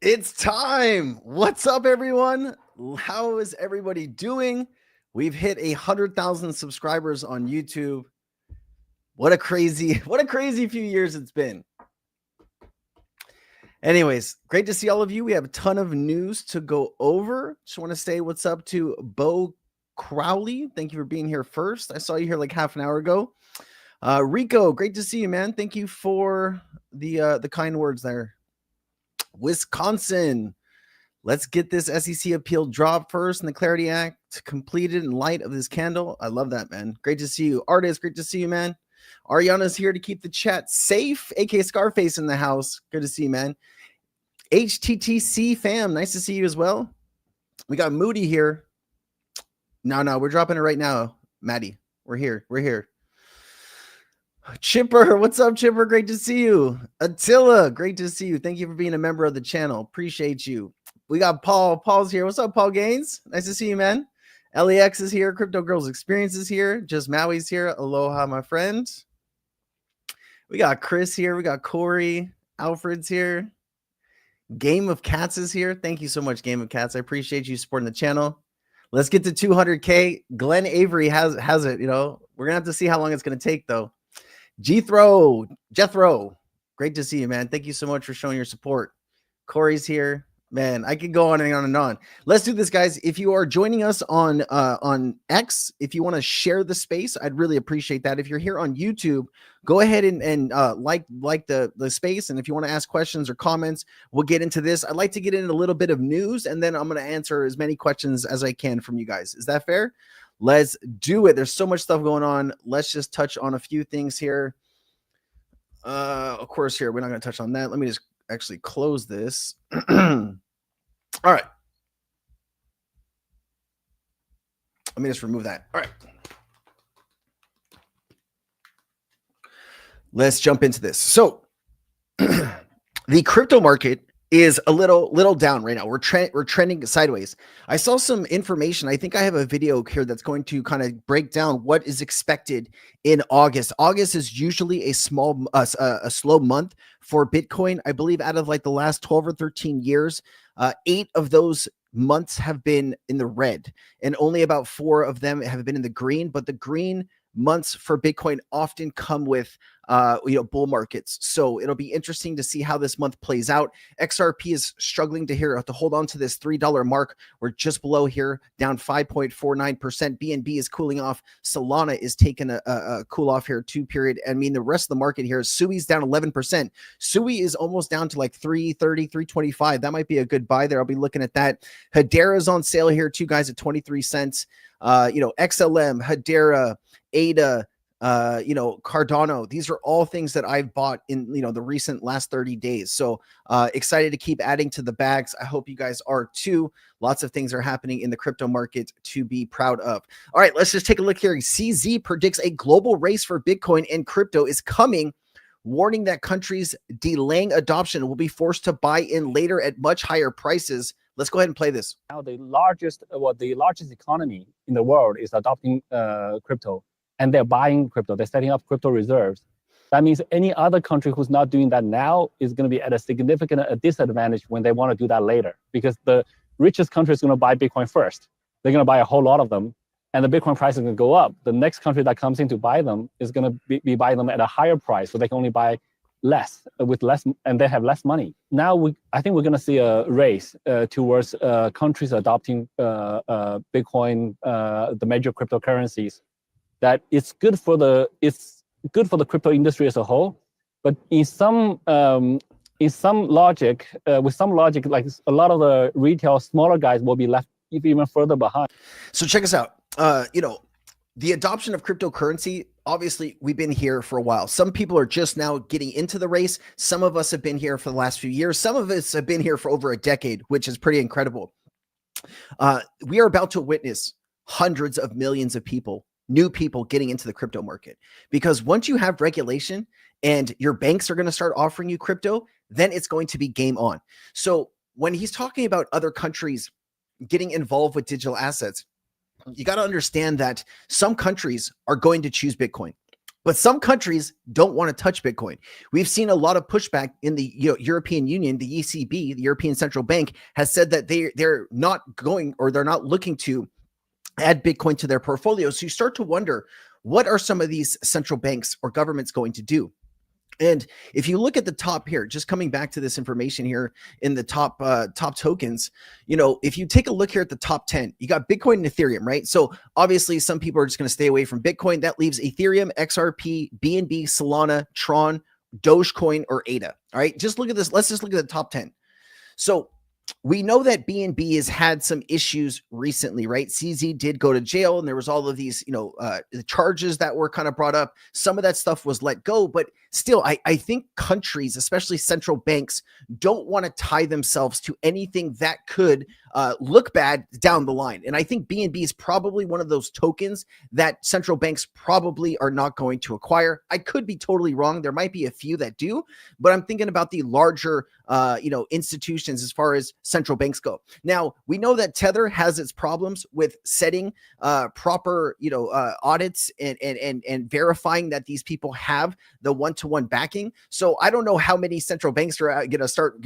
It's time. What's up, everyone? How is everybody doing? We've hit 100,000 subscribers on YouTube. What a crazy few years it's been. Anyways, great to see all of you. We have a ton of news to go over. Just want to say what's up to Bo Crowley. Thank you for being here first. I saw you here like half an hour ago. Rico, great to see you, man. Thank you for the kind words there. Wisconsin, let's get this SEC appeal dropped first and the Clarity Act completed in light of this candle. I love that, man. Great to see you. Artist, great to see you, man. Ariana's here to keep the chat safe. AK Scarface in the house. Good to see you, man. HTTC fam, nice to see you as well. We got Moody here. No, we're dropping it right now, Maddie. We're here. Chipper, what's up, Chipper? Great to see you. Attila, great to see you. Thank you for being a member of the channel. Appreciate you. We got Paul. Paul's here. What's up, Paul Gaines? Nice to see you, man. LEX is here. Crypto Girls Experience is here. Just Maui's here. Aloha, my friend. We got Chris here. We got Corey. Alfred's here. Game of Cats is here. Thank you so much, Game of Cats. I appreciate you supporting the channel. Let's get to 200K. Glenn Avery has it. You know, we're going to have to see how long it's going to take, though. Jethro, great to see you, man. Thank you so much for showing your support. Corey's here, man. I could go on and on and on. Let's do this, guys. If you are joining us on X, if you want to share the space, I'd really appreciate that. If you're here on YouTube, go ahead and like the space. And if you want to ask questions or comments, we'll get into this. I'd like to get in a little bit of news, and then I'm going to answer as many questions as I can from you guys. Is that fair? Let's do it. There's so much stuff going on. Let's just touch on a few things here. Of course, here, we're not going to touch on that. Let me just actually close this. All right. Let me just remove that. All right. Let's jump into this. So the crypto market is a little down right now. We're trending sideways. I saw some information. I think I have a video here that's going to kind of break down what is expected in August. August is usually a slow month for Bitcoin. I believe out of like the last 12 or 13 years, 8 of those months have been in the red, and only about 4 of them have been in the green. But the green months for Bitcoin often come with bull markets. So it'll be interesting to see how this month plays out. XRP is struggling to hold on to this $3 mark. We're just below here, down 5.49%. BNB is cooling off. Solana is taking a cool off here, 2 period. I mean, the rest of the market here, Sui's down 11%. Sui is almost down to like 330, 325. That might be a good buy there. I'll be looking at that. Hedera's on sale here, 2 guys at 23 cents. XLM, Hedera, ADA, Cardano. These are all things that I've bought in, the recent last 30 days. So excited to keep adding to the bags. I hope you guys are too. Lots of things are happening in the crypto market to be proud of. All right, let's just take a look here. CZ predicts a global race for Bitcoin and crypto is coming, warning that countries delaying adoption will be forced to buy in later at much higher prices. Let's go ahead and play this. Now the largest economy in the world is adopting crypto, and they're buying crypto. They're setting up crypto reserves. That means any other country who's not doing that now is going to be at a significant disadvantage when they want to do that later, because the richest country is going to buy Bitcoin first. They're going to buy a whole lot of them, and the Bitcoin price is going to go up. The next country that comes in to buy them is going to be buying them at a higher price, so they can only buy less with less, and they have less money. Now I think we're going to see a race towards countries adopting Bitcoin, the major cryptocurrencies. That it's good for the crypto industry as a whole, but in some logic, like a lot of the retail smaller guys will be left even further behind. So check us out. The adoption of cryptocurrency, obviously, we've been here for a while. Some people are just now getting into the race. Some of us have been here for the last few years. Some of us have been here for over a decade, which is pretty incredible. We are about to witness hundreds of millions of people, new people getting into the crypto market, because once you have regulation and your banks are going to start offering you crypto, then it's going to be game on. So when he's talking about other countries getting involved with digital assets, you got to understand that some countries are going to choose Bitcoin, But some countries don't want to touch Bitcoin. We've seen a lot of pushback in the European Union. The ECB, the European Central Bank, has said that they're not going, or they're not looking to add Bitcoin to their portfolio. So you start to wonder, what are some of these central banks or governments going to do? And if you look at the top here, just coming back to this information here in the top tokens, if you take a look here at the top 10, you got Bitcoin and Ethereum, right? So obviously some people are just going to stay away from Bitcoin. That leaves Ethereum, XRP, BNB, Solana, Tron, Dogecoin, or ADA. All right, just look at this. Let's just look at the top 10. So we know that BNB has had some issues recently, right? CZ did go to jail, and there was all of these, the charges that were kind of brought up. Some of that stuff was let go, but still, I think countries, especially central banks, don't want to tie themselves to anything that could look bad down the line. And I think BNB is probably one of those tokens that central banks probably are not going to acquire. I could be totally wrong. There might be a few that do, but I'm thinking about the larger, institutions as far as central banks go. Now, we know that Tether has its problems with setting proper, audits and verifying that these people have the one-to-one backing. So I don't know how many central banks are going to start,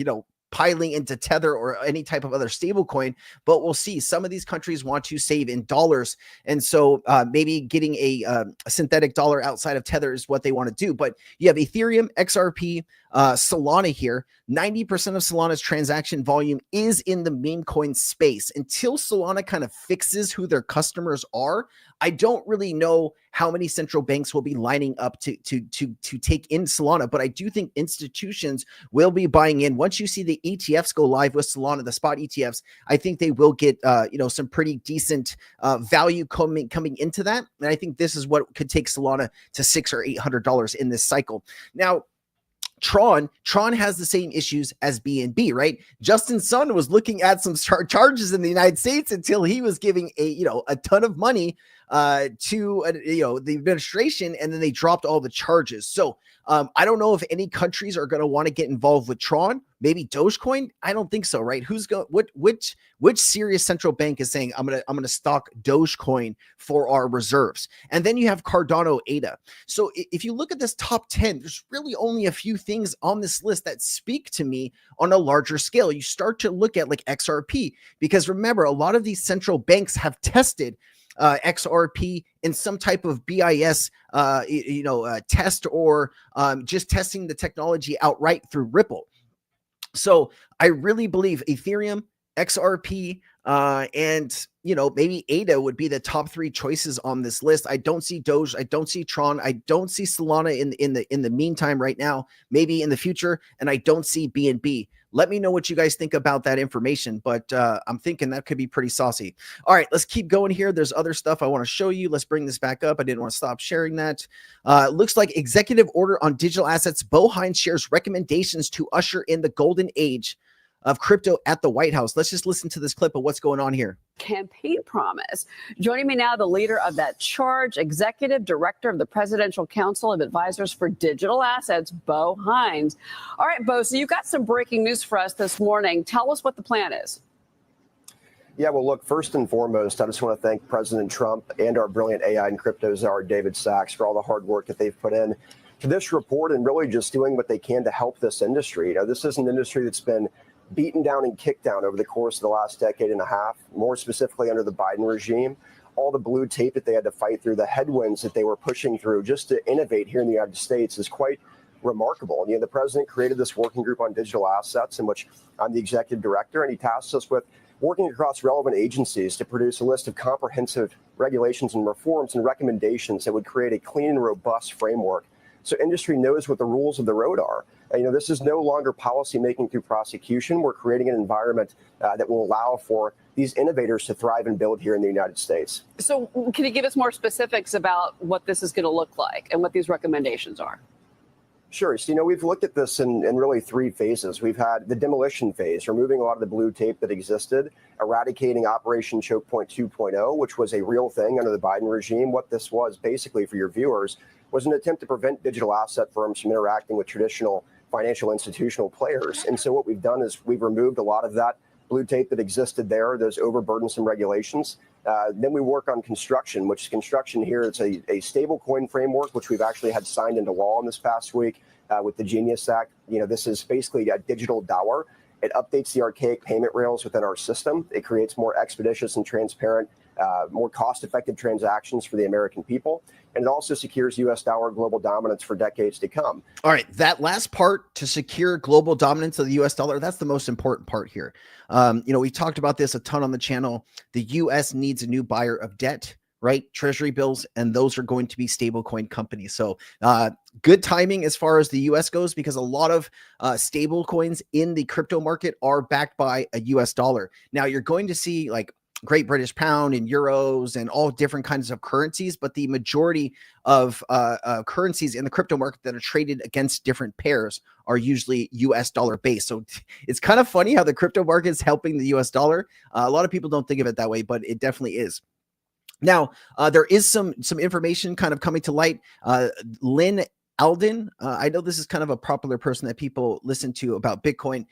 piling into Tether or any type of other stable coin, but we'll see. Some of these countries want to save in dollars. And so maybe getting a synthetic dollar outside of Tether is what they want to do. But you have Ethereum, XRP, Solana here. 90% of Solana's transaction volume is in the meme coin space. Until Solana kind of fixes who their customers are, I don't really know how many central banks will be lining up to take in Solana, but I do think institutions will be buying in. Once you see the ETFs go live with Solana, the spot ETFs, I think they will get some pretty decent value coming into that. And I think this is what could take Solana to $600 or $800 in this cycle. Now, Tron has the same issues as BNB, right? Justin Sun was looking at some charges in the United States until he was giving a ton of money to the administration, and then they dropped all the charges. So I don't know if any countries are going to want to get involved with Tron. Maybe Dogecoin. I don't think so, right? Who's going? Which serious central bank is saying I'm gonna stock Dogecoin for our reserves? And then you have Cardano, ADA. So if you look at this top 10, there's really only a few things on this list that speak to me on a larger scale. You start to look at like XRP, because remember, a lot of these central banks have tested XRP in some type of BIS, test, or just testing the technology outright through Ripple. So I really believe Ethereum, XRP, and maybe ADA would be the top 3 choices on this list. I don't see Doge, I don't see Tron, I don't see Solana in the meantime right now, maybe in the future, and I don't see BNB. Let me know what you guys think about that information, but I'm thinking that could be pretty saucy. All right, let's keep going here. There's other stuff I want to show you. Let's bring this back up. I didn't want to stop sharing that. Looks like executive order on digital assets. Bo Hines shares recommendations to usher in the golden age of crypto at the White House. Let's just listen to this clip of what's going on here. Campaign promise. Joining me now, the leader of that charge, executive director of the Presidential Council of Advisors for Digital Assets, Bo Hines. All right, Bo, so you got some breaking news for us this morning. Tell us what the plan is. Yeah, well, look, first and foremost, I just want to thank President Trump and our brilliant AI and crypto czar, David Sachs, for all the hard work that they've put in to this report and really just doing what they can to help this industry. This is an industry that's been beaten down and kicked down over the course of the last decade and a half, more specifically under the Biden regime. All the blue tape that they had to fight through, the headwinds that they were pushing through just to innovate here in the United States is quite remarkable. The president created this working group on digital assets, in which I'm the executive director, and he tasked us with working across relevant agencies to produce a list of comprehensive regulations and reforms and recommendations that would create a clean and robust framework so industry knows what the rules of the road are. This is no longer policy making through prosecution. We're creating an environment that will allow for these innovators to thrive and build here in the United States. So can you give us more specifics about what this is going to look like and what these recommendations are? Sure. So, we've looked at this in really 3 phases. We've had the demolition phase, removing a lot of the blue tape that existed, eradicating Operation Choke Point 2.0, which was a real thing under the Biden regime. What this was, basically, for your viewers, was an attempt to prevent digital asset firms from interacting with traditional financial institutional players. And so what we've done is we've removed a lot of that blue tape that existed there, those overburdensome regulations, Then we work on construction, which is construction here. It's a stable coin framework, which we've actually had signed into law in this past week with the Genius Act. This is basically a digital dollar. It updates the archaic payment rails within our system. It creates more expeditious and transparent, more cost-effective transactions for the American people. And it also secures U.S. dollar global dominance for decades to come. All right, that last part, to secure global dominance of the U.S. dollar, that's the most important part here. We talked about this a ton on the channel. The U.S. needs a new buyer of debt, right? Treasury bills, and those are going to be stablecoin companies. So good timing as far as the U.S. goes, because a lot of stable coins in the crypto market are backed by a U.S. dollar. Now you're going to see like Great British Pound and euros and all different kinds of currencies, but the majority of currencies in the crypto market that are traded against different pairs are usually US dollar based. So it's kind of funny how the crypto market is helping the US dollar. A lot of people don't think of it that way, but it definitely is. Now, there is some information kind of coming to light. Lynn Alden, I know this is kind of a popular person that people listen to about Bitcoin.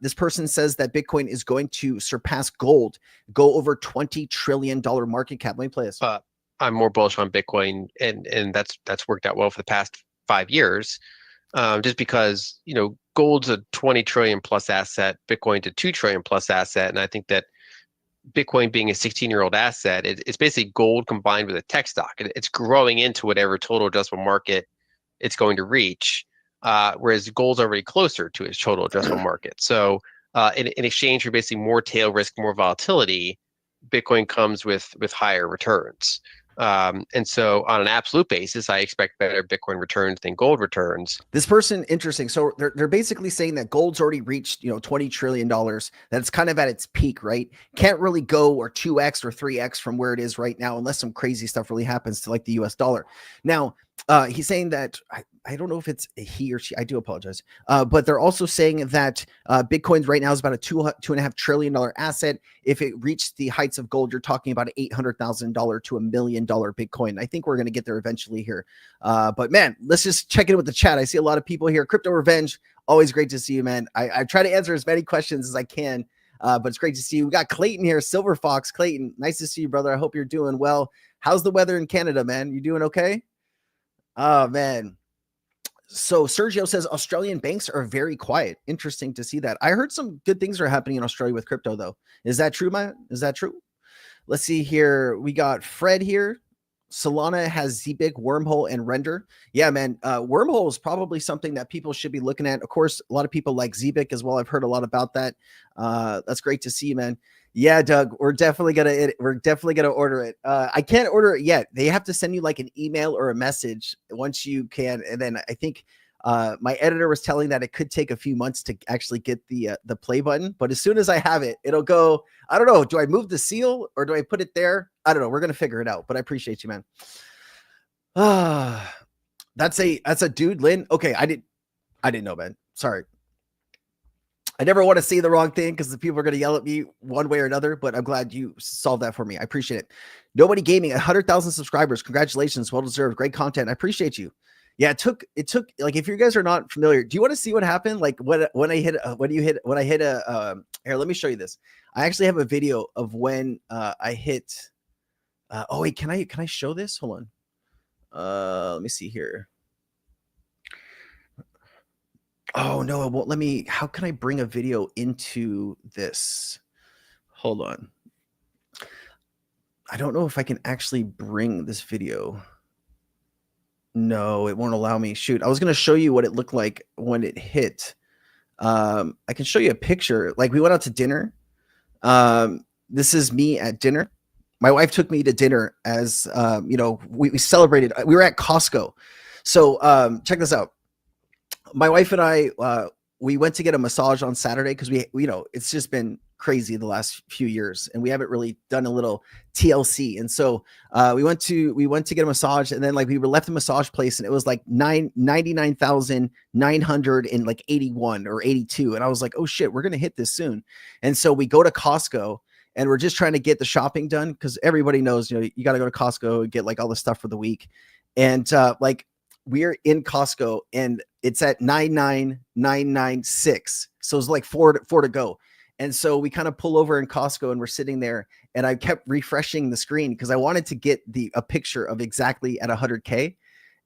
This person says that Bitcoin is going to surpass gold, go over $20 trillion market cap. Let me play this. I'm more bullish on Bitcoin, and that's worked out well for the past 5 years, just because gold's a 20 trillion plus asset, Bitcoin's a 2 trillion plus asset, and I think that Bitcoin being a 16-year-old asset, it's basically gold combined with a tech stock. It's growing into whatever total addressable market it's going to reach, whereas gold's already closer to its total addressable market. So in exchange for basically more tail risk, more volatility, Bitcoin comes with higher returns. And so on an absolute basis, I expect better Bitcoin returns than gold returns. This person, interesting. So they're basically saying that gold's already reached, $20 trillion. That's kind of at its peak, right? Can't really go or 2x or 3x from where it is right now, unless some crazy stuff really happens to like the US dollar. Now, he's saying that, I don't know if it's a he or she, I do apologize. But they're also saying that Bitcoin right now is about a $2.5 trillion asset. If it reached the heights of gold, you're talking about $800,000 to $1 million Bitcoin. I think we're going to get there eventually here. But man, let's just check in with the chat. I see a lot of people here. Crypto Revenge, always great to see you, man. I try to answer as many questions as I can, but it's great to see you. We got Clayton here, Silver Fox. Clayton, nice to see you, brother. I hope you're doing well. How's the weather in Canada, man? You doing okay? Oh, man. So Sergio says Australian banks are very quiet. Interesting to see that. I heard some good things are happening in Australia with crypto, though. Is that true, man? Is that true? Let's see here. We got Fred here. Solana has Zbig, Wormhole, and Render. Yeah, man. Wormhole is probably something that people should be looking at. Of course, a lot of people like Zbig as well. I've heard a lot about that. That's great to see, man. Yeah, Doug, we're definitely gonna order it. I can't order it yet. They have to send you like an email or a message once you can, and then I think my editor was telling that it could take a few months to actually get the play button. But as soon as I have it, it'll go. I don't know. Do I move the seal or do I put it there? I don't know. We're gonna figure it out. But I appreciate you, man. That's a dude, Lynn. Okay, I didn't know, man. Sorry. I never want to say the wrong thing because the people are going to yell at me one way or another, but I'm glad you solved that for me. I appreciate it. Nobody Gaming, 100,000 subscribers. Congratulations. Well deserved. Great content. I appreciate you. Yeah, it took like, if you guys are not familiar, do you want to see what happened? Like when I hit here, let me show you this. I actually have a video of when I hit, oh wait, can I show this? Hold on. Let me see here. Oh no, it won't let me. How can I bring a video into this? Hold on. I don't know if I can actually bring this video. No, it won't allow me. Shoot, I was going to show you what it looked like when it hit. I can show you a picture. Like we went out to dinner. This is me at dinner. My wife took me to dinner as, we celebrated. We were at Costco. So check this out. My wife and I, we went to get a massage on Saturday because we it's just been crazy the last few years and we haven't really done a little TLC. And so we went to get a massage, and then like we were left the massage place and it was like 99,981 or 82. And I was like, oh shit, we're going to hit this soon. And so we go to Costco and we're just trying to get the shopping done because everybody knows, you got to go to Costco and get like all the stuff for the week. And like we're in Costco and it's at 99,996. So it's like four to go. And so we kind of pull over in Costco and we're sitting there, and I kept refreshing the screen because I wanted to get a picture of exactly at 100K.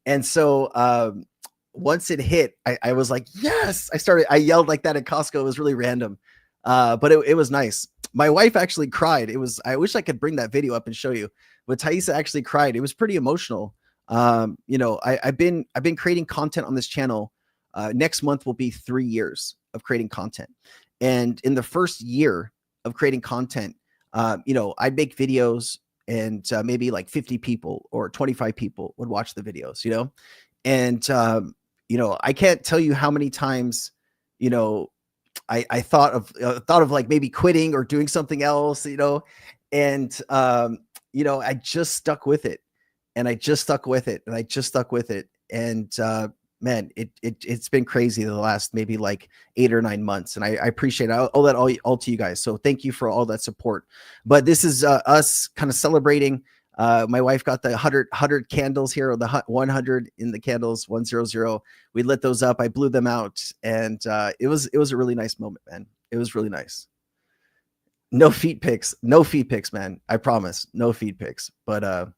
And so once it hit, I was like, yes, I yelled like that at Costco. It was really random. But it was nice. My wife actually cried. I wish I could bring that video up and show you, but Thaisa actually cried. It was pretty emotional. You know, I've been creating content on this channel. Next month will be 3 years of creating content. And in the first year of creating content, you know, I'd make videos and maybe like 50 people or 25 people would watch the videos, you know? And, you know, I can't tell you how many times, you know, I thought of like maybe quitting or doing something else, you know? And, you know, I just stuck with it, and I just stuck with it, and I just stuck with it. And, man, it's been crazy the last maybe like 8 or 9 months. And I appreciate it. I'll let all to you guys. So thank you for all that support. But this is us kind of celebrating. My wife got the 100 candles here, or the 100 in the candles, 100. We lit those up. I blew them out. And it was a really nice moment, man. It was really nice. No feet pics, man. I promise. No feet pics. But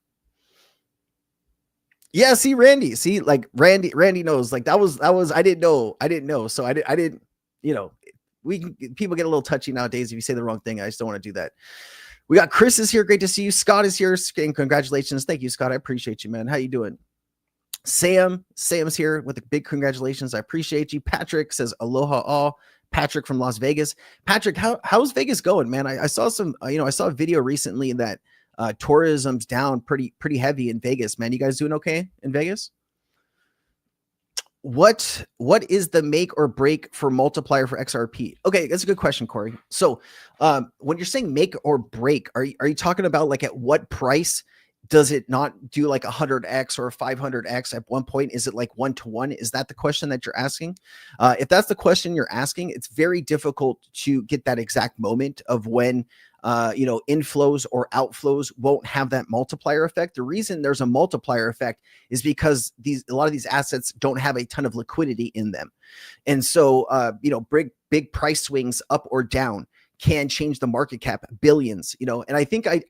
yeah, see Randy, Randy knows, like that was, I didn't know. So I didn't, you know, people get a little touchy nowadays. If you say the wrong thing, I just don't want to do that. We got Chris is here. Great to see you. Scott is here. And congratulations. Thank you, Scott. I appreciate you, man. How you doing? Sam's here with a big congratulations. I appreciate you. Patrick says aloha all. Patrick from Las Vegas. Patrick, how's Vegas going, man? I saw some, you know, I saw a video recently that tourism's down pretty heavy in Vegas, man. You guys doing okay in Vegas? What is the make or break for multiplier for XRP? Okay, that's a good question, Corey. So when you're saying make or break, are you talking about like at what price does it not do like 100x or 500x at one point? Is it like 1-to-1? Is that the question that you're asking? If that's the question you're asking, it's very difficult to get that exact moment of when you know, inflows or outflows won't have that multiplier effect. The reason there's a multiplier effect is because a lot of these assets don't have a ton of liquidity in them. And so, you know, big price swings up or down can change the market cap billions, you know. And I think I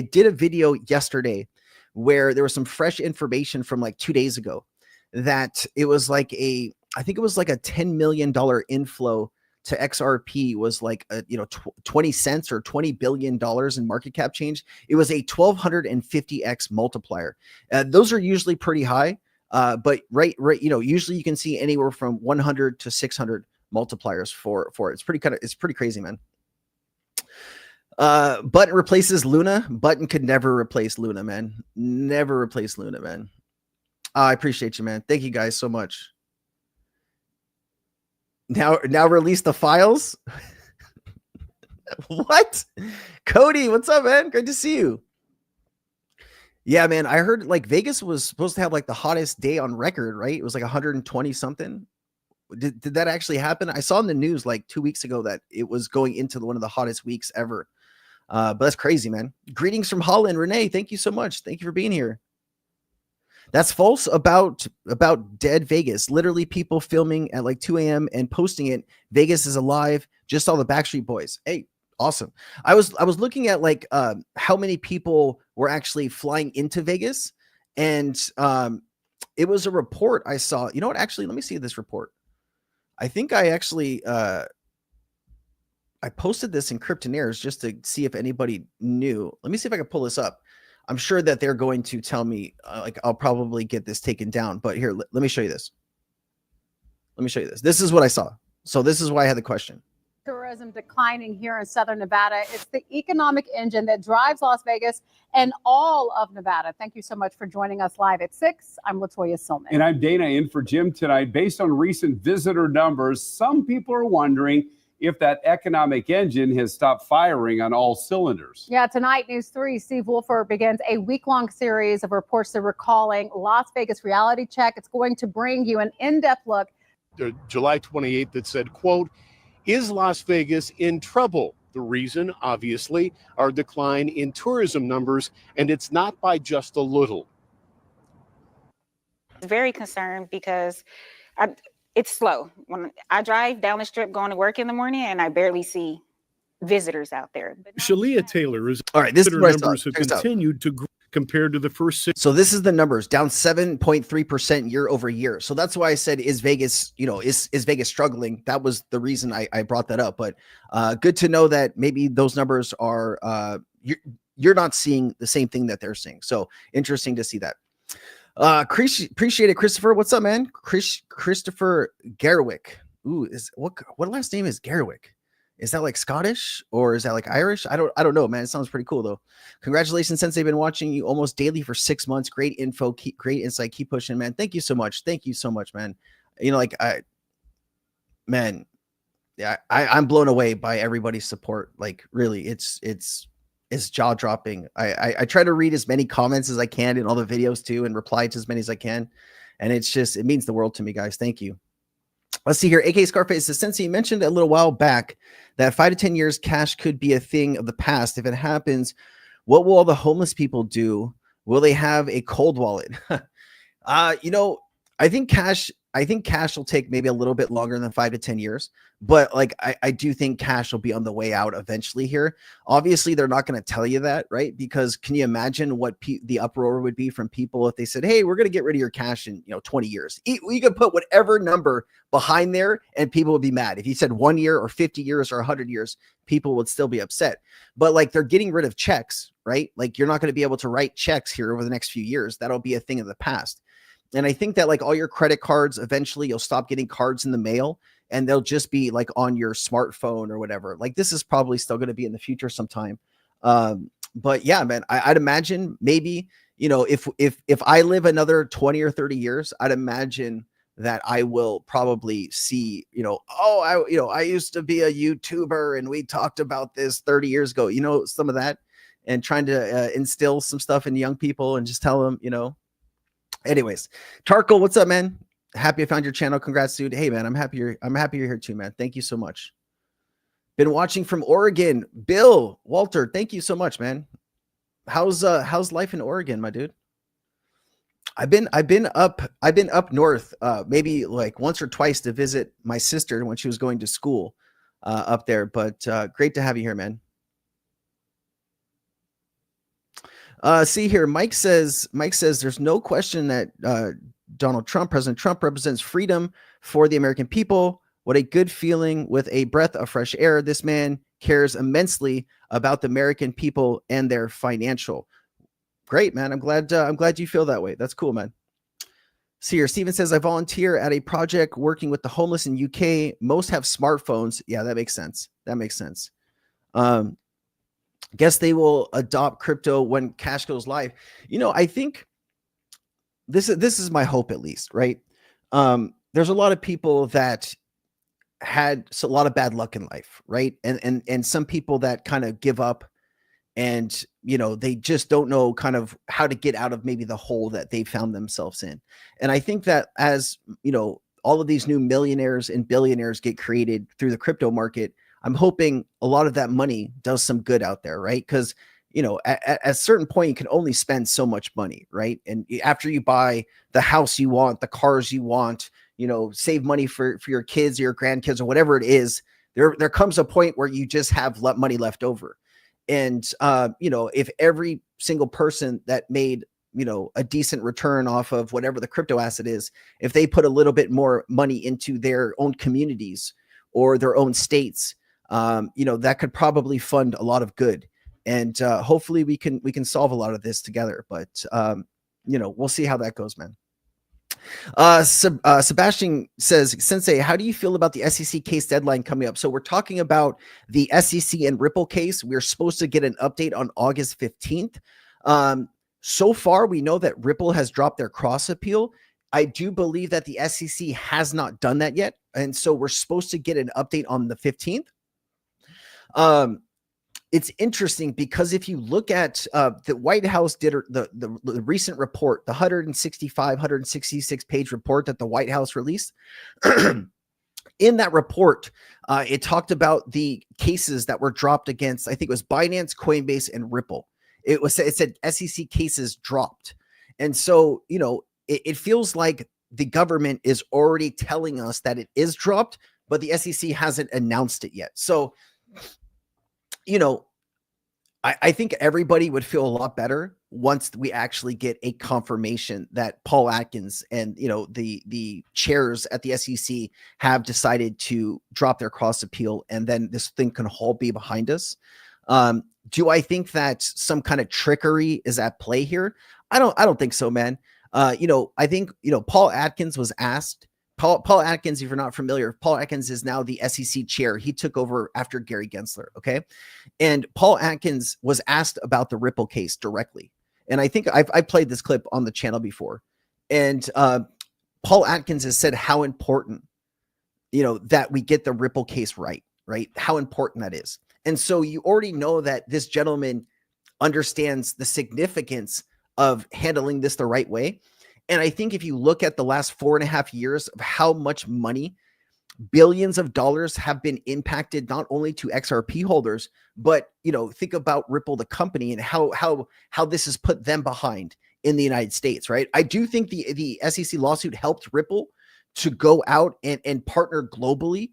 did a video yesterday where there was some fresh information from like 2 days ago that it was like I think it was like a $10 million inflow to XRP was like a, you know, 20 cents or $20 billion in market cap change. It was a 1250x multiplier. Those are usually pretty high, but right, you know, usually you can see anywhere from 100 to 600 multipliers for it. It's pretty crazy, man. Button replaces Luna. Button could never replace Luna, man. Never replace Luna, man. I appreciate you, man. Thank you guys so much. Now release the files. What? Cody, what's up, man? Great to see you. Yeah, man. I heard like Vegas was supposed to have like the hottest day on record, right? It was like 120 something. Did that actually happen? I saw in the news like 2 weeks ago that it was going into one of the hottest weeks ever. But that's crazy, man. Greetings from Holland. Renee, thank you so much. Thank you for being here. That's false about dead Vegas. Literally people filming at like 2 a.m. and posting it. Vegas is alive. Just saw the Backstreet Boys. Hey, awesome. I was looking at like how many people were actually flying into Vegas. And it was a report I saw. You know what? Actually, let me see this report. I think I actually I posted this in Cryptonaires just to see if anybody knew. Let me see if I can pull this up. I'm sure that they're going to tell me, like, I'll probably get this taken down. But here, let me show you this. Let me show you this. This is what I saw. So this is why I had the question. Tourism declining here in Southern Nevada. It's the economic engine that drives Las Vegas and all of Nevada. Thank you so much for joining us live at 6. I'm Latoya Silman. And I'm Dana in for Jim tonight. Based on recent visitor numbers, some people are wondering if that economic engine has stopped firing on all cylinders. Yeah, tonight, News 3, Steve Wolfer begins a week-long series of reports that we're calling Las Vegas Reality Check. It's going to bring you an in-depth look. July 28th that said, quote, "Is Las Vegas in trouble?" The reason, obviously, our decline in tourism numbers, and it's not by just a little. Very concerned because it's slow. When I drive down the strip going to work in the morning, and I barely see visitors out there. Shalia Taylor is All right, this is visitor what I saw. numbers have Check this out. continued to grow compared to the first 6. So this is the numbers, down 7.3% year over year. So that's why I said, is Vegas, is Vegas struggling? That was the reason I brought that up. But good to know that maybe those numbers are you're not seeing the same thing that they're seeing. So interesting to see that. Appreciate it, Christopher. What's up, man? Christopher Garwick. Ooh, what last name is Garwick? Is that like Scottish or is that like Irish? I don't know, man. It sounds pretty cool though. Congratulations, since they've been watching you almost daily for 6 months. Great info, great insight. Keep pushing, man. Thank you so much. Thank you so much, man. I'm blown away by everybody's support. Like really, it's jaw dropping. I try to read as many comments as I can in all the videos too, and reply to as many as I can. And it means the world to me, guys. Thank you. Let's see here. AK Scarface says, since he mentioned a little while back that 5 to 10 years cash could be a thing of the past. If it happens, what will all the homeless people do? Will they have a cold wallet? I think cash will take maybe a little bit longer than 5 to 10 years, but like, I do think cash will be on the way out eventually here. Obviously they're not going to tell you that, right? Because can you imagine what the uproar would be from people if they said, hey, we're going to get rid of your cash in 20 years. You could put whatever number behind there and people would be mad. If you said 1 year or 50 years or 100 years, people would still be upset. But like, they're getting rid of checks, right? Like you're not going to be able to write checks here over the next few years. That'll be a thing of the past. And I think that like all your credit cards, eventually you'll stop getting cards in the mail and they'll just be like on your smartphone or whatever. Like this is probably still going to be in the future sometime. But yeah, man, I'd imagine maybe, if I live another 20 or 30 years, I'd imagine that I will probably see, I used to be a YouTuber and we talked about this 30 years ago, some of that, and trying to instill some stuff in young people and just tell them, Anyways, Tarkle, what's up, man? Happy I found your channel. Congrats, dude. Hey, man, I'm happy you're here too, man. Thank you so much. Been watching from Oregon. Bill, Walter, thank you so much, man. How's life in Oregon, my dude? I've been up north, maybe like once or twice to visit my sister when she was going to school up there. But great to have you here, man. See here, Mike says there's no question that President Trump represents freedom for the American people. What a good feeling with a breath of fresh air. This man cares immensely about the American people and their financial. Great, man. I'm glad you feel that way. That's cool, man. See here, Steven says, I volunteer at a project working with the homeless in UK. Most have smartphones. Yeah, that makes sense. Guess they will adopt crypto when cash goes live. I think this is my hope, at least, right? There's a lot of people that had a lot of bad luck in life, right? And some people that kind of give up and, they just don't know kind of how to get out of maybe the hole that they found themselves in. And I think that as, all of these new millionaires and billionaires get created through the crypto market, I'm hoping a lot of that money does some good out there, right? Because, at a certain point, you can only spend so much money, right? And after you buy the house you want, the cars you want, save money for your kids or your grandkids or whatever it is, there comes a point where you just have money left over. And, if every single person that made, a decent return off of whatever the crypto asset is, if they put a little bit more money into their own communities or their own states, that could probably fund a lot of good. And hopefully we can solve a lot of this together. But, we'll see how that goes, man. Sebastian says, Sensei, how do you feel about the SEC case deadline coming up? So we're talking about the SEC and Ripple case. We're supposed to get an update on August 15th. So far, we know that Ripple has dropped their cross appeal. I do believe that the SEC has not done that yet. And so we're supposed to get an update on the 15th. It's interesting because if you look at the White House did the recent report, the 166 page report that the White House released, in that report, it talked about the cases that were dropped against, I think it was Binance, Coinbase, and Ripple. It said SEC cases dropped. And so, it feels like the government is already telling us that it is dropped, but the SEC hasn't announced it yet. So, you know, I think everybody would feel a lot better once we actually get a confirmation that Paul Atkins and, you know, the chairs at the SEC have decided to drop their cross appeal, and then this thing can all be behind us. Do I think that some kind of trickery is at play here? I don't think so, man. You know, I think, you know, Paul Atkins was asked. Paul Atkins, if you're not familiar, Paul Atkins is now the SEC chair. He took over after Gary Gensler. Okay. And Paul Atkins was asked about the Ripple case directly. And I think I played this clip on the channel before. And Paul Atkins has said how important, you know, that we get the Ripple case right? How important that is. And so you already know that this gentleman understands the significance of handling this the right way. And I think if you look at the last 4.5 years of how much money, billions of dollars have been impacted, not only to XRP holders, but, you know, think about Ripple, the company, and how this has put them behind in the United States, right? I do think the SEC lawsuit helped Ripple to go out and partner globally,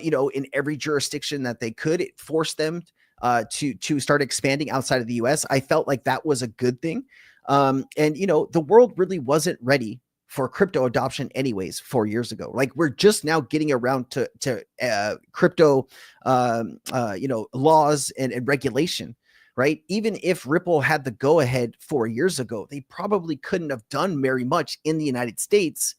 you know, in every jurisdiction that they could. It forced them to start expanding outside of the US. I felt like that was a good thing. And, you know, the world really wasn't ready for crypto adoption anyways 4 years ago. Like, we're just now getting around to crypto, you know, laws and regulation, right? Even if Ripple had the go ahead 4 years ago, they probably couldn't have done very much in the United States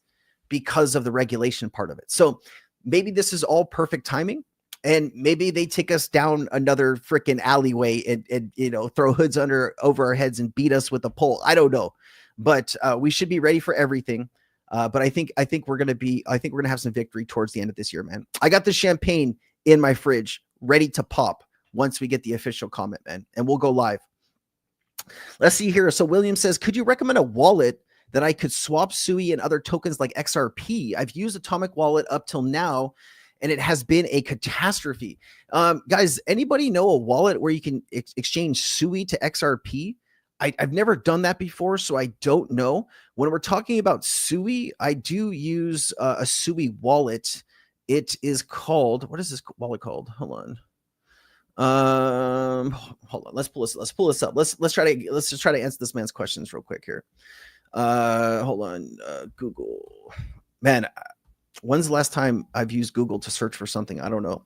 because of the regulation part of it. So maybe this is all perfect timing. And maybe they take us down another freaking alleyway and you know, throw hoods over our heads and beat us with a pole. I don't know, but we should be ready for everything. But I think we're gonna have some victory towards the end of this year, man. I got the champagne in my fridge ready to pop once we get the official comment, man, and we'll go live. Let's see here. So William says, could you recommend a wallet that I could swap SUI and other tokens like XRP? I've used Atomic Wallet up till now, and it has been a catastrophe. Guys, anybody know a wallet where you can exchange SUI to XRP? I've never done that before, so I don't know. When we're talking about SUI, I do use a SUI wallet. It is called, what is this wallet called? Hold on. Hold on. Let's pull this up. Let's just try to answer this man's questions real quick here. Hold on. Google. Man, when's the last time I've used Google to search for something? I don't know.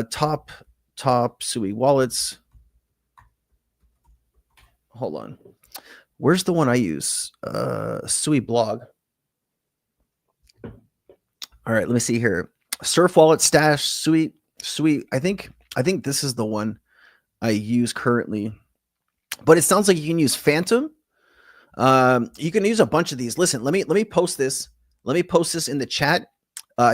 Top SUI wallets. Hold on. Where's the one I use? SUI blog. All right, let me see here. Surf Wallet, Stash, SUI. I think this is the one I use currently. But it sounds like you can use Phantom. You can use a bunch of these. Listen, let me post this. Let me post this in the chat.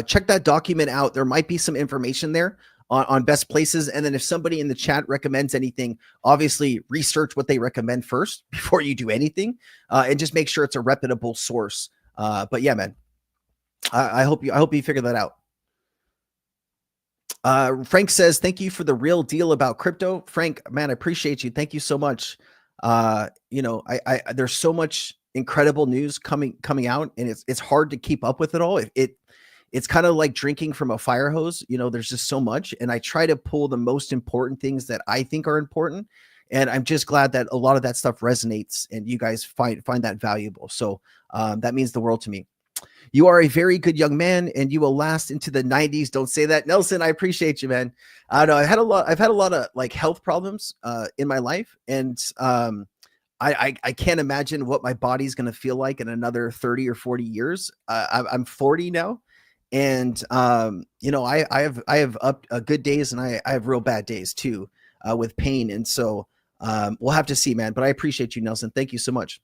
Check that document out. There might be some information there on best places. And then if somebody in the chat recommends anything, obviously research what they recommend first before you do anything, and just make sure it's a reputable source. But yeah, man, I hope you figure that out. Frank says, thank you for the real deal about crypto. Frank, man, I appreciate you. Thank you so much. You know, there's so much incredible news coming out, and it's hard to keep up with it all. It's kind of like drinking from a fire hose. You know, there's just so much, and I try to pull the most important things that I think are important. And I'm just glad that a lot of that stuff resonates and you guys find that valuable. So that means the world to me. You are a very good young man, and you will last into the 90s. Don't say that, Nelson. I appreciate you, man. I know I've had a lot of like health problems in my life, and I can't imagine what my body's going to feel like in another 30 or 40 years. I'm 40 now. And, you know, I have good days, and I have real bad days too, with pain. And so, we'll have to see, man, but I appreciate you, Nelson. Thank you so much.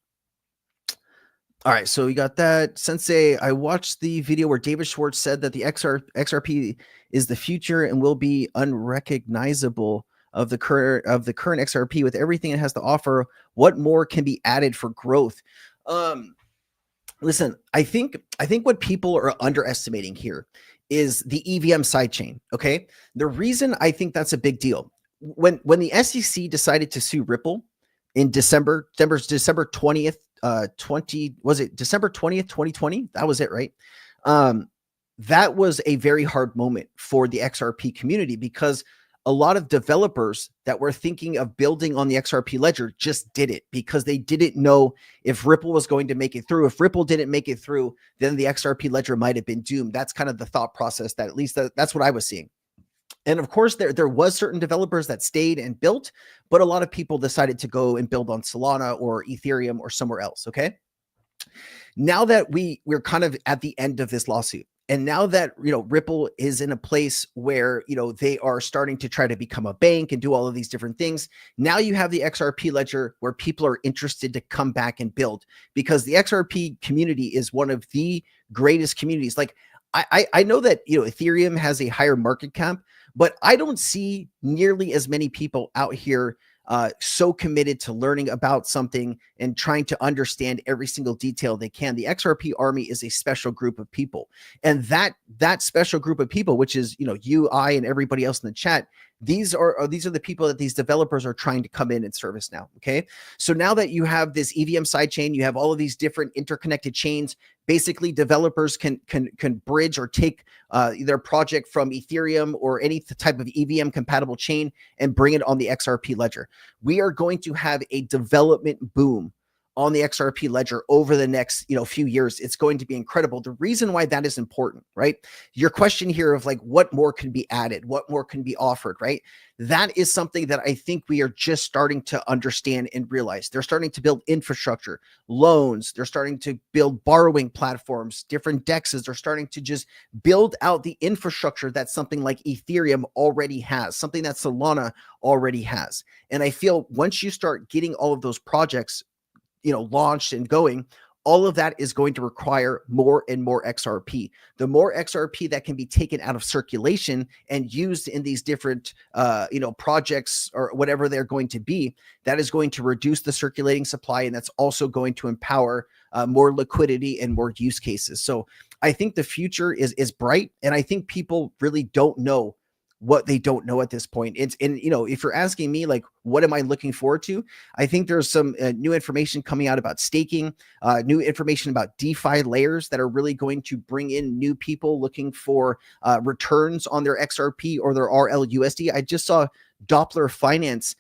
All right. So we got that. Sensei, I watched the video where David Schwartz said that the XRP is the future and will be unrecognizable of the current XRP with everything it has to offer. What more can be added for growth? Listen, I think what people are underestimating here is the EVM sidechain. Okay. The reason I think that's a big deal, when the SEC decided to sue Ripple, in December 20th, was it December 20th, 2020? That was it, right? That was a very hard moment for the XRP community because a lot of developers that were thinking of building on the XRP ledger just did it because they didn't know if Ripple was going to make it through. If Ripple didn't make it through, then the XRP ledger might have been doomed. That's kind of the thought process that at least that's what I was seeing. And of course, there was certain developers that stayed and built, but a lot of people decided to go and build on Solana or Ethereum or somewhere else. Okay. Now that we're kind of at the end of this lawsuit, and now that, Ripple is in a place where, they are starting to try to become a bank and do all of these different things. Now you have the XRP ledger where people are interested to come back and build because the XRP community is one of the greatest communities. Like I know that, Ethereum has a higher market cap, but I don't see nearly as many people out here so committed to learning about something and trying to understand every single detail they can. The XRP army is a special group of people, and that special group of people, which is you, I, and everybody else in the chat. These are the people that these developers are trying to come in and service now. Okay, so now that you have this EVM sidechain, you have all of these different interconnected chains. Basically, developers can bridge or take their project from Ethereum or any type of EVM compatible chain and bring it on the XRP ledger. We are going to have a development boom on the XRP ledger over the next few years. It's going to be incredible. The reason why that is important, right? Your question here of like what more can be added, what more can be offered, right? That is something that I think we are just starting to understand and realize. They're starting to build infrastructure, loans. They're starting to build borrowing platforms, different DEXs. They're starting to just build out the infrastructure that something like Ethereum already has, something that Solana already has. And I feel once you start getting all of those projects launched and going, all of that is going to require more and more XRP. The more XRP that can be taken out of circulation and used in these different, projects or whatever they're going to be, that is going to reduce the circulating supply. And that's also going to empower more liquidity and more use cases. So I think the future is bright. And I think people really don't know what they don't know at this point. If you're asking me, like, what am I looking forward to? I think there's some new information coming out about staking, new information about DeFi layers that are really going to bring in new people looking for returns on their XRP or their RLUSD. I just saw Doppler Finance.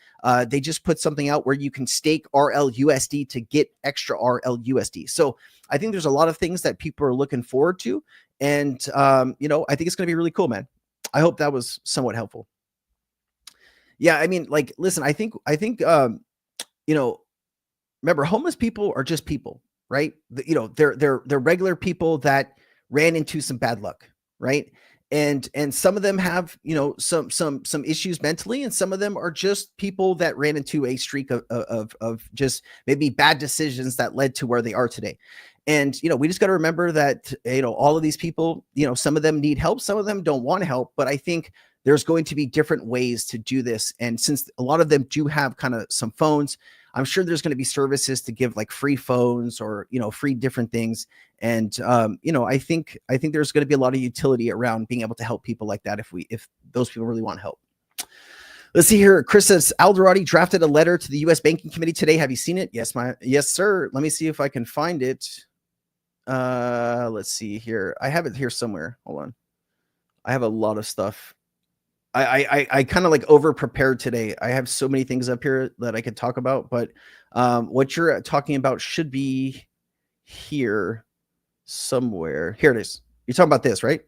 They just put something out where you can stake RLUSD to get extra RLUSD. So I think there's a lot of things that people are looking forward to. And, I think it's going to be really cool, man. I hope that was somewhat helpful. Yeah, I mean, like, listen, I think, remember, homeless people are just people, right? They're regular people that ran into some bad luck, right? And some of them have, some issues mentally, and some of them are just people that ran into a streak of just maybe bad decisions that led to where they are today. And, we just got to remember that, all of these people, some of them need help, some of them don't want help, but I think there's going to be different ways to do this. And since a lot of them do have kind of some phones, I'm sure there's going to be services to give like free phones or, free different things. And, I think there's going to be a lot of utility around being able to help people like that if those people really want help. Let's see here. Chris says Alderati drafted a letter to the U.S. Banking Committee today. Have you seen it? Yes, sir. Let me see if I can find it. Let's see here. I have it here somewhere. Hold on. I have a lot of stuff. I kind of like over prepared today. I have so many things up here that I could talk about, but what you're talking about should be here somewhere. Here it is. You're talking about this, right?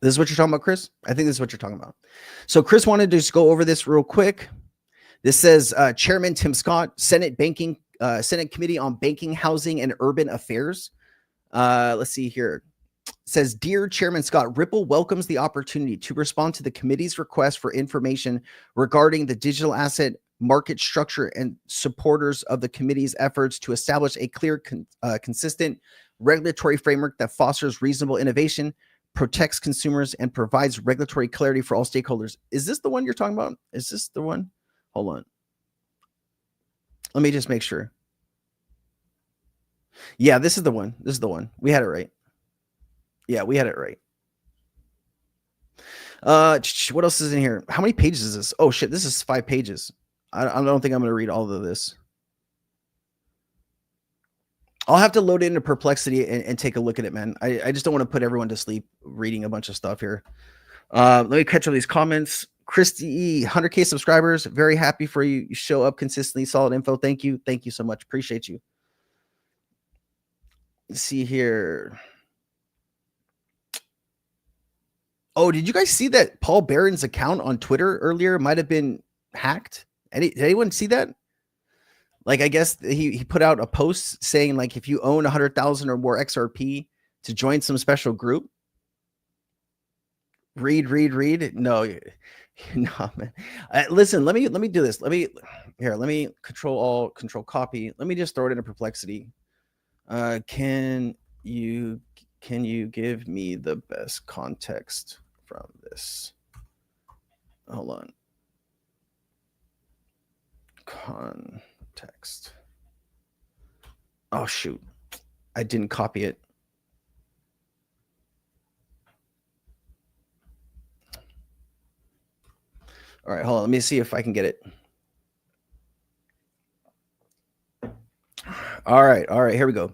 This is what you're talking about, Chris? I think this is what you're talking about. So Chris wanted to just go over this real quick. This says Chairman Tim Scott, Senate Committee on Banking, Housing, and Urban Affairs. Let's see here. It says, Dear Chairman Scott, Ripple welcomes the opportunity to respond to the committee's request for information regarding the digital asset market structure and supporters of the committee's efforts to establish a clear, consistent regulatory framework that fosters reasonable innovation, protects consumers, and provides regulatory clarity for all stakeholders. Is this the one you're talking about? Is this the one? Hold on. Let me just make sure. Yeah, this is the one. This is the one. We had it right. Yeah, we had it right. What else is in here? How many pages is this? Oh shit, this is 5 pages. I don't think I'm going to read all of this. I'll have to load it into Perplexity and take a look at it, man. I just don't want to put everyone to sleep reading a bunch of stuff here. Let me catch up these comments. Christy, 100K subscribers. Very happy for you. You show up consistently. Solid info. Thank you. Thank you so much. Appreciate you. Let's see here. Oh, did you guys see that Paul Barron's account on Twitter earlier might have been hacked? Did anyone see that? Like, I guess he put out a post saying, like, if you own 100,000 or more XRP to join some special group. Read. No, man. Listen, let me do this. Let me control copy. Let me just throw it into Perplexity. Can you give me the best context from this? Hold on. Context. Oh shoot, I didn't copy it. All right, hold on. Let me see if I can get it. All right, here we go.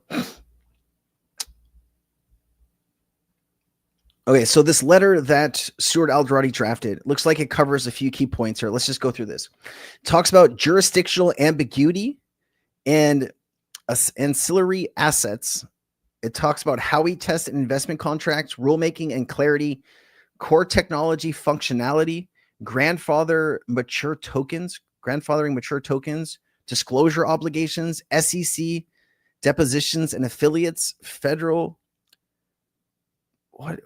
Okay, so this letter that Stuart Algerati drafted looks like it covers a few key points here. Let's just go through this. It talks about jurisdictional ambiguity and ancillary assets. It talks about how we test an investment contract, rulemaking and clarity, core technology functionality, grandfathering mature tokens, disclosure obligations, SEC depositions and affiliates, federal.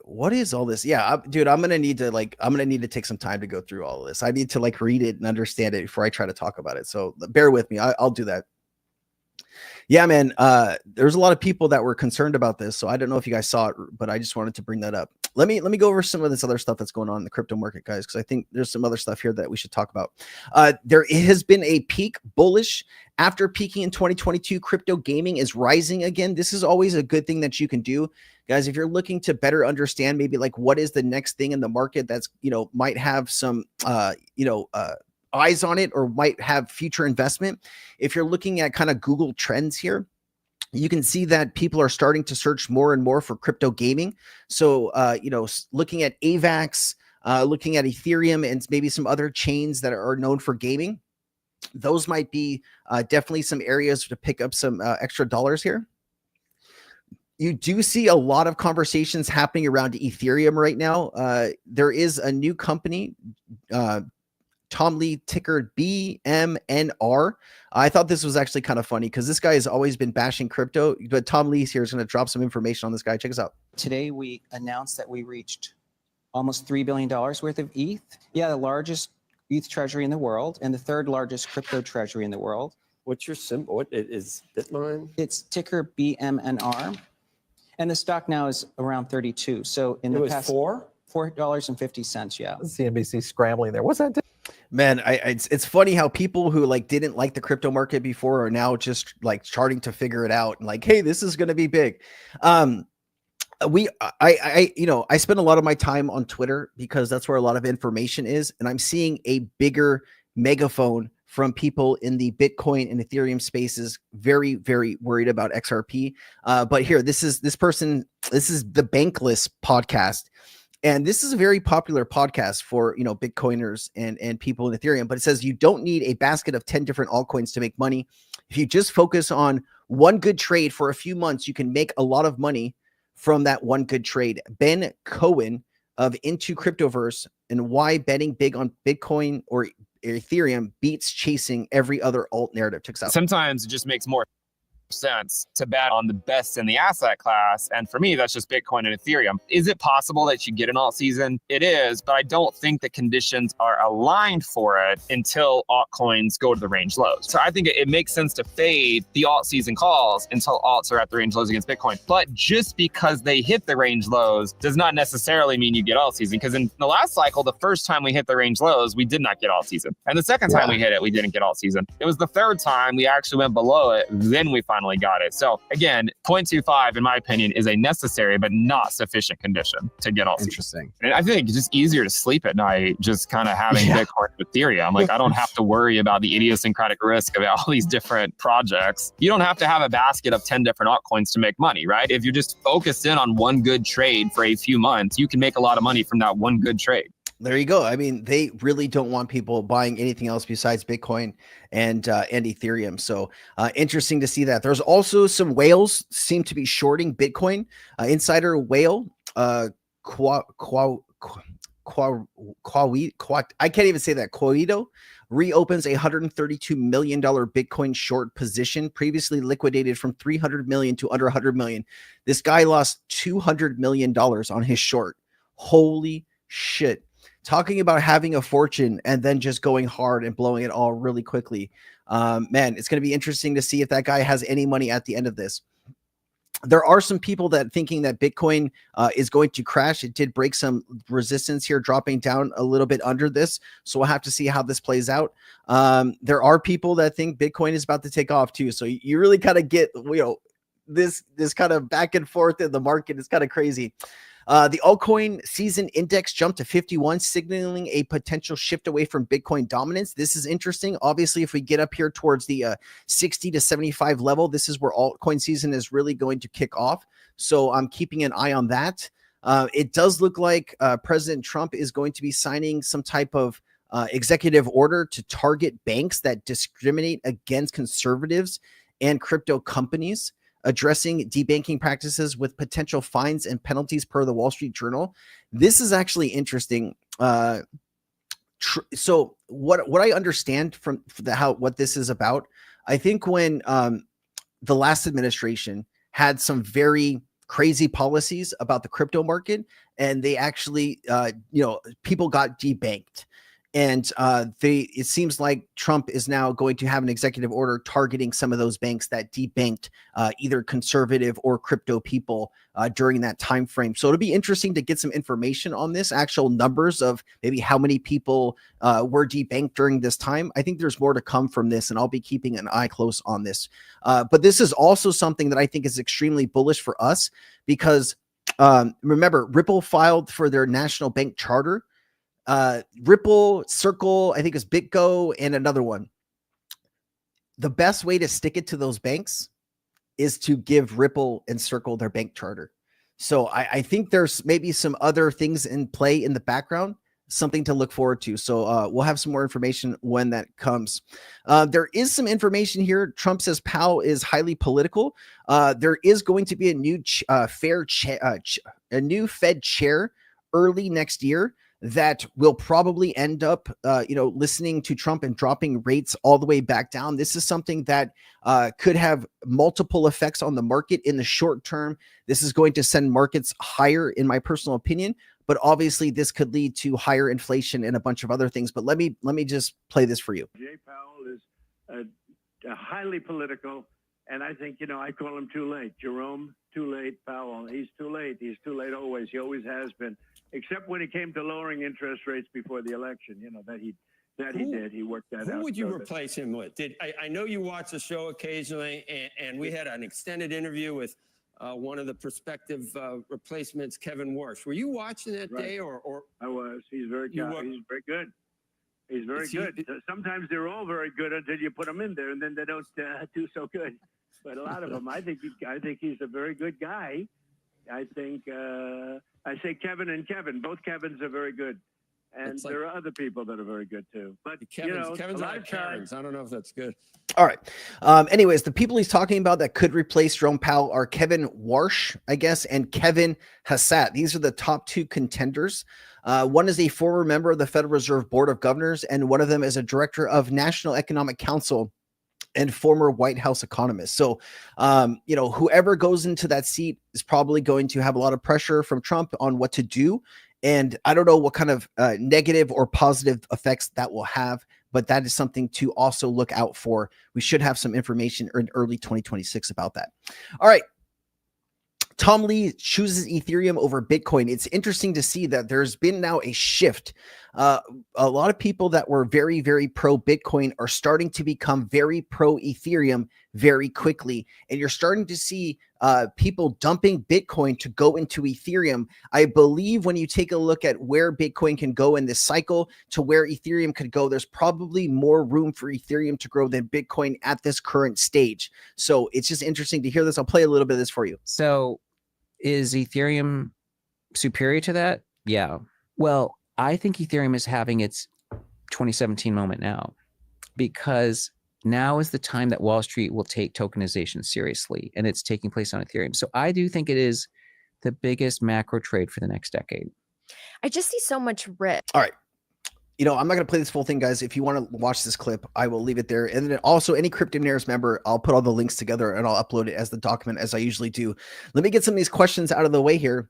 What is all this? Yeah, dude, I'm gonna need to take some time to go through all of this. I need to like read it and understand it before I try to talk about it. So bear with me. I'll do that. Yeah, man. There's a lot of people that were concerned about this, so I don't know if you guys saw it, but I just wanted to bring that up. Let me go over some of this other stuff that's going on in the crypto market, guys, because I think there's some other stuff here that we should talk about. There has been a peak bullish. After peaking in 2022, crypto gaming is rising again. This is always a good thing that you can do, guys. If you're looking to better understand maybe like what is the next thing in the market that's, might have some, eyes on it or might have future investment. If you're looking at kind of Google Trends here, you can see that people are starting to search more and more for crypto gaming. So, looking at AVAX, looking at Ethereum and maybe some other chains that are known for gaming, those might be definitely some areas to pick up some extra dollars here. You do see a lot of conversations happening around Ethereum right now. There is a new company, Tom Lee, ticker BMNR. I thought this was actually kind of funny because this guy has always been bashing crypto, but Tom Lee here is going to drop some information on this guy. Check us out. Today, we announced that we reached almost $3 billion worth of ETH. Yeah, the largest ETH treasury in the world and the third largest crypto treasury in the world. What's your symbol? What is Bitmine? It's ticker BMNR. And the stock now is around 32. So in the past, $4.50. Yeah. CNBC scrambling there. What's that? Man, it's funny how people who like didn't like the crypto market before are now just like starting to figure it out and like, hey, this is going to be big. I spend a lot of my time on Twitter because that's where a lot of information is, and I'm seeing a bigger megaphone from people in the Bitcoin and Ethereum spaces, very, very worried about XRP. But here, this is the Bankless podcast. And this is a very popular podcast for, Bitcoiners and people in Ethereum, but it says you don't need a basket of 10 different altcoins to make money. If you just focus on one good trade for a few months, you can make a lot of money from that one good trade. Ben Cohen of Into Cryptoverse and why betting big on Bitcoin or Ethereum beats chasing every other alt narrative. Check this out. Sometimes it just makes more sense to bet on the best in the asset class. And for me, that's just Bitcoin and Ethereum. Is it possible that you get an alt season? It is, but I don't think the conditions are aligned for it until altcoins go to the range lows. So I think it makes sense to fade the alt season calls until alts are at the range lows against Bitcoin. But just because they hit the range lows does not necessarily mean you get alt season. Because in the last cycle, the first time we hit the range lows, we did not get alt season. And the second time we hit it, we didn't get alt season. It was the third time we actually went below it, then we finally finally got it. So again, 0.25, in my opinion, is a necessary but not sufficient condition to get all. Interesting. And I think it's just easier to sleep at night, just kind of having Bitcoin and Ethereum. Like, I don't have to worry about the idiosyncratic risk of all these different projects. You don't have to have a basket of 10 different altcoins to make money, right? If you're just focused in on one good trade for a few months, you can make a lot of money from that one good trade. There you go. I mean, they really don't want people buying anything else besides Bitcoin and Ethereum. So interesting to see that. There's also some whales seem to be shorting Bitcoin. Insider whale, I can't even say that. Quito reopens a $132 million Bitcoin short position, previously liquidated from 300 million to under 100 million. This guy lost $200 million on his short. Holy shit. Talking about having a fortune and then just going hard and blowing it all really quickly. Man, it's going to be interesting to see if that guy has any money at the end of this. There are some people that thinking that Bitcoin is going to crash. It did break some resistance here, dropping down a little bit under this. So we'll have to see how this plays out. There are people that think Bitcoin is about to take off too. So you really kind of get, this kind of back and forth in the market is kind of crazy. The altcoin season index jumped to 51, signaling a potential shift away from Bitcoin dominance. This is interesting. Obviously, if we get up here towards the 60 to 75 level, this is where altcoin season is really going to kick off. So I'm keeping an eye on that. It does look like President Trump is going to be signing some type of executive order to target banks that discriminate against conservatives and crypto companies, addressing debanking practices with potential fines and penalties per the Wall Street Journal. This is actually interesting. So what I understand from what this is about, I think when the last administration had some very crazy policies about the crypto market, and they actually, people got debanked. And it seems like Trump is now going to have an executive order targeting some of those banks that debanked either conservative or crypto people during that time frame. So it'll be interesting to get some information on this, actual numbers of maybe how many people were debanked during this time. I think there's more to come from this, and I'll be keeping an eye close on this. But this is also something that I think is extremely bullish for us because remember, Ripple filed for their national bank charter. Ripple, Circle, I think is BitGo, and another one. The best way to stick it to those banks is to give Ripple and Circle their bank charter. So I think there's maybe some other things in play in the background, something to look forward to. So we'll have some more information when that comes. There is some information here. Trump says Powell is highly political. There is going to be a new a new Fed chair early next year that will probably end up, listening to Trump and dropping rates all the way back down. This is something that could have multiple effects on the market in the short term. This is going to send markets higher, in my personal opinion. But obviously, this could lead to higher inflation and a bunch of other things. But let me just play this for you. Jay Powell is highly political, and I think I call him too late. Jerome, too late. Powell, he's too late. He's too late always. He always has been. Except when it came to lowering interest rates before the election, that he did. He worked that out. Who would you replace him with? I know you watch the show occasionally, and we had an extended interview with one of the prospective replacements, Kevin Warsh. Were you watching that day, or I was. He's very good. He's very good. He's very good. Sometimes they're all very good until you put them in there, and then they don't do so good. But a lot of them, I think he's a very good guy. I think I say Kevin and Kevin. Both Kevins are very good, and there are other people that are very good too. But Kevin's like Karens. I don't know if that's good. All right. Anyways, the people he's talking about that could replace Jerome Powell are Kevin Warsh, I guess, and Kevin Hassett. These are the top two contenders. One is a former member of the Federal Reserve Board of Governors, and one of them is a director of National Economic Council and former White House economist. So, whoever goes into that seat is probably going to have a lot of pressure from Trump on what to do. And I don't know what kind of negative or positive effects that will have, but that is something to also look out for. We should have some information in early 2026 about that. All right. Tom Lee chooses Ethereum over Bitcoin. It's interesting to see that there's been now a shift A lot of people that were very, very pro Bitcoin are starting to become very pro Ethereum very quickly. And you're starting to see people dumping Bitcoin to go into Ethereum. I believe when you take a look at where Bitcoin can go in this cycle to where Ethereum could go, there's probably more room for Ethereum to grow than Bitcoin at this current stage. So it's just interesting to hear this. I'll play a little bit of this for you. So is Ethereum superior to that? Yeah. Well, I think Ethereum is having its 2017 moment now, because now is the time that Wall Street will take tokenization seriously, and it's taking place on Ethereum. So I do think it is the biggest macro trade for the next decade. I just see so much risk. All right. You know, I'm not going to play this full thing, guys. If you want to watch this clip, I will leave it there. And then also any Cryptonaires member, I'll put all the links together and I'll upload it as the document as I usually do. Let me get some of these questions out of the way here.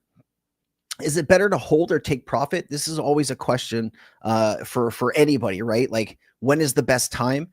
Is it better to hold or take profit? This is always a question for anybody, right? Like, when is the best time?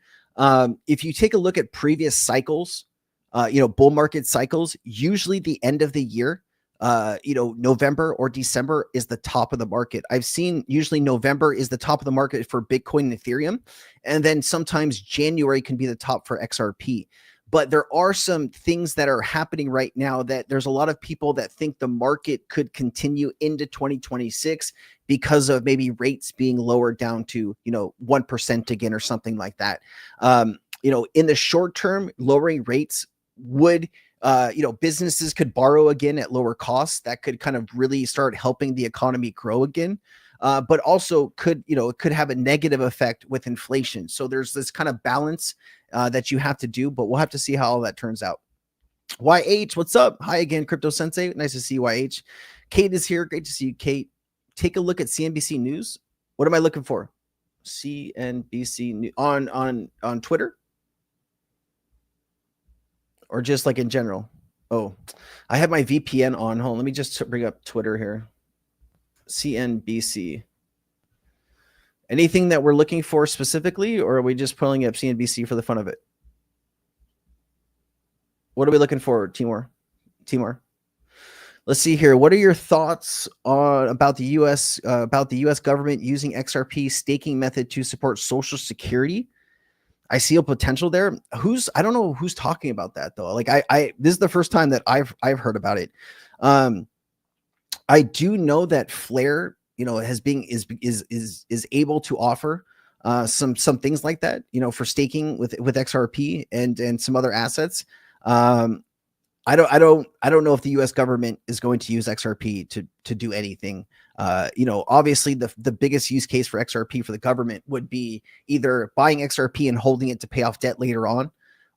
If you take a look at previous cycles, bull market cycles, usually the end of the year, November or December is the top of the market. I've seen usually November is the top of the market for Bitcoin and Ethereum. And then sometimes January can be the top for XRP. But there are some things that are happening right now that there's a lot of people that think the market could continue into 2026 because of maybe rates being lowered down to, 1% again or something like that. In the short term, lowering rates would, businesses could borrow again at lower costs. That could kind of really start helping the economy grow again. But also it could have a negative effect with inflation. So there's this kind of balance that you have to do, but we'll have to see how all that turns out. YH, what's up? Hi again, Crypto Sensei. Nice to see you, YH. Kate is here. Great to see you, Kate. Take a look at CNBC News. What am I looking for? CNBC News on Twitter? Or just like in general? Oh, I have my VPN on. Hold on, let me just bring up Twitter here. CNBC. Anything that we're looking for specifically, or are we just pulling up CNBC for the fun of it? What are we looking for, Timur? Let's see here. What are your thoughts about the U.S. Government using XRP staking method to support Social Security? I see a potential there. I don't know who's talking about that though. Like this is the first time that I've heard about it. I do know that Flare, is able to offer some things like that, for staking with XRP and some other assets. I don't know if the U.S. government is going to use XRP to do anything. Obviously the biggest use case for XRP for the government would be either buying XRP and holding it to pay off debt later on,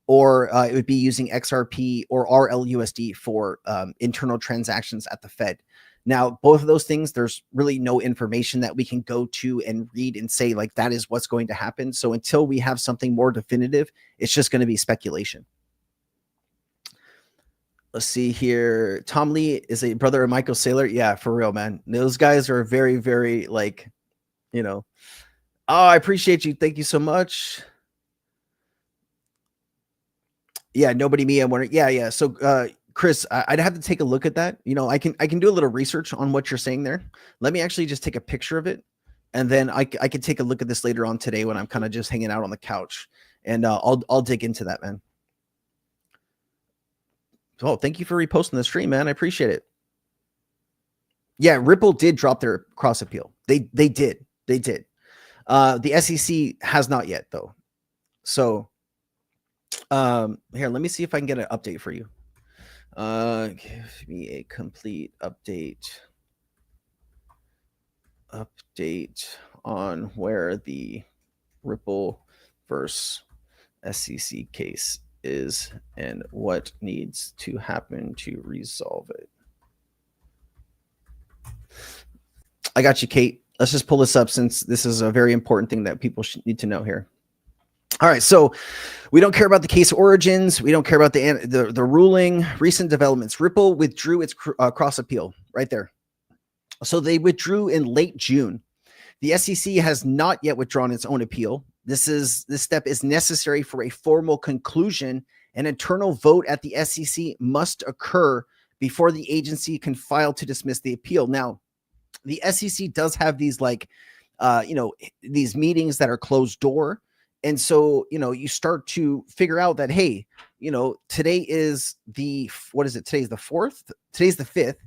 or it would be using XRP or RLUSD for internal transactions at the Fed. Now, both of those things, there's really no information that we can go to and read and say like that is what's going to happen. So until we have something more definitive, it's just going to be speculation. Let's see here. Tom Lee is a brother of Michael Saylor. Yeah, for real, man. Those guys are very, very oh, I appreciate you. Thank you so much. Yeah, nobody me. I'm wondering. Yeah. So, Chris, I'd have to take a look at that. I can do a little research on what you're saying there. Let me actually just take a picture of it, and then I can take a look at this later on today when I'm kind of just hanging out on the couch, and I'll dig into that, man. Oh, thank you for reposting the stream, man. I appreciate it. Yeah, Ripple did drop their cross appeal. They did. The SEC has not yet though. So here, let me see if I can get an update for you. Give me a complete update on where the Ripple versus SEC case is and what needs to happen to resolve it. I got you, Kate. Let's just pull this up since this is a very important thing that people should need to know here. All right, so we don't care about the case origins. We don't care about the ruling. Recent developments. Ripple withdrew its cross appeal right there. So they withdrew in late June. The SEC has not yet withdrawn its own appeal. This step is necessary for a formal conclusion. An internal vote at the SEC must occur before the agency can file to dismiss the appeal. Now, the SEC does have these these meetings that are closed door. And so, you start to figure out that, hey, today is what is it? Today's the 4th. Today's the 5th.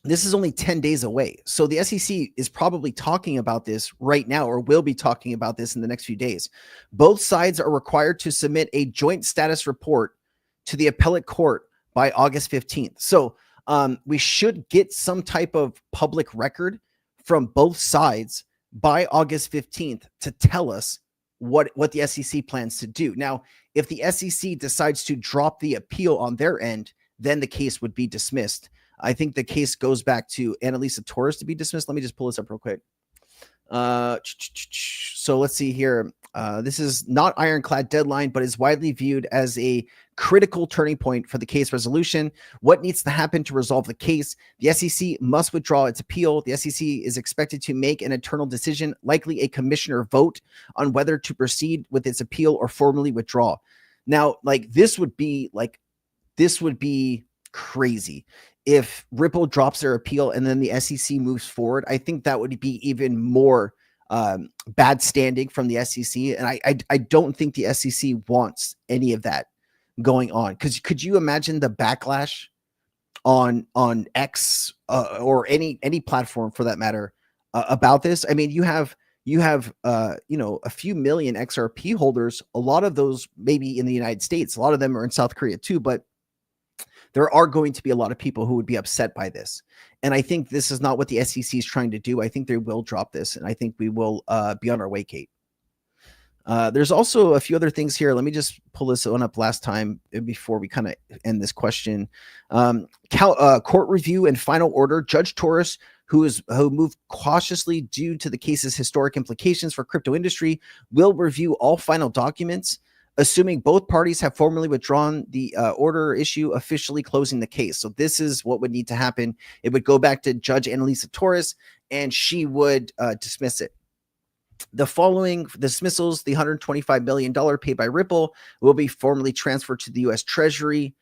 This is only 10 days away. So the SEC is probably talking about this right now, or will be talking about this in the next few days. Both sides are required to submit a joint status report to the appellate court by August 15th. So we should get some type of public record from both sides by August 15th to tell us what the SEC plans to do. Now, if the SEC decides to drop the appeal on their end, then the case would be dismissed. I think the case goes back to Annalisa Torres to be dismissed. Let me just pull this up real quick. So let's see here. This is not ironclad deadline, but is widely viewed as a critical turning point for the case resolution. What needs to happen to resolve the case? The SEC must withdraw its appeal. The SEC is expected to make an internal decision, likely a commissioner vote, on whether to proceed with its appeal or formally withdraw. Now, this would be crazy if Ripple drops their appeal and then the SEC moves forward. I think that would be even more bad standing from the SEC. And I don't think the SEC wants any of that going on. Because could you imagine the backlash on X or any platform for that matter about this? I mean, you have a few million XRP holders. A lot of those maybe in the United States. A lot of them are in South Korea too, but there are going to be a lot of people who would be upset by this. And I think this is not what the SEC is trying to do. I think they will drop this, and I think we will be on our way, Kate. There's also a few other things here. Let me just pull this one up last time before we kind of end this question. Court review and final order. Judge Torres, who moved cautiously due to the case's historic implications for crypto industry, will review all final documents, assuming both parties have formally withdrawn the order issue, officially closing the case. So this is what would need to happen. It would go back to Judge Annalisa Torres, and she would dismiss it. The following dismissals, the $125 million paid by Ripple will be formally transferred to the U.S. Treasury,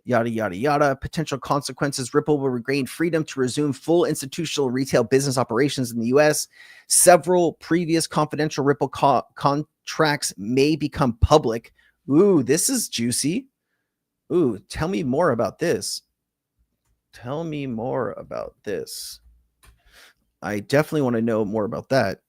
yada, yada, yada. Potential consequences: Ripple will regain freedom to resume full institutional retail business operations in the U.S. Several previous confidential Ripple contracts may become public. Ooh, this is juicy. Ooh, tell me more about this. Tell me more about this. I definitely want to know more about that.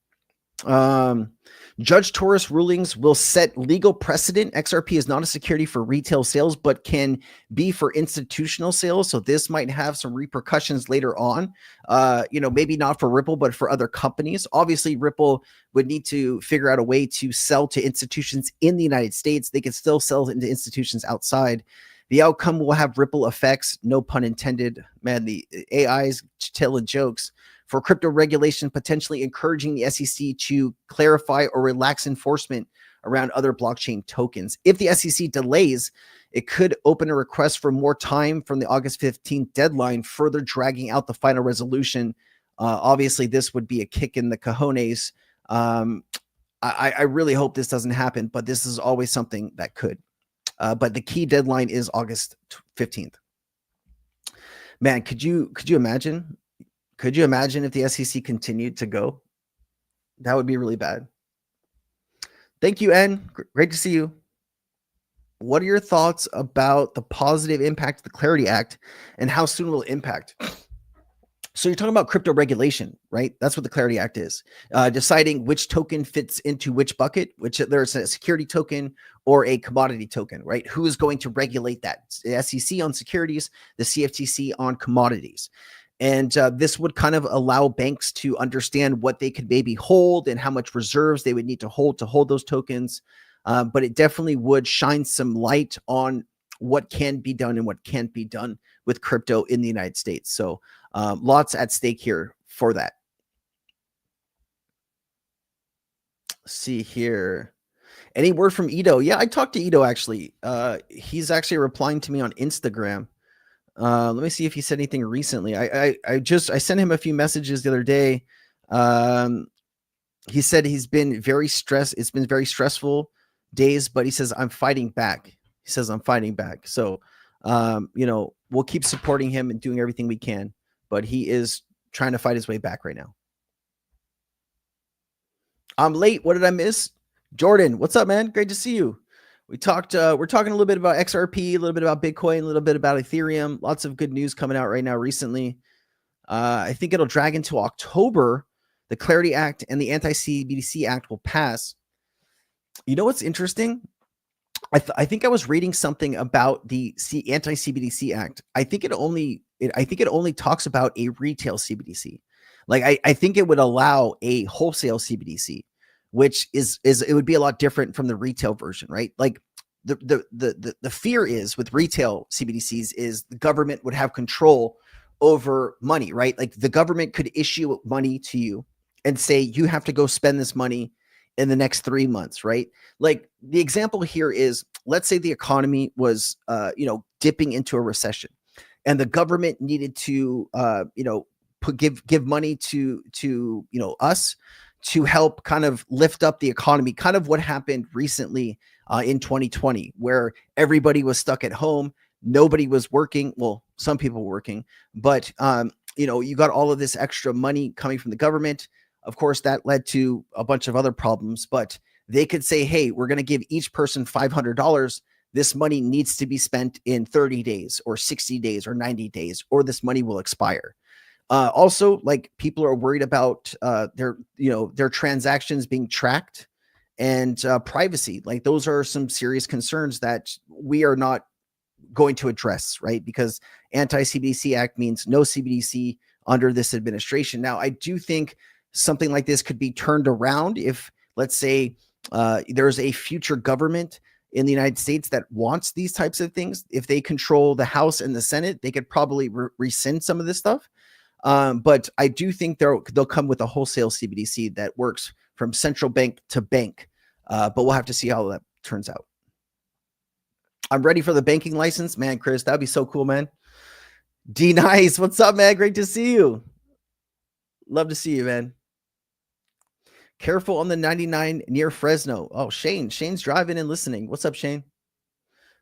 Judge Torres rulings will set legal precedent. XRP is not a security for retail sales, but can be for institutional sales. So this might have some repercussions later on. Maybe not for Ripple, but for other companies. Obviously, Ripple would need to figure out a way to sell to institutions in the United States. They can still sell into institutions outside. The outcome will have ripple effects, no pun intended. Man, the AI's telling jokes. For crypto regulation, potentially encouraging the SEC to clarify or relax enforcement around other blockchain tokens. If the SEC delays, it could open a request for more time from the August 15th deadline, further dragging out the final resolution. Obviously, this would be a kick in the cojones. I really hope this doesn't happen, but this is always something that could. But the key deadline is August 15th. Man, could you imagine? Could you imagine if the SEC continued to go? That would be really bad. Thank you, N. Great to see you. What are your thoughts about the positive impact of the Clarity Act and how soon will it impact? So you're talking about crypto regulation, right? That's what the Clarity Act is. Deciding which token fits into which bucket, which there's a security token or a commodity token, right? Who is going to regulate that? The SEC on securities, the CFTC on commodities. And this would kind of allow banks to understand what they could maybe hold and how much reserves they would need to hold those tokens. But it definitely would shine some light on what can be done and what can't be done with crypto in the United States. So lots at stake here for that. Let's see here. Any word from Ito? Yeah, I talked to Ito actually. He's actually replying to me on Instagram. Let me see if he said anything recently. I sent him a few messages the other day. He said he's been very stressed. It's been very stressful days, but he says, I'm fighting back. He says, I'm fighting back. So, we'll keep supporting him and doing everything we can, but he is trying to fight his way back right now. I'm late. What did I miss? Jordan, what's up, man? Great to see you. We're talking a little bit about XRP, a little bit about Bitcoin, a little bit about Ethereum. Lots of good news coming out right now recently. I think it'll drag into October. The Clarity Act and the Anti-CBDC Act will pass. You know what's interesting? I think I was reading something about the Anti-CBDC Act. I think it only talks about a retail CBDC. Like I think it would allow a wholesale CBDC, which is it would be a lot different from the retail version, right? Like the fear is with retail CBDCs is the government would have control over money, right? Like the government could issue money to you and say you have to go spend this money in the next 3 months, right? Like the example here is, let's say the economy was dipping into a recession and the government needed to give money to us to help kind of lift up the economy, kind of what happened recently in 2020, where everybody was stuck at home. Nobody was working. Well, some people were working, but you got all of this extra money coming from the government. Of course, that led to a bunch of other problems, but they could say, hey, we're going to give each person $500. This money needs to be spent in 30 days or 60 days or 90 days, or this money will expire. Also, like people are worried about their transactions being tracked and privacy. Like those are some serious concerns that we are not going to address, right? Because Anti-CBDC Act means no CBDC under this administration. Now, I do think something like this could be turned around if, let's say, there's a future government in the United States that wants these types of things. If they control the House and the Senate, they could probably rescind some of this stuff. But I do think they'll come with a wholesale CBDC that works from central bank to bank. But we'll have to see how that turns out. I'm ready for the banking license, man. Chris, that'd be so cool, man. D Nice, what's up, man? Great to see you. Love to see you, man. Careful on the 99 near Fresno. Oh, Shane's driving and listening. What's up, Shane?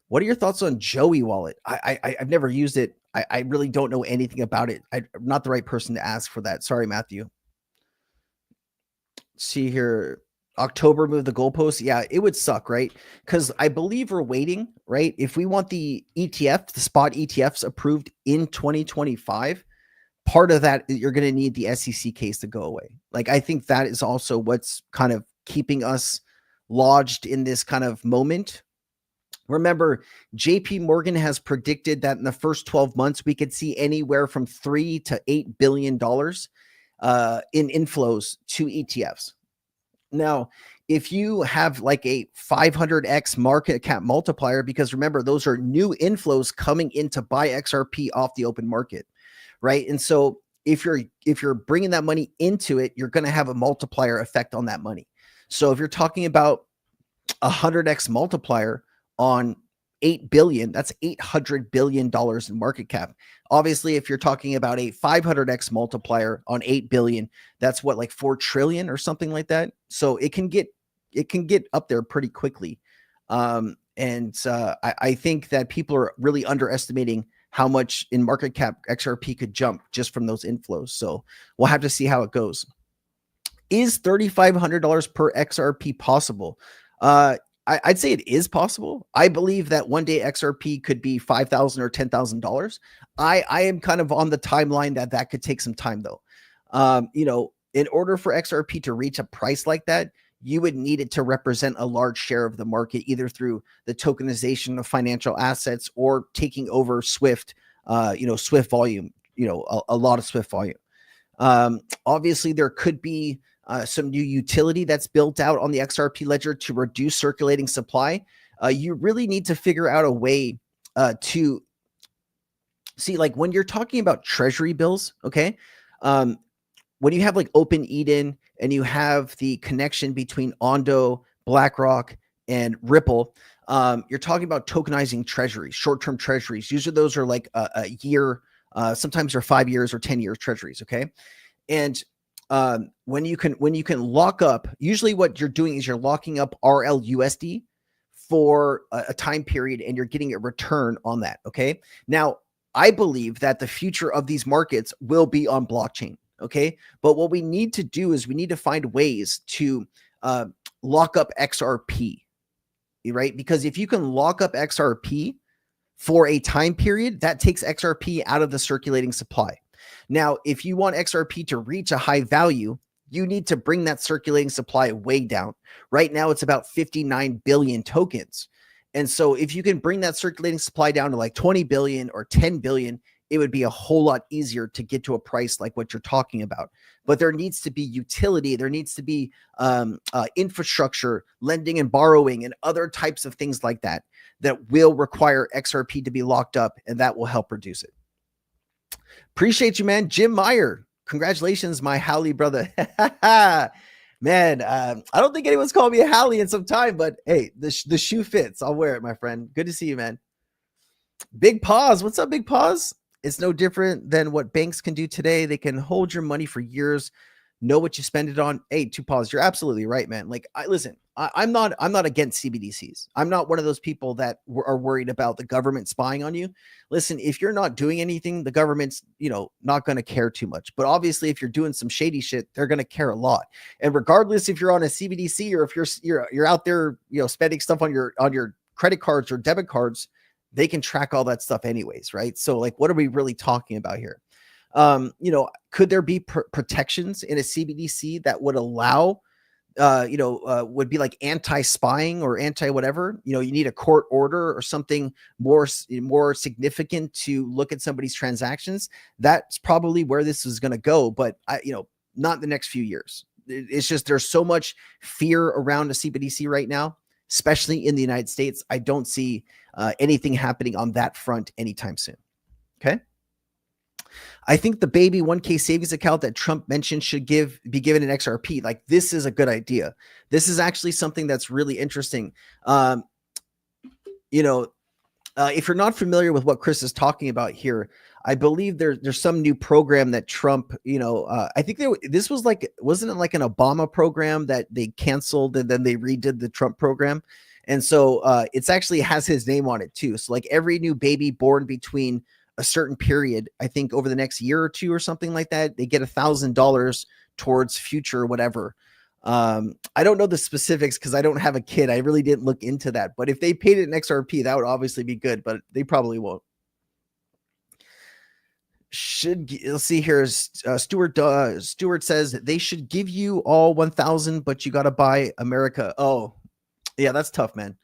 What are your thoughts on Joey Wallet? I've never used it. I really don't know anything about it. I'm not the right person to ask for that. Sorry, Matthew. See here. October move the goalposts. Yeah, it would suck, right? Because I believe we're waiting, right? If we want the ETF, the spot ETFs approved in 2025, part of that, you're going to need the SEC case to go away. Like, I think that is also what's kind of keeping us lodged in this kind of moment. Remember, JP Morgan has predicted that in the first 12 months, we could see anywhere from $3 to $8 billion in inflows to ETFs. Now, if you have like a 500x market cap multiplier, because remember, those are new inflows coming in to buy XRP off the open market, right? And so if you're bringing that money into it, you're going to have a multiplier effect on that money. So if you're talking about 100x multiplier on 8 billion, that's $800 billion in market cap. Obviously, if you're talking about a 500x multiplier on 8 billion, that's what, like 4 trillion or something like that. So it can get up there pretty quickly. I think that people are really underestimating how much in market cap XRP could jump just from those inflows. So we'll have to see how it goes. Is $3,500 per XRP possible? I'd say it is possible. I believe that one day XRP could be $5,000 or $10,000. I am kind of on the timeline that could take some time though. In order for XRP to reach a price like that, you would need it to represent a large share of the market, either through the tokenization of financial assets or taking over Swift, Swift volume, a lot of Swift volume. Obviously, there could be some new utility that's built out on the XRP ledger to reduce circulating supply. You really need to figure out a way to see, like when you're talking about treasury bills, okay? When you have like Open Eden and you have the connection between Ondo, BlackRock, and Ripple, you're talking about tokenizing treasuries, short-term treasuries. Usually those are like a year, sometimes they're 5 years or 10 years treasuries, okay? And when you can lock up, usually what you're doing is you're locking up RLUSD for a time period and you're getting a return on that. Okay. Now, I believe that the future of these markets will be on blockchain. Okay. But what we need to do is we need to find ways to lock up XRP, right? Because if you can lock up XRP for a time period, that takes XRP out of the circulating supply. Now, if you want XRP to reach a high value, you need to bring that circulating supply way down. Right now, it's about 59 billion tokens. And so if you can bring that circulating supply down to like 20 billion or 10 billion, it would be a whole lot easier to get to a price like what you're talking about. But there needs to be utility. There needs to be infrastructure, lending and borrowing, and other types of things like that that will require XRP to be locked up, and that will help reduce it. Appreciate you, man. Jim Meyer, congratulations, my Howley brother. Man, I don't think anyone's called me a Howley in some time, but hey, the shoe fits. I'll wear it, my friend. Good to see you, man. Big Paws. What's up, Big Paws? It's no different than what banks can do today. They can hold your money for years, know what you spend it on. Hey, Two Paws, you're absolutely right, man. Like, I'm not against CBDCs. I'm not one of those people that are worried about the government spying on you. Listen, if you're not doing anything, the government's, not going to care too much. But obviously, if you're doing some shady shit, they're going to care a lot. And regardless if you're on a CBDC or if you're out there, spending stuff on your credit cards or debit cards, they can track all that stuff anyways, right? So like, what are we really talking about here? Could there be protections in a CBDC that would allow, would be like anti-spying or anti-whatever? You need a court order or something more significant to look at somebody's transactions. That's probably where this is going to go, but not in the next few years. It's just, there's so much fear around a CBDC right now, especially in the United States. I don't see anything happening on that front anytime soon. Okay. I think the baby 1K savings account that Trump mentioned should be given an XRP. Like, this is a good idea. This is actually something that's really interesting. If you're not familiar with what Chris is talking about here, I believe there's some new program that Trump, I think this was like, wasn't it like an Obama program that they canceled and then they redid the Trump program? And so it's actually has his name on it too. So like every new baby born between a certain period, I think over the next year or two or something like that, they get $1,000 towards future whatever. I don't know the specifics because I don't have a kid. I really didn't look into that. But if they paid it in XRP, that would obviously be good, but they probably won't. Let's see here. Stuart says they should give you all 1,000, but you got to buy America. Oh, yeah, that's tough, man.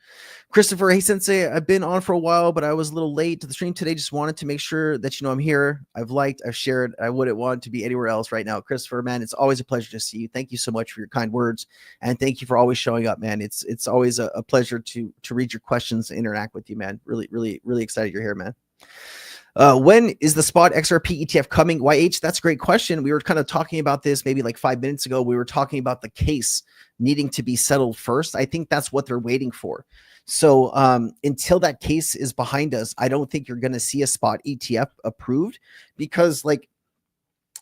Christopher, hey Sensei, I've been on for a while, but I was a little late to the stream today. Just wanted to make sure that I'm here. I've liked, I've shared. I wouldn't want to be anywhere else right now. Christopher, man, it's always a pleasure to see you. Thank you so much for your kind words, and thank you for always showing up, man. It's always a pleasure to read your questions and interact with you, man. Really, really, really excited you're here, man. When is the spot XRP ETF coming? YH, that's a great question. We were kind of talking about this maybe like 5 minutes ago. We were talking about the case needing to be settled first. I think that's what they're waiting for. So until that case is behind us, I don't think you're going to see a spot ETF approved, because like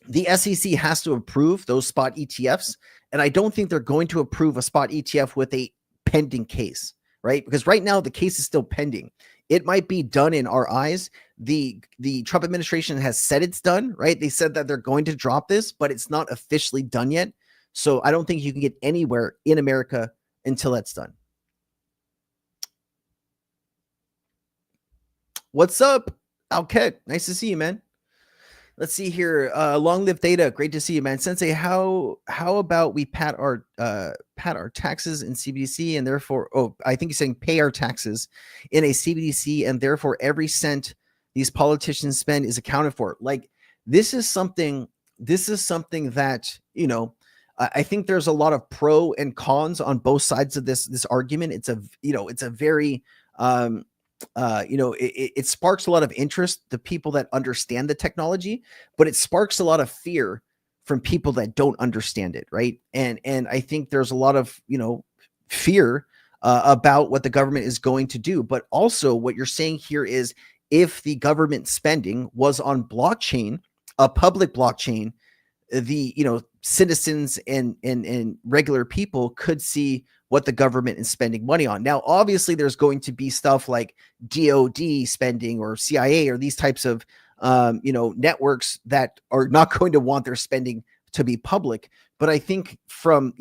the SEC has to approve those spot ETFs. And I don't think they're going to approve a spot ETF with a pending case, right? Because right now the case is still pending. It might be done in our eyes. The Trump administration has said it's done, right? They said that they're going to drop this, but it's not officially done yet. So I don't think you can get anywhere in America until that's done. What's up, Alket? Nice to see you, man. Let's see here. Long live Theta. Great to see you, man. Sensei, how about we pat our taxes in CBDC and therefore, I think he's saying pay our taxes in a CBDC and therefore every cent these politicians spend is accounted for. Like, this is something that, I think there's a lot of pro and cons on both sides of this argument. It's a very, it sparks a lot of interest, the people that understand the technology, but it sparks a lot of fear from people that don't understand it, right? And I think there's a lot of fear about what the government is going to do. But also what you're saying here is, if the government spending was on blockchain, a public blockchain, the citizens and regular people could see what the government is spending money on. Now, obviously, there's going to be stuff like DOD spending or CIA or these types of networks that are not going to want their spending to be public. But I think from,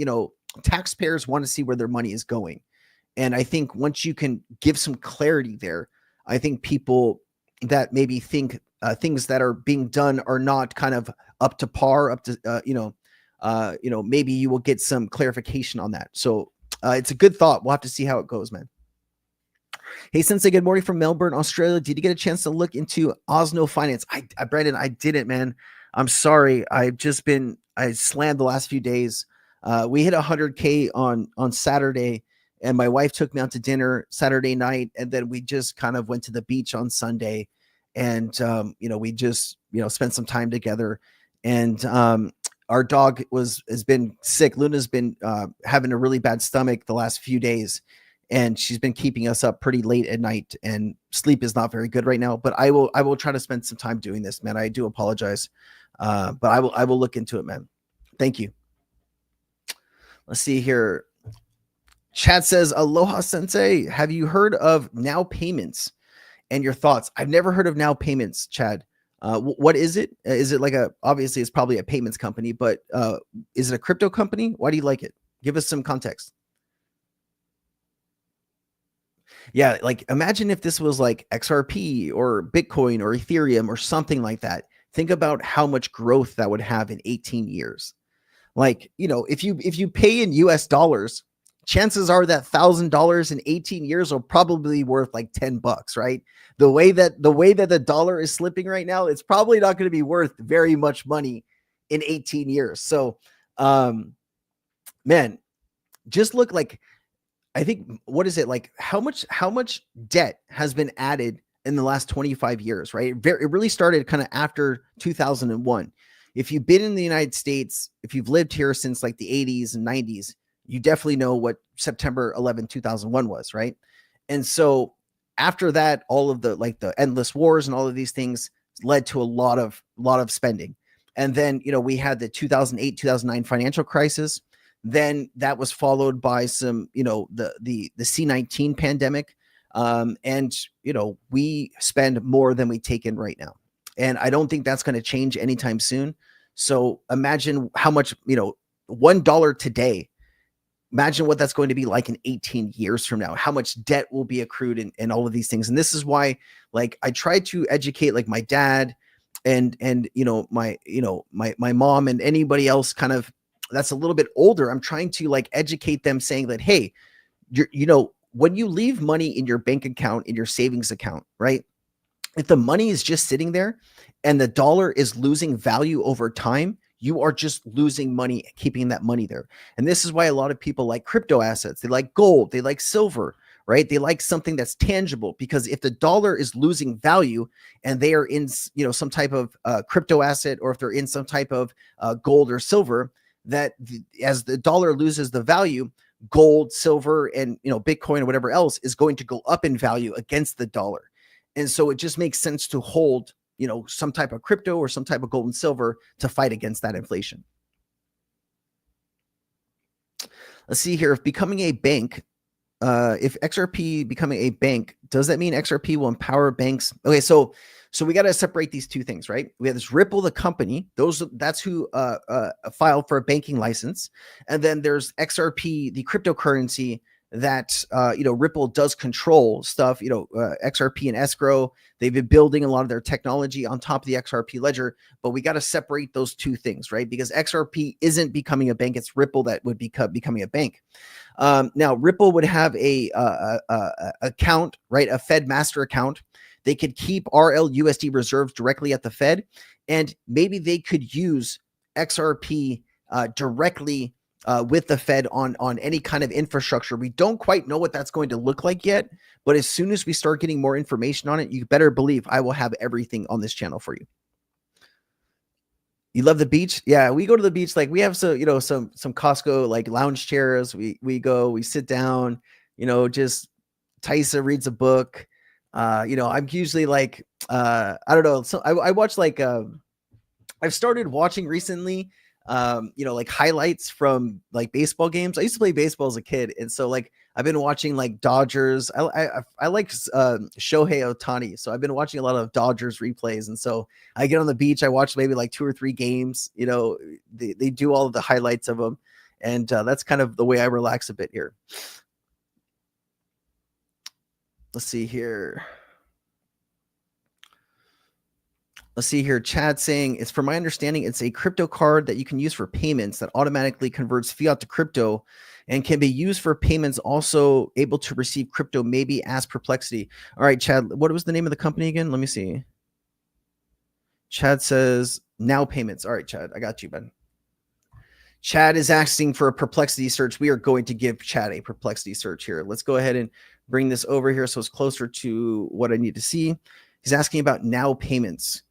taxpayers want to see where their money is going. And I think once you can give some clarity there, I think people that maybe think things that are being done are not kind of up to par, maybe you will get some clarification on that. So it's a good thought. We'll have to see how it goes, man. Hey, Sensei, good morning from Melbourne, Australia. Did you get a chance to look into Osno Finance? Brandon, I didn't, man. I'm sorry. I slammed the last few days. We hit 100K on Saturday, and my wife took me out to dinner Saturday night, and then we just kind of went to the beach on Sunday, and we just spent some time together. And our dog has been sick. Luna's been having a really bad stomach the last few days, and she's been keeping us up pretty late at night, and sleep is not very good right now. But I will try to spend some time doing this, man. I do apologize, but I will look into it, man. Thank you. Let's see here. Chad says, "Aloha, Sensei. Have you heard of Now Payments and your thoughts?" I've never heard of Now Payments, Chad. What is it? Is it like obviously it's probably a payments company, but is it a crypto company? Why do you like it? Give us some context. Yeah, like imagine if this was like XRP or Bitcoin or Ethereum or something like that. Think about how much growth that would have in 18 years. Like, if you pay in US dollars, chances are that $1,000 in 18 years will probably be worth like $10, right? The way that the dollar is slipping right now, it's probably not going to be worth very much money in 18 years. So, man, just look like, I think, what is it like? How much debt has been added in the last 25 years, right? It really started kind of after 2001. If you've been in the United States, if you've lived here since like the 80s and 90s, you definitely know what September 11, 2001 was, right? And so after that, all of the endless wars and all of these things led to a lot of spending. And then, we had the 2008, 2009 financial crisis. Then that was followed by some, the C-19 pandemic. And, we spend more than we take in right now. And I don't think that's going to change anytime soon. So imagine how much, $1 today, imagine what that's going to be like in 18 years from now, how much debt will be accrued and all of these things. And this is why, like, I try to educate like my dad and my mom and anybody else kind of that's a little bit older. I'm trying to like educate them, saying that, hey, when you leave money in your bank account, in your savings account, right? If the money is just sitting there and the dollar is losing value over time, you are just losing money keeping that money there. And this is why a lot of people like crypto assets. They like gold, they like silver, right? They like something that's tangible, because if the dollar is losing value and they are in, some type of crypto asset, or if they're in some type of gold or silver, that as the dollar loses the value, gold, silver, and Bitcoin or whatever else is going to go up in value against the dollar. And so it just makes sense to hold some type of crypto or some type of gold and silver to fight against that inflation. Let's see here. If becoming a bank, if XRP becoming a bank, does that mean XRP will empower banks? Okay, so we got to separate these two things, right? We have this Ripple, the company. That's who filed for a banking license, and then there's XRP, the cryptocurrency that Ripple does control stuff. XRP and escrow. They've been building a lot of their technology on top of the XRP ledger, but we got to separate those two things, right? Because XRP isn't becoming a bank; it's Ripple that would becoming a bank. Now, Ripple would have a account, right? A Fed master account. They could keep RLUSD reserves directly at the Fed, and maybe they could use XRP directly with the Fed on any kind of infrastructure. We don't quite know what that's going to look like yet, but as soon as we start getting more information on it, you better believe I will have everything on this channel for you. You love the beach? Yeah, we go to the beach. Like, we have some Costco like lounge chairs. We go, we sit down, just Taisa reads a book. I'm usually like, I don't know. So I watch like, I've started watching recently like highlights from like baseball games. I used to play baseball as a kid, and so like I've been watching like Dodgers. I like Shohei Ohtani, so I've been watching a lot of Dodgers replays, and so I get on the beach, I watch maybe like 2 or 3 games. They do all of the highlights of them, and that's kind of the way I relax a bit here. Let's see here. Chad saying, it's from my understanding, it's a crypto card that you can use for payments that automatically converts fiat to crypto and can be used for payments, also able to receive crypto, maybe ask Perplexity. All right, Chad, what was the name of the company again? Let me see. Chad says Now Payments. All right, Chad, I got you, man. Chad is asking for a Perplexity search. We are going to give Chad a Perplexity search here. Let's go ahead and bring this over here so it's closer to what I need to see. He's asking about Now Payments.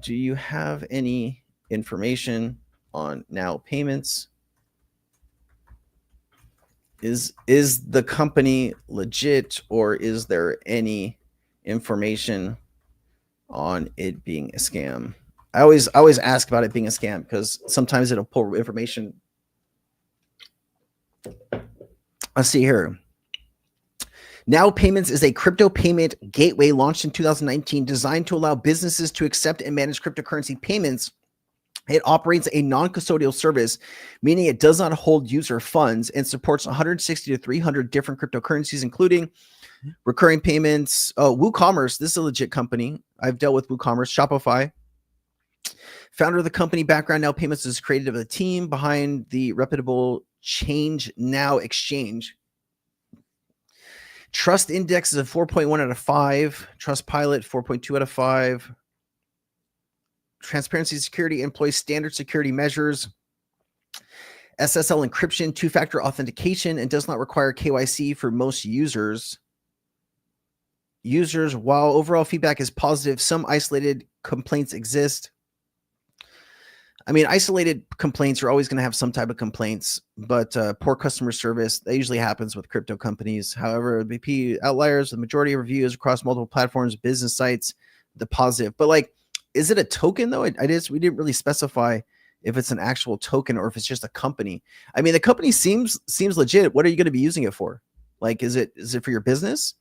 Do you have any information on Now Payments? Is the company legit, or is there any information on it being a scam? I always ask about it being a scam because sometimes it'll pull information. Let's see here. Now Payments is a crypto payment gateway launched in 2019 designed to allow businesses to accept and manage cryptocurrency payments. It operates a non-custodial service, meaning it does not hold user funds, and supports 160 to 300 different cryptocurrencies, including recurring payments. WooCommerce, this is a legit company. I've dealt with WooCommerce. Shopify. Founder of the company, background Now Payments is created of the team behind the reputable Change Now exchange. Trust Index is a 4.1 out of 5. Trustpilot, 4.2 out of 5. Transparency Security employs standard security measures. SSL encryption, two-factor authentication, and does not require KYC for most users. While overall feedback is positive, some isolated complaints exist. I mean, isolated complaints are always going to have some type of complaints, but poor customer service, that usually happens with crypto companies. However, BP outliers, the majority of reviews across multiple platforms, business sites, the positive. But like, is it a token though? We didn't really specify if it's an actual token or if it's just a company. I mean, the company seems legit. What are you going to be using it for? Like, is it for your business?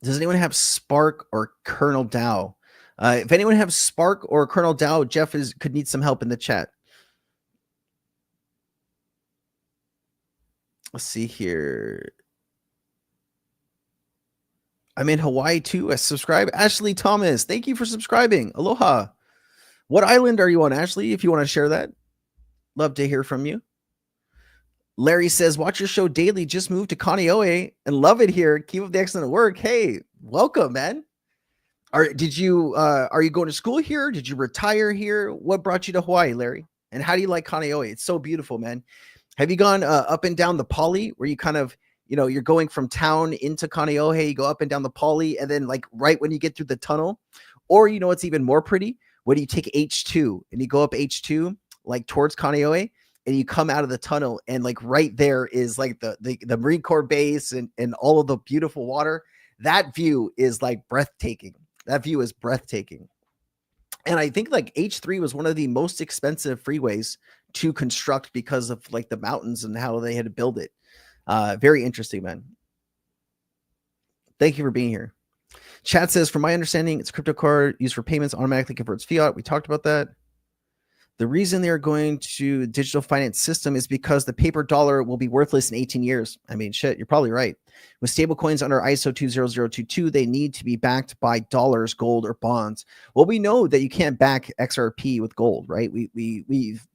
Does anyone have Spark or Kernel DAO? If anyone have Spark or Kernel DAO, Jeff could need some help in the chat. Let's see here. I'm in Hawaii too. I subscribe. Ashley Thomas, thank you for subscribing. Aloha. What island are you on, Ashley? If you want to share that, love to hear from you. Larry says, watch your show daily. Just moved to Kaneohe and love it here. Keep up the excellent work. Hey, welcome, man. Are you going to school here? Did you retire here? What brought you to Hawaii, Larry? And how do you like Kaneohe? It's so beautiful, man. Have you gone up and down the Pali where you kind of, you're going from town into Kaneohe, you go up and down the Pali, and then like right when you get through the tunnel, or what's even more pretty, when you take H2 and you go up H2 like towards Kaneohe, and you come out of the tunnel, and like right there is like the Marine Corps base and all of the beautiful water. That view is like breathtaking. That view is breathtaking. And I think like H3 was one of the most expensive freeways to construct because of like the mountains and how they had to build it. Very interesting, man. Thank you for being here. Chat says, from my understanding, it's a crypto card used for payments, automatically converts fiat. We talked about that. The reason they're going to digital finance system is because the paper dollar will be worthless in 18 years. I mean, shit, you're probably right. With stable coins under ISO 20022, they need to be backed by dollars, gold, or bonds. Well, we know that you can't back XRP with gold, right?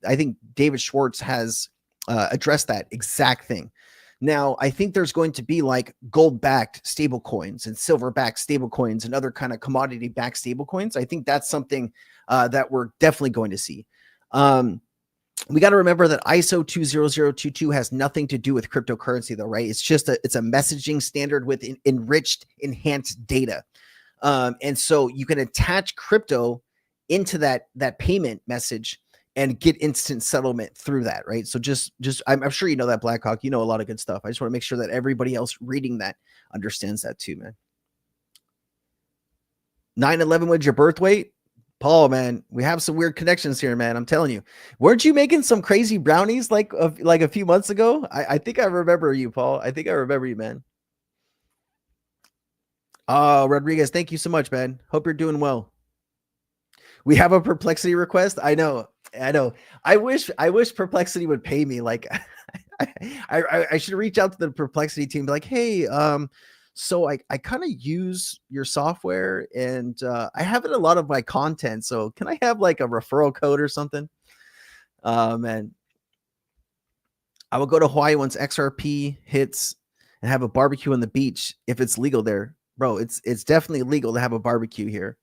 I think David Schwartz has addressed that exact thing. Now, I think there's going to be like gold-backed stable coins and silver-backed stable coins and other kind of commodity-backed stable coins. I think that's something that we're definitely going to see. We got to remember that ISO 20022 has nothing to do with cryptocurrency though, right? It's just it's a messaging standard with enriched, enhanced data. And so you can attach crypto into that payment message and get instant settlement through that, right? So just I'm sure you know that, Blackhawk. You know a lot of good stuff. I just want to make sure that everybody else reading that understands that too, man. 9/11 was your birth weight? Paul, man, we have some weird connections here, man. I'm telling you. Weren't you making some crazy brownies like a few months ago? I think I remember you, Paul. I think I remember you, man. Oh, Rodriguez, thank you so much, man. Hope you're doing well. We have a Perplexity request. I know. I wish Perplexity would pay me. Like, I should reach out to the Perplexity team, be like, hey, so I kind of use your software, and I have it in a lot of my content. So can I have like a referral code or something? Man, I will go to Hawaii once XRP hits and have a barbecue on the beach if it's legal there, bro. It's definitely legal to have a barbecue here.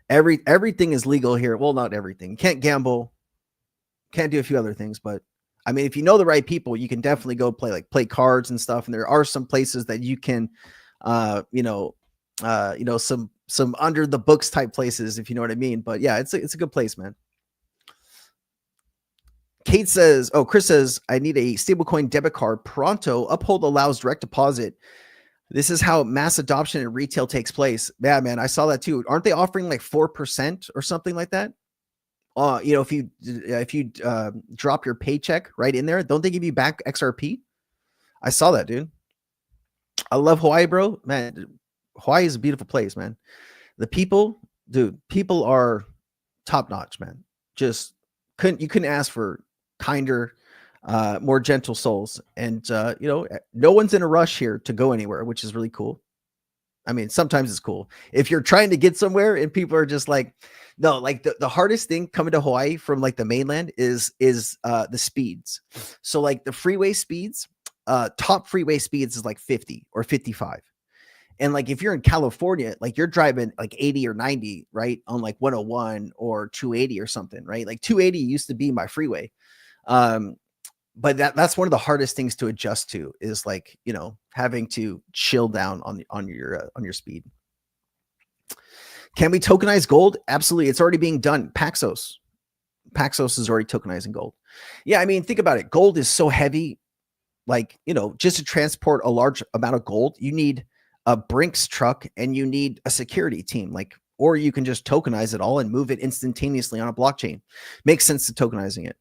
Everything is legal here. Well, not everything. You can't gamble, can't do a few other things, but I mean, if you know the right people, you can definitely go play cards and stuff. And there are some places that you can, some under the books type places, if you know what I mean. But yeah, it's a good place, man. Kate says, Chris says, I need a stablecoin debit card. Pronto. Uphold allows direct deposit. This is how mass adoption in retail takes place. Yeah, man, I saw that too. Aren't they offering like 4% or something like that? If you drop your paycheck right in there, don't they give you back XRP? I saw that, dude. I love Hawaii, bro. Man, Hawaii is a beautiful place, man. The people, dude, people are top notch, man. Just you couldn't ask for kinder, more gentle souls. And no one's in a rush here to go anywhere, which is really cool. I mean, sometimes it's cool if you're trying to get somewhere and people are just like, no, like the hardest thing coming to Hawaii from like the mainland is the speeds. So like the freeway speeds, top freeway speeds is like 50 or 55. And like, if you're in California, like you're driving like 80 or 90, right? On like 101 or 280 or something, right? Like 280 used to be my freeway. But that's one of the hardest things to adjust to is like, having to chill down on your speed. Can we tokenize gold? Absolutely. It's already being done. Paxos is already tokenizing gold. Yeah. I mean, think about it. Gold is so heavy. Like, just to transport a large amount of gold, you need a Brinks truck and you need a security team, or you can just tokenize it all and move it instantaneously on a blockchain. Makes sense to tokenizing it.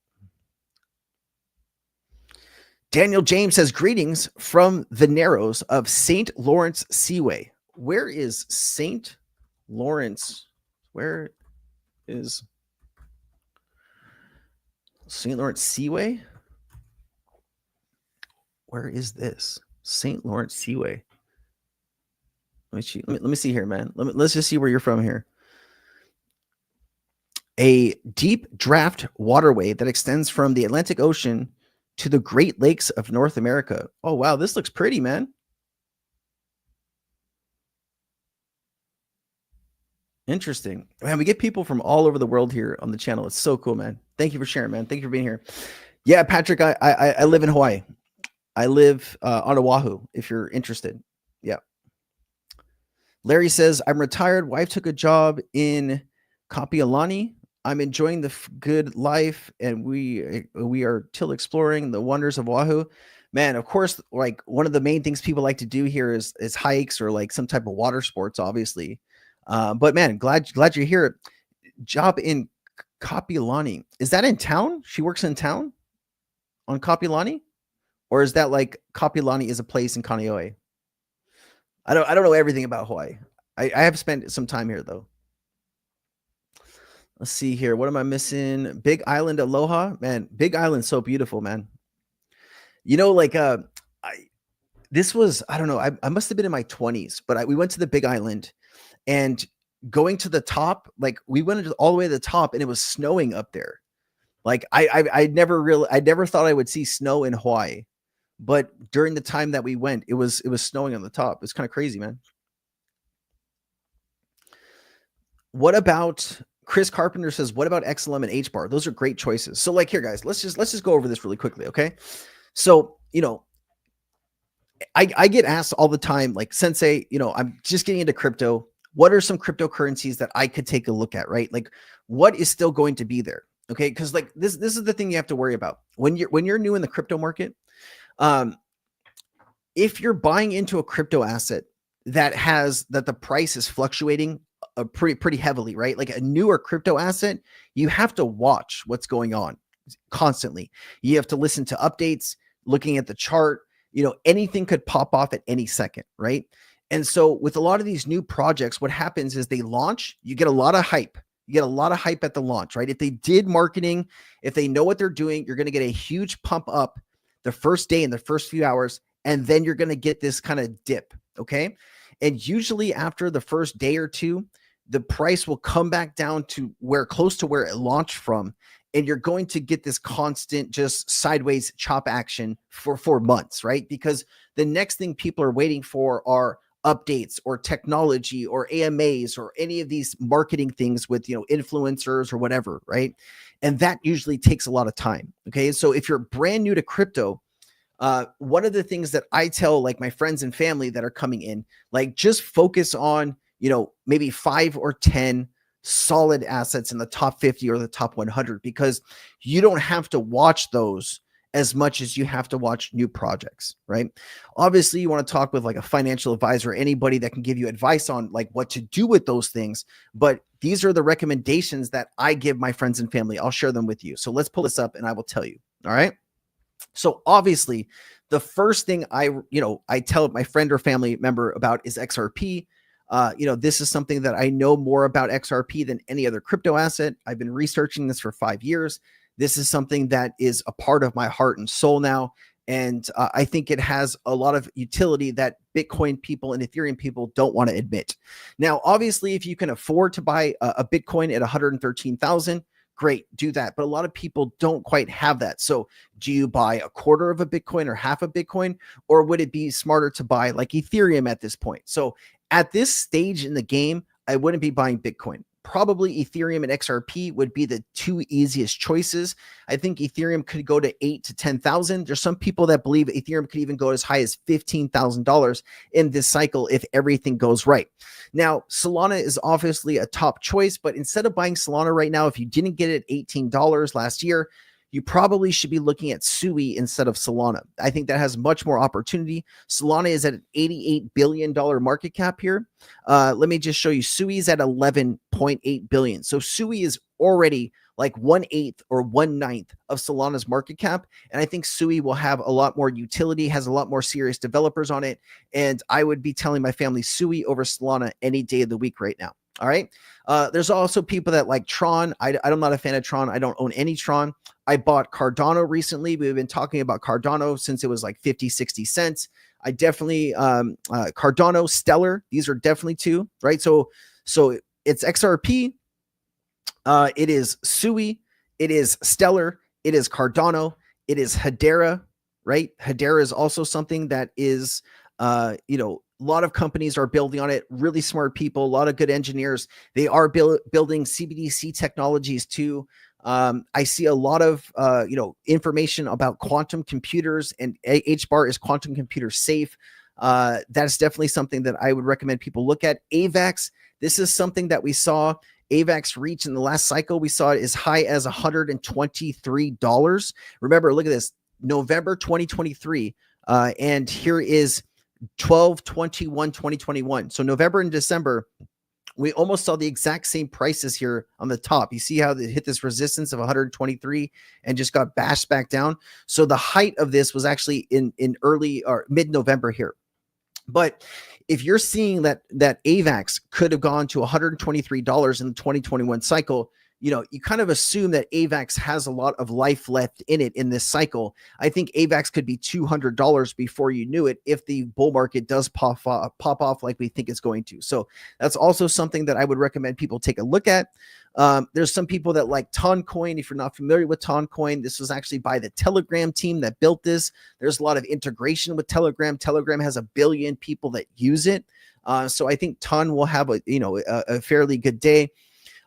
Daniel James says, greetings from the Narrows of St. Lawrence Seaway. Where is St. Lawrence? Where is St. Lawrence Seaway? Where is this? St. Lawrence Seaway. Let me see here, man. Let's just see where you're from here. A deep draft waterway that extends from the Atlantic Ocean to the Great Lakes of North America. Oh, wow. This looks pretty, man. Interesting. Man, we get people from all over the world here on the channel. It's so cool, man. Thank you for sharing, man. Thank you for being here. Yeah, Patrick, I live in Hawaii. I live on Oahu, if you're interested. Yeah. Larry says, I'm retired. Wife took a job in Kapiolani. I'm enjoying the good life, and we are still exploring the wonders of Oahu. Man, of course, like one of the main things people like to do here is hikes or like some type of water sports, obviously. But man, glad you're here. Job in Kapiolani. Is that in town? She works in town on Kapiolani? Or is that like Kapiolani is a place in Kaneohe? I don't know everything about Hawaii. I have spent some time here though. Let's see here. What am I missing? Big Island Aloha, man. Big Island's so beautiful, man. This was, I don't know. I must have been in my 20s, but we went to the Big Island, and going to the top, like we went all the way to the top, and it was snowing up there. Like I never thought I would see snow in Hawaii, but during the time that we went, it was snowing on the top. It's kind of crazy, man. What about Chris Carpenter says, what about XLM and HBAR? Those are great choices. So like here, guys, let's just go over this really quickly. Okay. So, I get asked all the time, like, Sensei, I'm just getting into crypto. What are some cryptocurrencies that I could take a look at, right? Like, what is still going to be there? Okay. Cause like this is the thing you have to worry about when you're new in the crypto market. If you're buying into a crypto asset that the price is fluctuating pretty heavily, right? Like a newer crypto asset, you have to watch what's going on constantly. You have to listen to updates, looking at the chart. Anything could pop off at any second, right? And so with a lot of these new projects, what happens is they launch, you get a lot of hype. You get a lot of hype at the launch, right? If they did marketing, if they know what they're doing, you're going to get a huge pump up the first day in the first few hours, and then you're going to get this kind of dip, okay? And usually after the first day or two, the price will come back down to close to where it launched from, and you're going to get this constant just sideways chop action for months, right? Because the next thing people are waiting for are updates or technology or AMAs or any of these marketing things with, influencers or whatever, right? And that usually takes a lot of time, okay? So if you're brand new to crypto, one of the things that I tell like my friends and family that are coming in, like just focus on, maybe 5 or 10 solid assets in the top 50 or the top 100, because you don't have to watch those as much as you have to watch new projects, right? Obviously, you want to talk with like a financial advisor, anybody that can give you advice on like what to do with those things. But these are the recommendations that I give my friends and family. I'll share them with you. So let's pull this up and I will tell you. All right. So obviously, the first thing I tell my friend or family member about is XRP. This is something that I know more about XRP than any other crypto asset. I've been researching this for 5 years. This is something that is a part of my heart and soul now. And I think it has a lot of utility that Bitcoin people and Ethereum people don't want to admit. Now, obviously, if you can afford to buy a Bitcoin at 113,000, great, do that. But a lot of people don't quite have that. So do you buy a quarter of a Bitcoin or half a Bitcoin? Or would it be smarter to buy like Ethereum at this point? So at this stage in the game, I wouldn't be buying Bitcoin. Probably Ethereum and XRP would be the two easiest choices. I think Ethereum could go to 8,000 to 10,000. There's some people that believe Ethereum could even go as high as $15,000 in this cycle if everything goes right. Now, Solana is obviously a top choice, but instead of buying Solana right now, if you didn't get it at $18 last year, you probably should be looking at Sui instead of Solana. I think that has much more opportunity. Solana is at an $88 billion market cap here. Let me just show you. Sui is at 11.8 billion. So Sui is already like 1/8 or 1/9 of Solana's market cap. And I think Sui will have a lot more utility, has a lot more serious developers on it. And I would be telling my family Sui over Solana any day of the week right now. All right. There's also people that like Tron. I'm not a fan of Tron. I don't own any Tron. I bought Cardano recently. We've been talking about Cardano since it was like 50, 60 cents. I definitely, Cardano, Stellar. These are definitely two, right? So it's XRP. It is Sui. It is Stellar. It is Cardano. It is Hedera, right? Hedera is also something that is, a lot of companies are building on it. Really smart people, a lot of good engineers. They are building CBDC technologies too. I see a lot of, information about quantum computers, and HBAR is quantum computer safe. That's definitely something that I would recommend people look at. AVAX, this is something that we saw AVAX reach in the last cycle. We saw it as high as $123. Remember, look at this, November 2023. And here is 12/21/2021. So November and December, we almost saw the exact same prices here on the top. You see how they hit this resistance of 123 and just got bashed back down. So the height of this was actually in early or mid-November here. But if you're seeing that AVAX could have gone to $123 in the 2021 cycle, you kind of assume that AVAX has a lot of life left in it in this cycle. I think AVAX could be $200 before you knew it if the bull market does pop off like we think it's going to. So that's also something that I would recommend people take a look at. There's some people that like Toncoin. If you're not familiar with Toncoin, this was actually by the Telegram team that built this. There's a lot of integration with Telegram. Telegram has 1 billion people that use it. So I think Ton will have a fairly good day.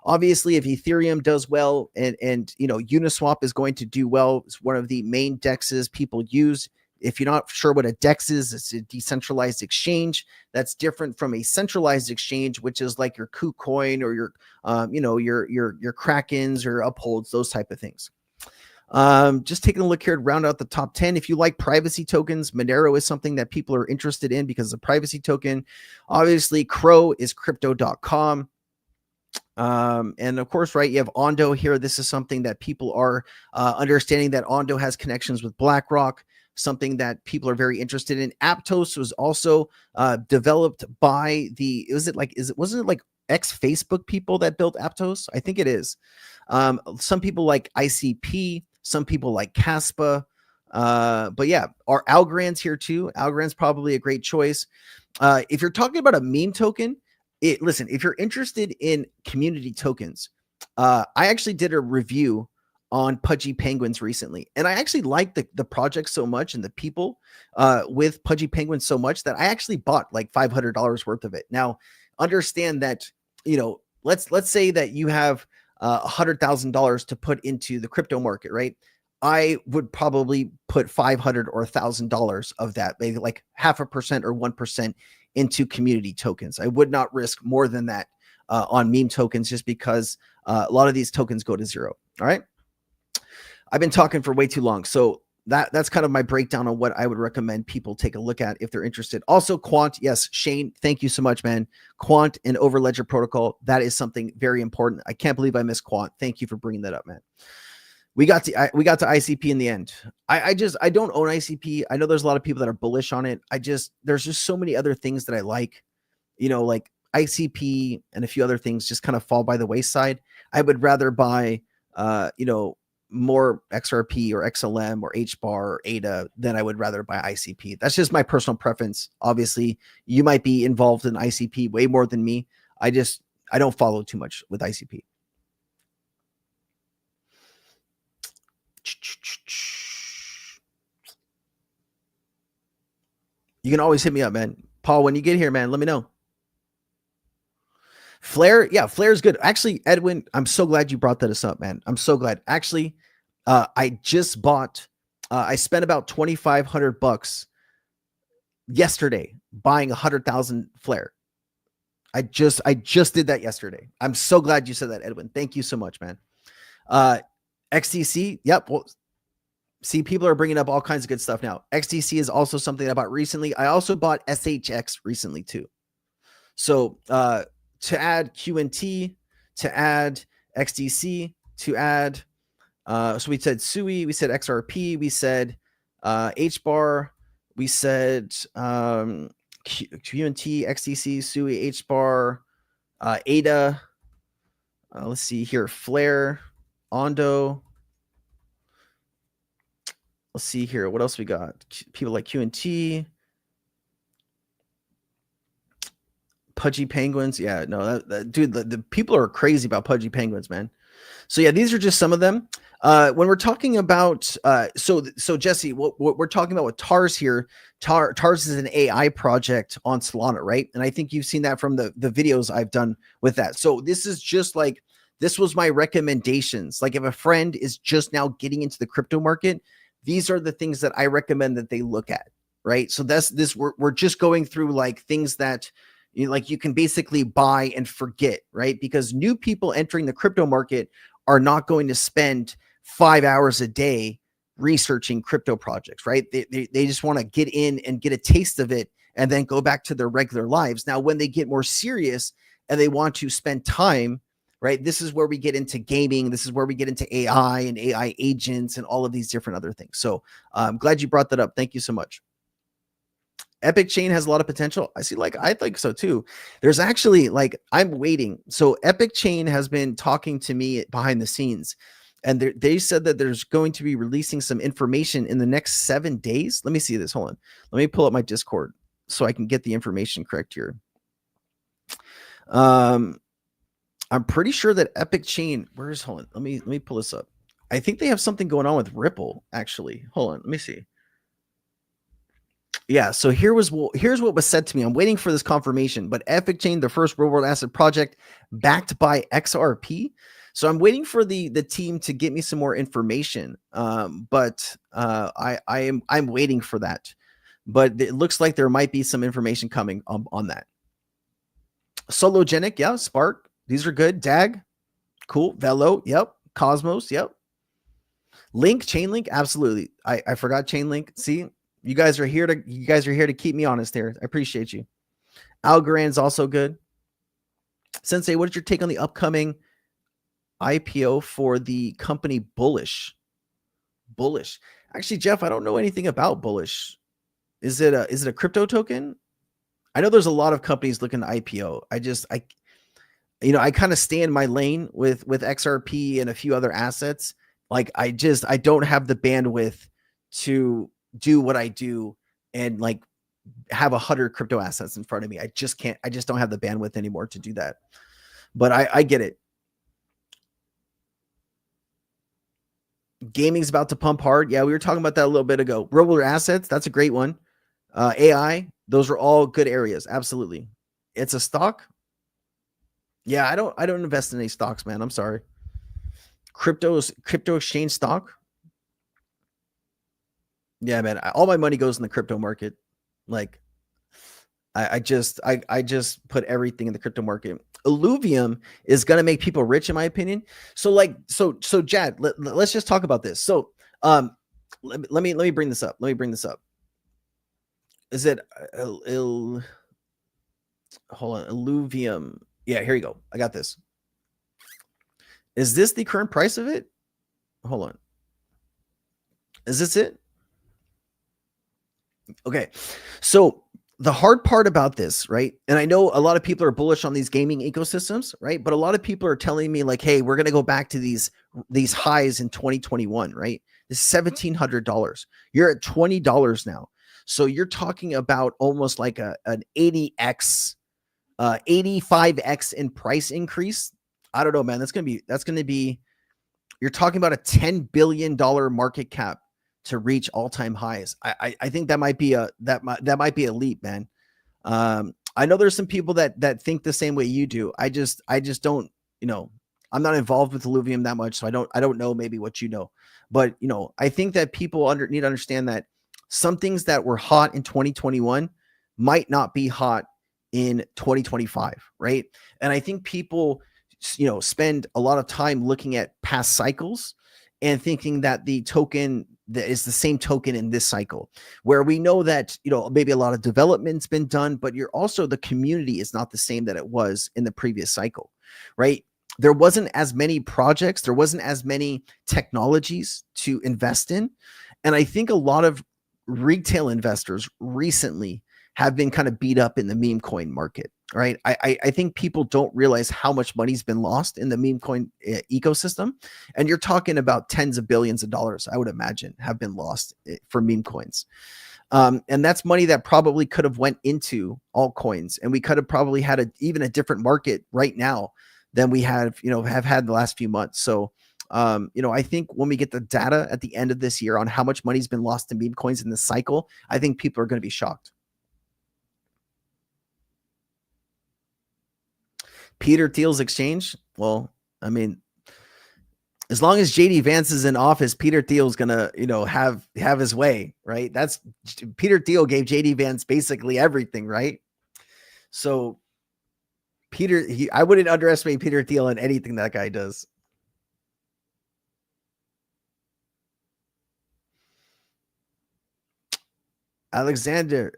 Obviously, if Ethereum does well and Uniswap is going to do well, it's one of the main DEXs people use. If you're not sure what a DEX is, it's a decentralized exchange. That's different from a centralized exchange, which is like your KuCoin or your Krakens or Upholds, those type of things. Just taking a look here to round out the top 10. If you like privacy tokens, Monero is something that people are interested in because of the privacy token. Obviously, Crow is crypto.com. And of course, right, you have Ondo here. This is something that people are understanding, that Ondo has connections with BlackRock, something that people are very interested in. Aptos was also developed by wasn't it like ex-Facebook people that built Aptos? I think it is. Some people like ICP, some people like Caspa. But yeah, our Algorand's here too. Algorand's probably a great choice. If you're talking about a meme token, listen, if you're interested in community tokens, I actually did a review on Pudgy Penguins recently, and I actually liked the project so much and the people with Pudgy Penguins so much that I actually bought like $500 worth of it. Now, understand that, let's say that you have $100,000 to put into the crypto market, right? I would probably put $500 or $1,000 of that, maybe like 0.5% or 1% into community tokens. I would not risk more than that on meme tokens, just because a lot of these tokens go to zero. All right. I've been talking for way too long. So that's kind of my breakdown on what I would recommend people take a look at if they're interested. Also, Quant. Yes, Shane, thank you so much, man. Quant and Overledger protocol. That is something very important. I can't believe I missed Quant. Thank you for bringing that up, man. We got to ICP in the end. I don't own ICP. I know there's a lot of people that are bullish on it. There's just so many other things that I like, like ICP and a few other things just kind of fall by the wayside. I would rather buy, more XRP or XLM or HBAR or ADA than I would rather buy ICP. That's just my personal preference. Obviously, you might be involved in ICP way more than me. I don't follow too much with ICP. You can always hit me up, man. Paul, when you get here, man, let me know. Flare, yeah, Flare's good. Actually, Edwin, I'm so glad you brought that up, man. I'm so glad. Actually, I just bought, I spent about $2,500 yesterday buying 100,000 Flare. I just did that yesterday. I'm so glad you said that, Edwin. Thank you so much, man. XTC, yep. Well, see, people are bringing up all kinds of good stuff now. XTC is also something I bought recently. I also bought SHX recently too. So to add QNT, to add XDC, to add, so we said SUI, we said XRP, we said HBAR, we said QNT, XDC, SUI, HBAR, ADA. Let's see here, Flare, Ondo. Let's see here. What else we got? People like QNT. Pudgy Penguins. Yeah, no, dude, the people are crazy about Pudgy Penguins, man. So yeah, these are just some of them. When we're talking about, so Jesse, what we're talking about with TARS here, TARS is an AI project on Solana, right? And I think you've seen that from the videos I've done with that. So this is just like, this was my recommendations. Like if a friend is just now getting into the crypto market, these are the things that I recommend that they look at, right? So we're just going through like things that you can basically buy and forget, right? Because new people entering the crypto market are not going to spend 5 hours a day researching crypto projects, right? They just want to get in and get a taste of it and then go back to their regular lives. Now, when they get more serious and they want to spend time, right? This is where we get into gaming. This is where we get into AI and AI agents and all of these different other things. So I'm glad you brought that up. Thank you so much. Epic Chain has a lot of potential. I think so too. There's actually I'm waiting. So Epic Chain has been talking to me behind the scenes, and they said that there's going to be releasing some information in the next 7 days. Let me see this. Hold on. Let me pull up my Discord so I can get the information correct here. I'm pretty sure that Epic Chain, hold on. Let me pull this up. I think they have something going on with Ripple, actually. Hold on. Let me see. Yeah, so here's what was said to me. I'm waiting for this confirmation, but Epic Chain, the first real world asset project backed by XRP. So I'm waiting for the team to get me some more information. But I'm waiting for that. But it looks like there might be some information coming on that. Sologenic, yeah, Spark, these are good. DAG, cool. Velo, yep. Cosmos, yep. Link, Chainlink, absolutely. I forgot Chainlink. See. You guys are here to keep me honest here. I appreciate you. Algorand's also good. Sensei, what is your take on the upcoming IPO for the company Bullish? Bullish. Actually, Jeff, I don't know anything about Bullish. Is it a crypto token? I know there's a lot of companies looking to IPO. I kind of stay in my lane with XRP and a few other assets. Like I don't have the bandwidth to do what I do and like have 100 crypto assets in front of me. I just don't have the bandwidth anymore to do that. But I get it. Gaming's about to pump hard. Yeah, we were talking about that a little bit ago. Roller assets, that's a great one. AI, those are all good areas. Absolutely. It's a stock. Yeah, I don't invest in any stocks, man. I'm sorry. Crypto exchange stock. Yeah, man. All my money goes in the crypto market. Like I just put everything in the crypto market. Illuvium is going to make people rich, in my opinion. So Jad, let's just talk about this. So let me bring this up. Is it hold on, Illuvium? Yeah, here you go. I got this. Is this the current price of it? Hold on. Is this it? Okay. So the hard part about this, right? And I know a lot of people are bullish on these gaming ecosystems, right? But a lot of people are telling me like, hey, we're going to go back to these highs in 2021, right? This is $1,700. You're at $20 now. So you're talking about almost like an 80x, 85x in price increase. I don't know, man. That's going to be, you're talking about a $10 billion market cap to reach all-time highs. I think that might be a leap, man. I know there's some people that think the same way you do. I just don't, I'm not involved with Illuvium that much, so I don't know maybe what you know. But I think that people need to understand that some things that were hot in 2021 might not be hot in 2025, right? And I think people spend a lot of time looking at past cycles and thinking that the token that is the same token in this cycle, where we know that, maybe a lot of development's been done, but the community is not the same that it was in the previous cycle, right? There wasn't as many projects. There wasn't as many technologies to invest in. And I think a lot of retail investors recently have been kind of beat up in the meme coin market, right? I think people don't realize how much money's been lost in the meme coin ecosystem. And you're talking about tens of billions of dollars, I would imagine, have been lost for meme coins. And that's money that probably could have went into altcoins. And we could have probably had even a different market right now than we have had the last few months. So, I think when we get the data at the end of this year on how much money's been lost in meme coins in this cycle, I think people are going to be shocked. Peter Thiel's exchange. Well, I mean, as long as JD Vance is in office, Peter Thiel's gonna, have his way, right? That's Peter Thiel gave JD Vance basically everything, right? So I wouldn't underestimate Peter Thiel in anything that guy does. Alexander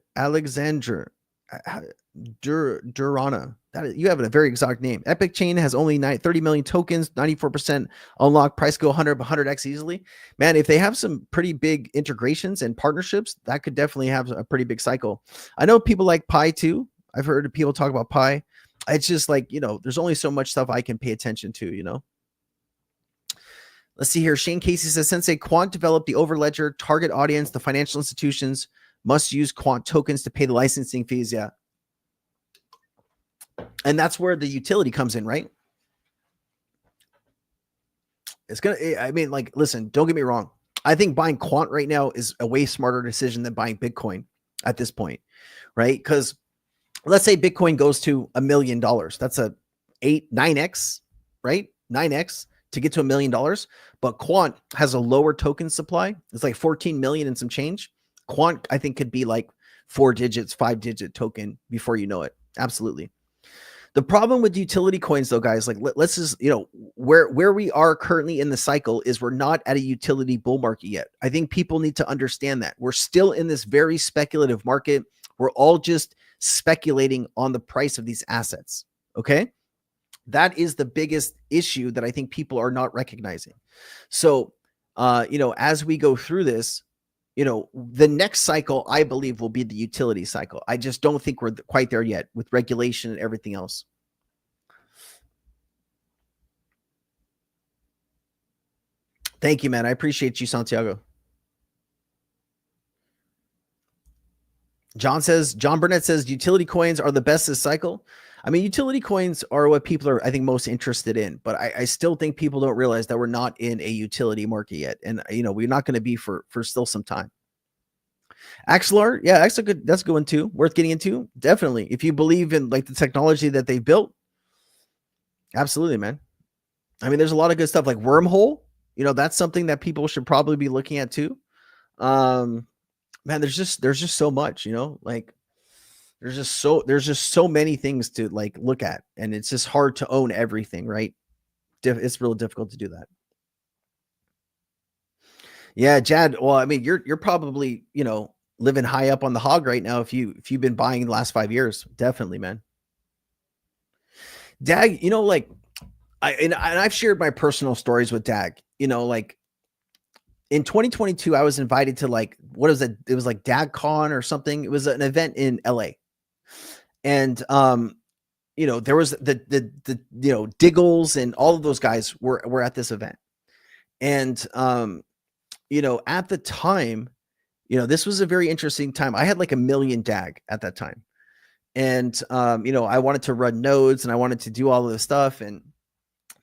Durana. You have a very exotic name. Epic Chain has only 30 million tokens, 94% unlocked. Price go 100x easily. Man, if they have some pretty big integrations and partnerships, that could definitely have a pretty big cycle. I know people like Pi too. I've heard people talk about Pi. It's just like, there's only so much stuff I can pay attention to, Let's see here. Shane Casey says, Sensei, Quant developed the overledger target audience. The financial institutions must use Quant tokens to pay the licensing fees. Yeah. And that's where the utility comes in, right? Listen, don't get me wrong. I think buying Quant right now is a way smarter decision than buying Bitcoin at this point, right? Because let's say Bitcoin goes to $1 million. That's a 9x, right? 9x to get to $1 million. But Quant has a lower token supply. It's like 14 million and some change. Quant, I think, could be like 4 digits, 5-digit token before you know it. Absolutely. The problem with utility coins, though, guys, like let's just, where we are currently in the cycle is we're not at a utility bull market yet. I think people need to understand that we're still in this very speculative market. We're all just speculating on the price of these assets. Okay. That is the biggest issue that I think people are not recognizing. So, as we go through this, the next cycle, I believe, will be the utility cycle. I just don't think we're quite there yet with regulation and everything else. Thank you, man. I appreciate you, Santiago. John Burnett says utility coins are the best this cycle. I mean, utility coins are what people are, I think, most interested in, but I still think people don't realize that we're not in a utility market yet. And, we're not going to be for still some time. XLR, yeah, that's a good one too. Worth getting into. Definitely. If you believe in like the technology that they've built. Absolutely, man. I mean, there's a lot of good stuff like Wormhole. That's something that people should probably be looking at too. Man, there's just so much, like there's just so many things to like look at, and it's just hard to own everything, right? It's real difficult to do that. Yeah, Jad. Well, I mean, you're probably, living high up on the hog right now if you've been buying the last 5 years. Definitely, man. DAG, like I've shared my personal stories with DAG. Like in 2022, I was invited to like, what was it? It was like DAGCon or something. It was an event in LA. And there was the Diggles and all of those guys were at this event. And at the time, this was a very interesting time. I had like 1 million DAG at that time. And I wanted to run nodes and I wanted to do all of this stuff. And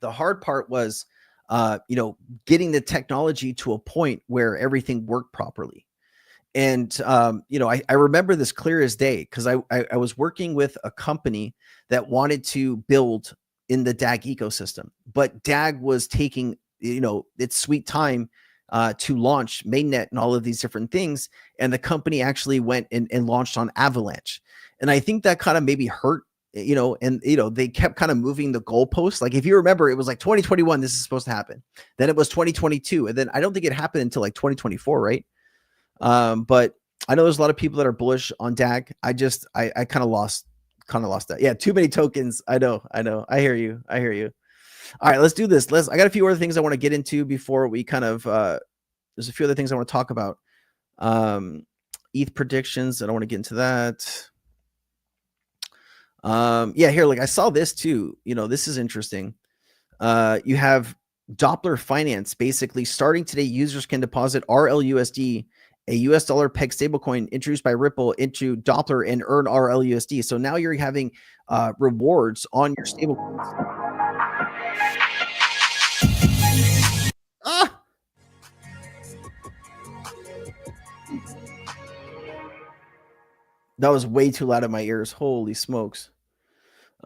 the hard part was getting the technology to a point where everything worked properly. And, I remember this clear as day because I was working with a company that wanted to build in the DAG ecosystem, but DAG was taking, its sweet time to launch mainnet and all of these different things. And the company actually went and launched on Avalanche. And I think that kind of maybe hurt, they kept kind of moving the goalposts. Like if you remember, it was like 2021, this is supposed to happen. Then it was 2022. And then I don't think it happened until like 2024, right? But I know there's a lot of people that are bullish on DAG. I kind of lost that. Yeah, too many tokens. I know. I hear you. All right, let's do this. I got a few other things I want to get into before we kind of there's a few other things I want to talk about. ETH predictions. I don't want to get into that. Yeah, here, like I saw this too. This is interesting. You have Doppler Finance basically starting today. Users can deposit RLUSD, a US dollar peg stablecoin introduced by Ripple, into Doppler and earn RLUSD. So now you're having rewards on your stablecoins. That was way too loud in my ears. Holy smokes.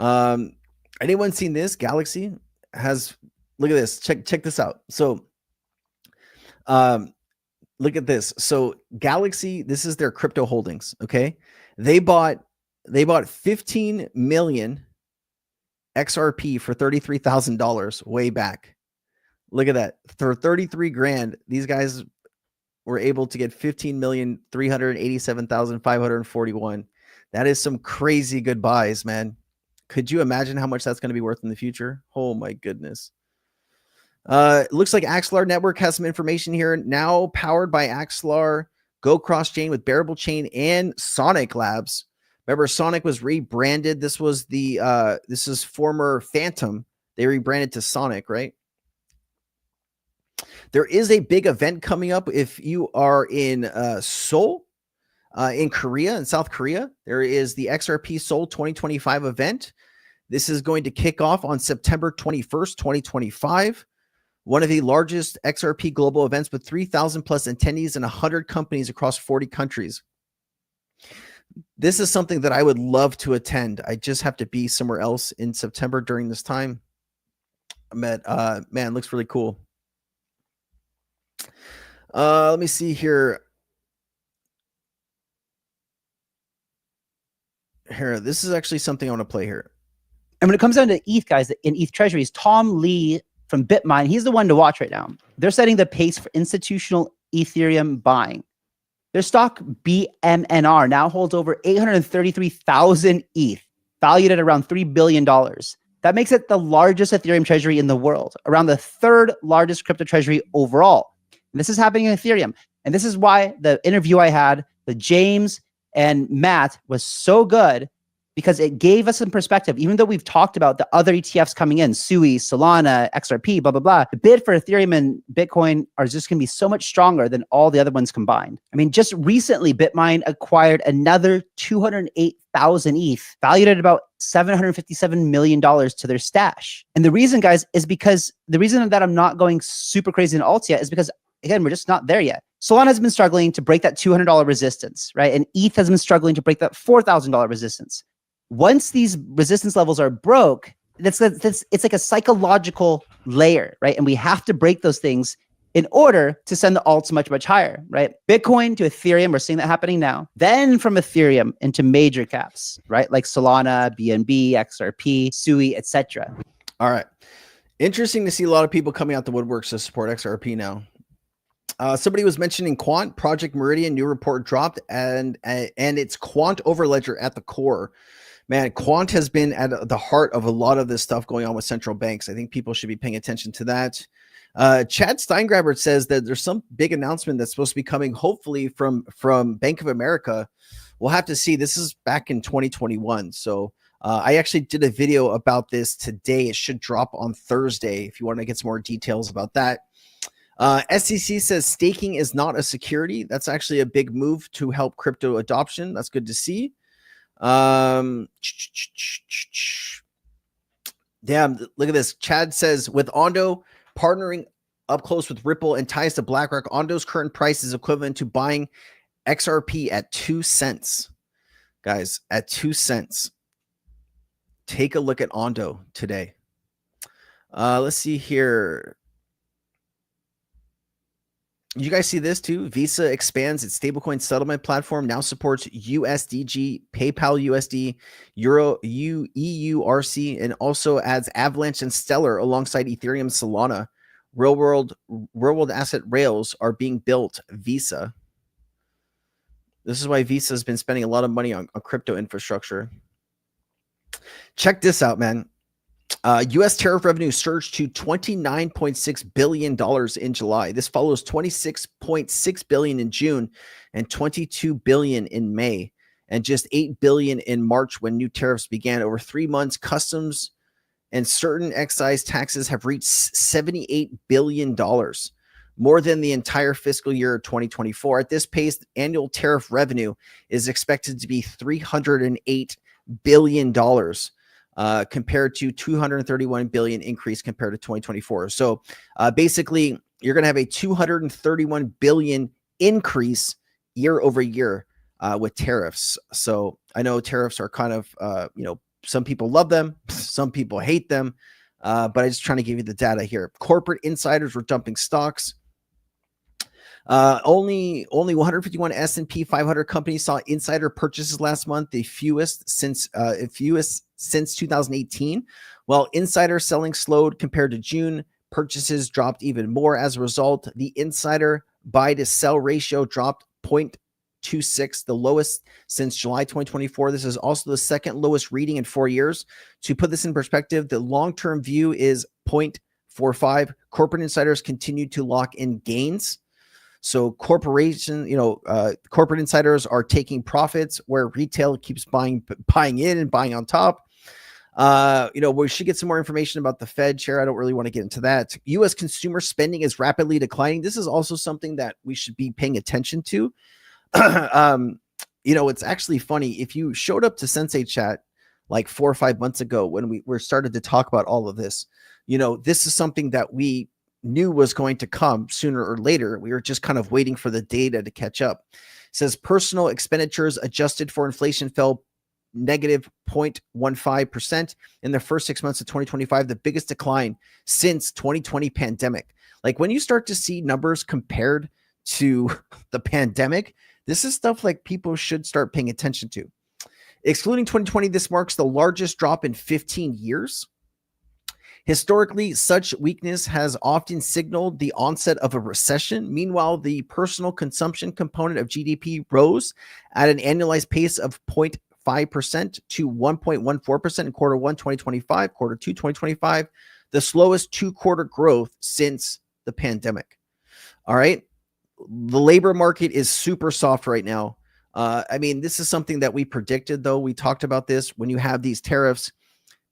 Anyone seen this? Galaxy has, look at this. Check this out. So, look at this. So Galaxy, this is their crypto holdings. Okay. They bought 15 million XRP for $33,000 way back. Look at that. For 33 grand, these guys were able to get 15,387,541. That is some crazy good buys, man. Could you imagine how much that's going to be worth in the future? Oh my goodness. Looks like Axelar Network has some information here. Now powered by Axelar, go cross-chain with Bearable Chain and Sonic Labs. Remember, Sonic was rebranded. This was this is former Phantom. They rebranded to Sonic, right? There is a big event coming up if you are in Seoul, in Korea, in South Korea. There is the XRP Seoul 2025 event. This is going to kick off on September 21st, 2025. One of the largest XRP global events with 3,000 plus attendees and 100 companies across 40 countries. This is something that I would love to attend. I just have to be somewhere else in September during this time. Man, looks really cool. Let me see here. This is actually something I want to play here. And when it comes down to ETH, guys, in ETH treasuries, Tom Lee from BitMine, he's the one to watch right now. They're setting the pace for institutional Ethereum buying. Their stock BMNR now holds over 833,000 ETH, valued at around $3 billion. That makes it the largest Ethereum treasury in the world, around the third largest crypto treasury overall. And this is happening in Ethereum. And this is why the interview I had with James and Matt was so good, because it gave us some perspective. Even though we've talked about the other ETFs coming in, SUI, Solana, XRP, blah, blah, blah, the bid for Ethereum and Bitcoin are just going to be so much stronger than all the other ones combined. I mean, just recently, BitMine acquired another 208,000 ETH, valued at about $757 million to their stash. And the reason, guys, is because the reason that I'm not going super crazy in alts yet is because, again, we're just not there yet. Solana has been struggling to break that $200 resistance, right? And ETH has been struggling to break that $4,000 resistance. Once these resistance levels are broke, it's like a psychological layer, right? And we have to break those things in order to send the alts much, much higher, right? Bitcoin to Ethereum, we're seeing that happening now. Then from Ethereum into major caps, right? Like Solana, BNB, XRP, SUI, etc. All right. Interesting to see a lot of people coming out the woodworks to support XRP now. Somebody was mentioning Quant, Project Meridian, new report dropped, and it's Quant Overledger at the core. Man, Quant has been at the heart of a lot of this stuff going on with central banks. I think people should be paying attention to that. Chad Steingraber says that there's some big announcement that's supposed to be coming, hopefully from Bank of America. We'll have to see. This is back in 2021. So I actually did a video about this today. It should drop on Thursday if you want to get some more details about that. SEC says staking is not a security. That's actually a big move to help crypto adoption. That's good to see. Damn, look at this. Chad says with Ondo partnering up close with Ripple and ties to BlackRock, Ondo's current price is equivalent to buying XRP at 2 cents. Guys, at 2 cents. Take a look at Ondo today. Let's see here. You guys see this too? Visa expands its stablecoin settlement platform, now supports USDG, PayPal USD, Euro, EURC, and also adds Avalanche and Stellar alongside Ethereum, Solana. Real world asset rails are being built. Visa. This is why Visa has been spending a lot of money on crypto infrastructure. Check this out, man. U.S. tariff revenue surged to $29.6 billion in July. This follows $26.6 billion in June and $22 billion in May, and just $8 billion in March when new tariffs began. Over 3 months, customs and certain excise taxes have reached $78 billion, more than the entire fiscal year of 2024. At this pace, annual tariff revenue is expected to be $308 billion. Compared to 231 billion increase compared to 2024. So basically, you're going to have a 231 billion increase year over year with tariffs. So I know tariffs are kind of, some people love them, some people hate them, but I'm just trying to give you the data here. Corporate insiders were dumping stocks. Only 151 S&P 500 companies saw insider purchases last month, the fewest since 2018. While insider selling slowed compared to June, purchases dropped even more. As a result, the insider buy to sell ratio dropped 0.26, the lowest since July 2024. This is also the second lowest reading in 4 years. To put this in perspective, the long-term view is 0.45. Corporate insiders continue to lock in gains. So corporate insiders are taking profits where retail keeps buying in and buying on top. We should get some more information about the Fed chair. I don't really want to get into that. U.S. consumer spending is rapidly declining. This is also something that we should be paying attention to. It's actually funny. If you showed up to Sensei Chat like 4 or 5 months ago when we were started to talk about all of this, this is something that we knew was going to come sooner or later. We were just kind of waiting for the data to catch up. It says personal expenditures adjusted for inflation fell negative 0.15% in the first 6 months of 2025, the biggest decline since 2020 pandemic. Like when you start to see numbers compared to the pandemic, this is stuff like people should start paying attention to. Excluding 2020, this marks the largest drop in 15 years. Historically, such weakness has often signaled the onset of a recession. Meanwhile, the personal consumption component of GDP rose at an annualized pace of 0.5% to 1.14% in quarter 1, 2025, quarter 2, 2025, the slowest 2-quarter growth since the pandemic. All right. The labor market is super soft right now. I mean, this is something that we predicted, though. We talked about this. When you have these tariffs,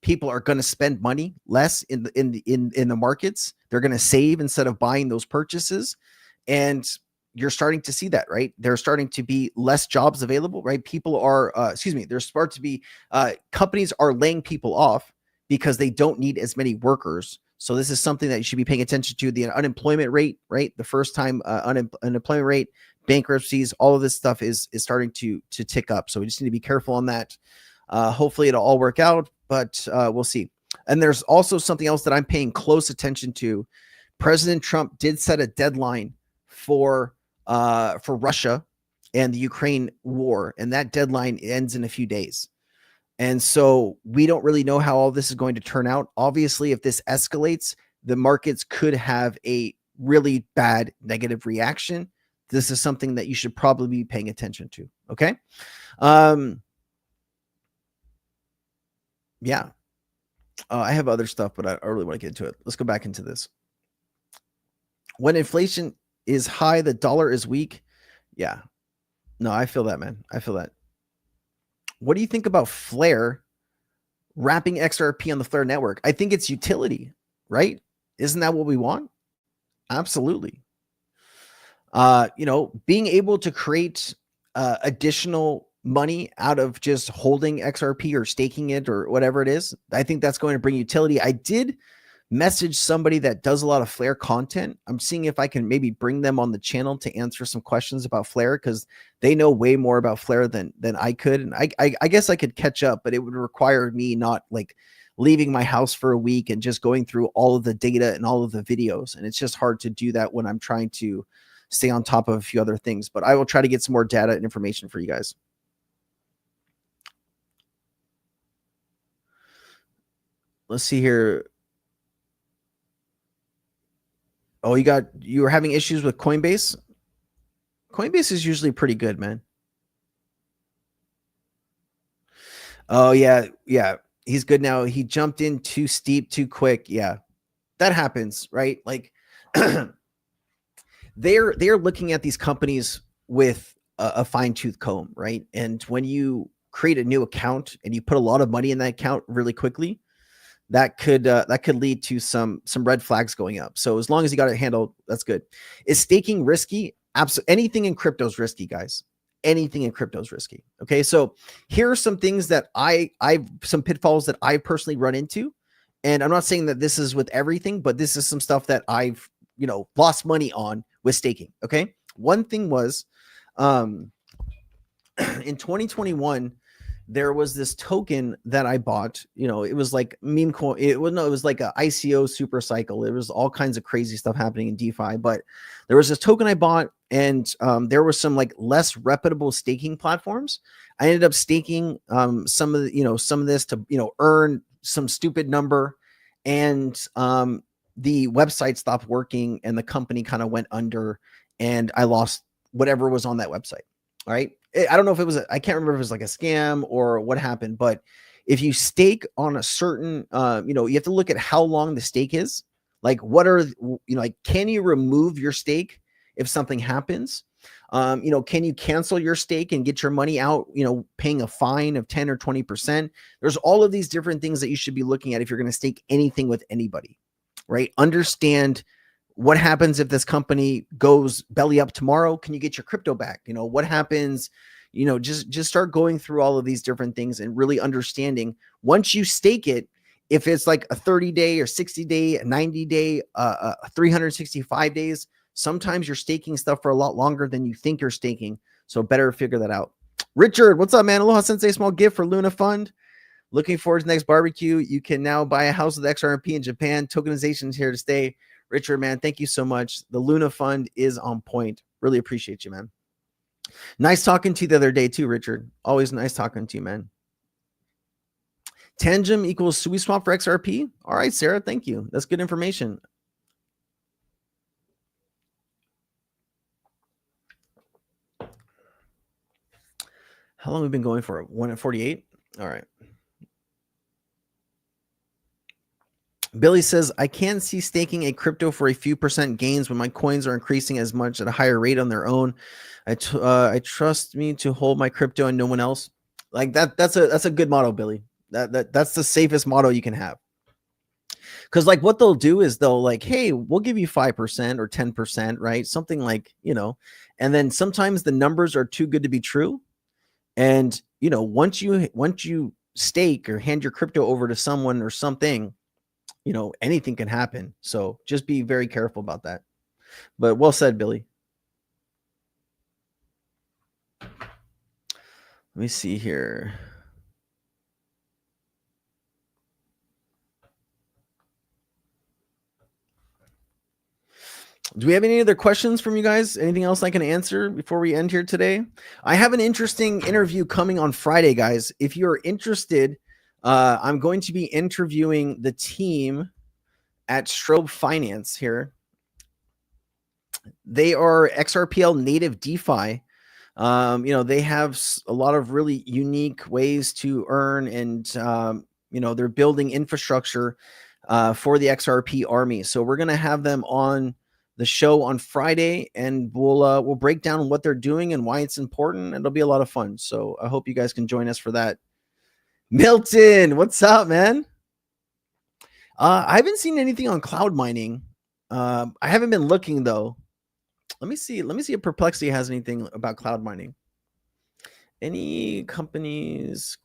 people are going to spend money less in the markets. They're going to save instead of buying those purchases. And you're starting to see that, right? There's starting to be less jobs available, right? People are, there's starting to be, companies are laying people off because they don't need as many workers. So this is something that you should be paying attention to. The unemployment rate, right? The first time unemployment rate, bankruptcies, all of this stuff is starting to tick up. So we just need to be careful on that. Hopefully it'll all work out, but we'll see. And there's also something else that I'm paying close attention to. President Trump did set a deadline for Russia and the Ukraine war, and that deadline ends in a few days. And so we don't really know how all this is going to turn out. Obviously, if this escalates, the markets could have a really bad negative reaction. This is something that you should probably be paying attention to. Okay. Yeah. I have other stuff, but I really want to get into it. Let's go back into this. When inflation is high, the dollar is weak. Yeah. No, I feel that, man. I feel that. What do you think about Flare wrapping XRP on the Flare network? I think it's utility, right? Isn't that what we want? Absolutely. Being able to create additional money out of just holding XRP or staking it or whatever it is, I think that's going to bring utility. I did message somebody that does a lot of Flare content. I'm seeing if I can maybe bring them on the channel to answer some questions about Flare, because they know way more about Flare than I could. And I guess I could catch up, but it would require me not like leaving my house for a week and just going through all of the data and all of the videos. And it's just hard to do that when I'm trying to stay on top of a few other things. But I will try to get some more data and information for you guys. Let's see here. Oh, you were having issues with Coinbase? Coinbase is usually pretty good, man. Oh, yeah. Yeah. He's good now. He jumped in too steep, too quick. Yeah. That happens, right? Like they're looking at these companies with a fine-tooth comb, right? And when you create a new account and you put a lot of money in that account really quickly, that could lead to some red flags going up. So as long as you got it handled, that's good. Is staking risky? Absolutely. Anything in crypto is risky, guys. Anything in crypto is risky. Okay. So here are some things that some pitfalls that I personally run into. And I'm not saying that this is with everything, but this is some stuff that I've, lost money on with staking. Okay. One thing was, in 2021, there was this token that I bought. It was like meme coin. It was like a ICO super cycle. It was all kinds of crazy stuff happening in DeFi. But there was this token I bought, and there was some like less reputable staking platforms. I ended up staking some of this to earn some stupid number, and the website stopped working, and the company kind of went under, and I lost whatever was on that website. All right. I don't know if it was, I can't remember if it was like a scam or what happened, but if you stake on a certain, you have to look at how long the stake is. Like, can you remove your stake if something happens? Can you cancel your stake and get your money out, paying a fine of 10 or 20%? There's all of these different things that you should be looking at if you're going to stake anything with anybody, right? Understand what happens if this company goes belly up tomorrow? Can you get your crypto back? What happens? Just start going through all of these different things and really understanding once you stake it, if it's like a 30-day or 60-day, 90-day, 365 days, sometimes you're staking stuff for a lot longer than you think you're staking. So better figure that out. Richard, what's up, man? Aloha Sensei, small gift for Luna Fund. Looking forward to the next barbecue. You can now buy a house with XRP in Japan. Tokenization is here to stay. Richard, man, thank you so much. The Luna Fund is on point. Really appreciate you, man. Nice talking to you the other day too, Richard. Always nice talking to you, man. Tangem equals SuiSwap for XRP. All right, Sarah, thank you. That's good information. How long have we been going for? 1:48. All right. Billy says, I can't see staking a crypto for a few percent gains when my coins are increasing as much at a higher rate on their own. I trust me to hold my crypto and no one else. Like that's a good motto, Billy. That's the safest motto you can have. Because like what they'll do is they'll like, hey, we'll give you 5% or 10%, right? Something like, and then sometimes the numbers are too good to be true. And once you stake or hand your crypto over to someone or something, anything can happen. So just be very careful about that. But well said, Billy. Let me see here. Do we have any other questions from you guys? Anything else I can answer before we end here today? I have an interesting interview coming on Friday, guys. If you're interested, I'm going to be interviewing the team at Strobe Finance here. They are XRPL native DeFi. They have a lot of really unique ways to earn, and they're building infrastructure for the XRP army. So we're going to have them on the show on Friday, and we'll break down what they're doing and why it's important. It'll be a lot of fun. So I hope you guys can join us for that. Milton, what's up, man? I haven't seen anything on cloud mining. I haven't been looking though. Let me see if Perplexity has anything about cloud mining. Any companies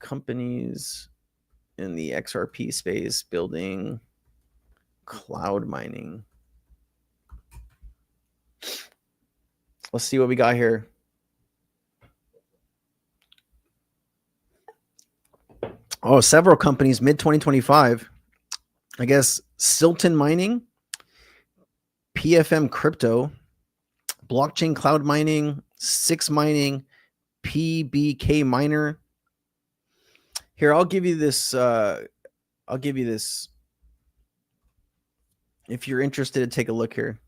in the XRP space building cloud mining? Let's see what we got here. Oh, several companies mid 2025. I guess Silton Mining, PFM Crypto, Blockchain Cloud Mining, Six Mining, PBK Miner. Here, I'll give you this. If you're interested, take a look here.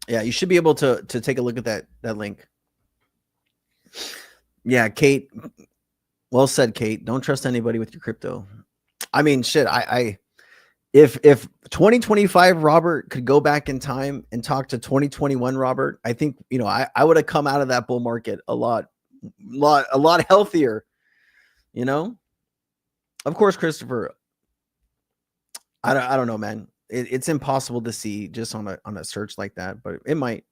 Yeah, you should be able to take a look at that link. Yeah, Kate. Well said, Kate. Don't trust anybody with your crypto. I mean, shit. If 2025 Robert could go back in time and talk to 2021 Robert, I think I would have come out of that bull market a lot healthier. Of course, Christopher. I don't know, man. It's impossible to see just on a search like that, but it might.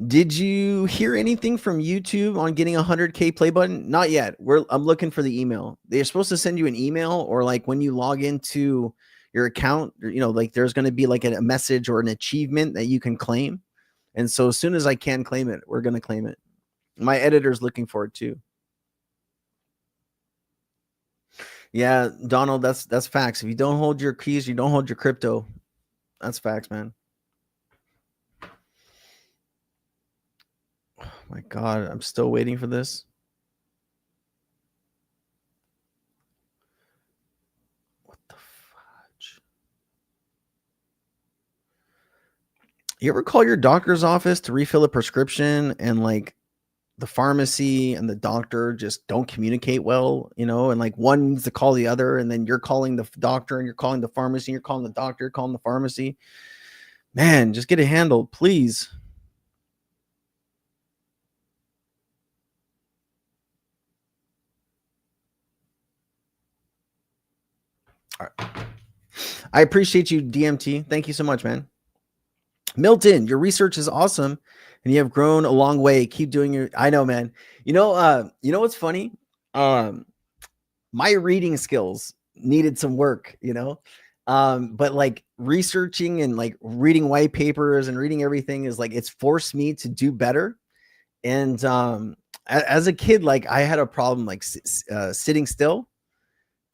Did you hear anything from YouTube on getting a 100K play button? Not yet. I'm looking for the email. They're supposed to send you an email, or like when you log into your account, like there's going to be like a message or an achievement that you can claim. And so as soon as I can claim it, we're going to claim it. My editor's looking for it too. Yeah, Donald, that's facts. If you don't hold your keys, you don't hold your crypto. That's facts, man. Oh my God, I'm still waiting for this. What the fudge? You ever call your doctor's office to refill a prescription and like the pharmacy and the doctor just don't communicate well, and like one needs to call the other, and then you're calling the doctor and you're calling the pharmacy, and you're calling the doctor, you're calling the pharmacy. Man, just get it handled, please. All right. I appreciate you, DMT. Thank you so much, man. Milton, your research is awesome, and you have grown a long way. Keep doing your. I know, man. You know what's funny? My reading skills needed some work, but like researching and like reading white papers and reading everything is like it's forced me to do better. And as a kid, like I had a problem like sitting still.